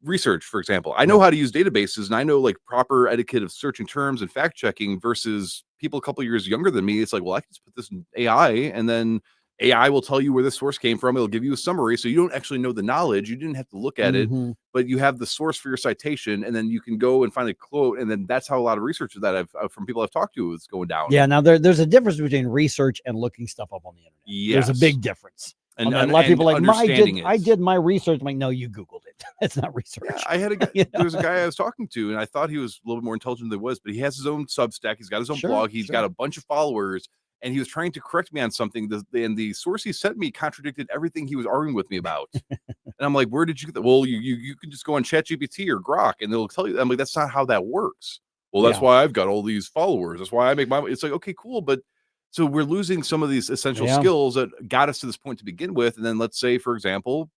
research, for example, I know how to use databases and I know like proper etiquette of searching terms and fact checking versus people a couple of years younger than me. It's like, well, I can just put this in AI and then AI will tell you where the source came from. It'll give you a summary. So you don't actually know the knowledge. You didn't have to look at it, but you have the source for your citation. And then you can go and find a quote. And then that's how a lot of research that from people I've talked to is going down. Yeah. Now there's a difference between research and looking stuff up on the internet. Yes. There's a big difference. And a lot of people are like, I did my research. I'm like, no, you Googled it. It's not research. Yeah, I had a guy, there was a guy I was talking to, and I thought he was a little bit more intelligent than he was, but he has his own Substack. He's got his own blog. He's got a bunch of followers. And he was trying to correct me on something. And the source he sent me contradicted everything he was arguing with me about. And I'm like, where did you get that? Well, you can just go on ChatGPT or Grok and they'll tell you. I'm like, that's not how that works. Well, that's why I've got all these followers. That's why I make my, it's like, okay, cool. But So we're losing some of these essential skills that got us to this point to begin with. And then let's say, for example,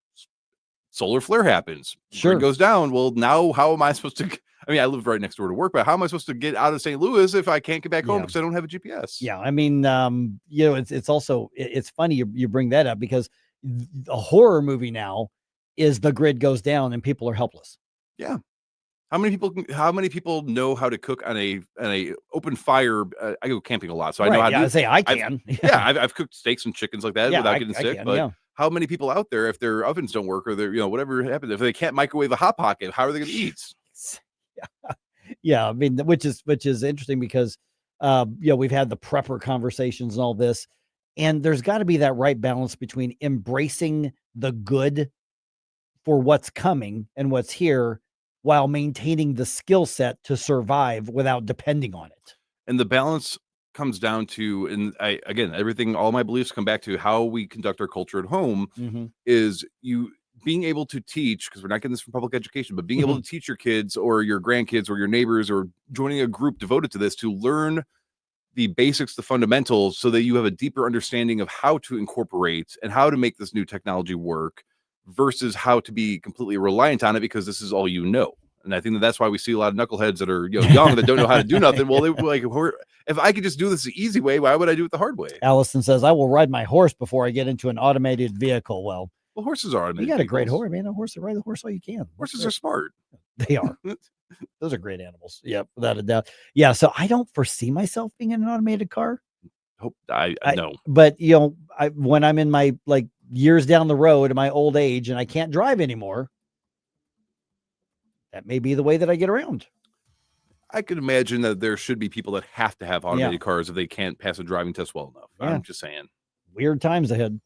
solar flare happens. Sure. Grid goes down. Well, now how am I supposed to? I mean, I live right next door to work, but how am I supposed to get out of St. Louis if I can't get back home because I don't have a GPS? Yeah, I mean, it's also it's funny you bring that up because a horror movie now is the grid goes down and people are helpless. Yeah. How many people know how to cook on a open fire? I go camping a lot, so I know how to do. I can. I've cooked steaks and chickens like that without getting sick. But how many people out there, if their ovens don't work or they're whatever happens, if they can't microwave a hot pocket, how are they going to eat? Yeah, I mean, which is interesting because we've had the prepper conversations and all this, and there's got to be that right balance between embracing the good for what's coming and what's here while maintaining the skill set to survive without depending on it. And the balance comes down to, and everything, all my beliefs come back to how we conduct our culture at home is being able to teach, because we're not getting this from public education, but being able to teach your kids or your grandkids or your neighbors or joining a group devoted to this to learn the basics, the fundamentals, so that you have a deeper understanding of how to incorporate and how to make this new technology work versus how to be completely reliant on it because this is all you know. And I think that's why we see a lot of knuckleheads that are young that don't know how to do nothing. Well, if I could just do this the easy way, why would I do it the hard way? Allison says, I will ride my horse before I get into an automated vehicle. Well, horses are automated. You got a great horse, man. A horse, ride the horse all you can. Horses are smart. They are. Those are great animals. Yeah, without a doubt. Yeah, so I don't foresee myself being in an automated car. Hope I know. But when I'm in my years down the road in my old age and I can't drive anymore, that may be the way that I get around. I could imagine that there should be people that have to have automated cars if they can't pass a driving test well enough. Yeah. I'm just saying. Weird times ahead.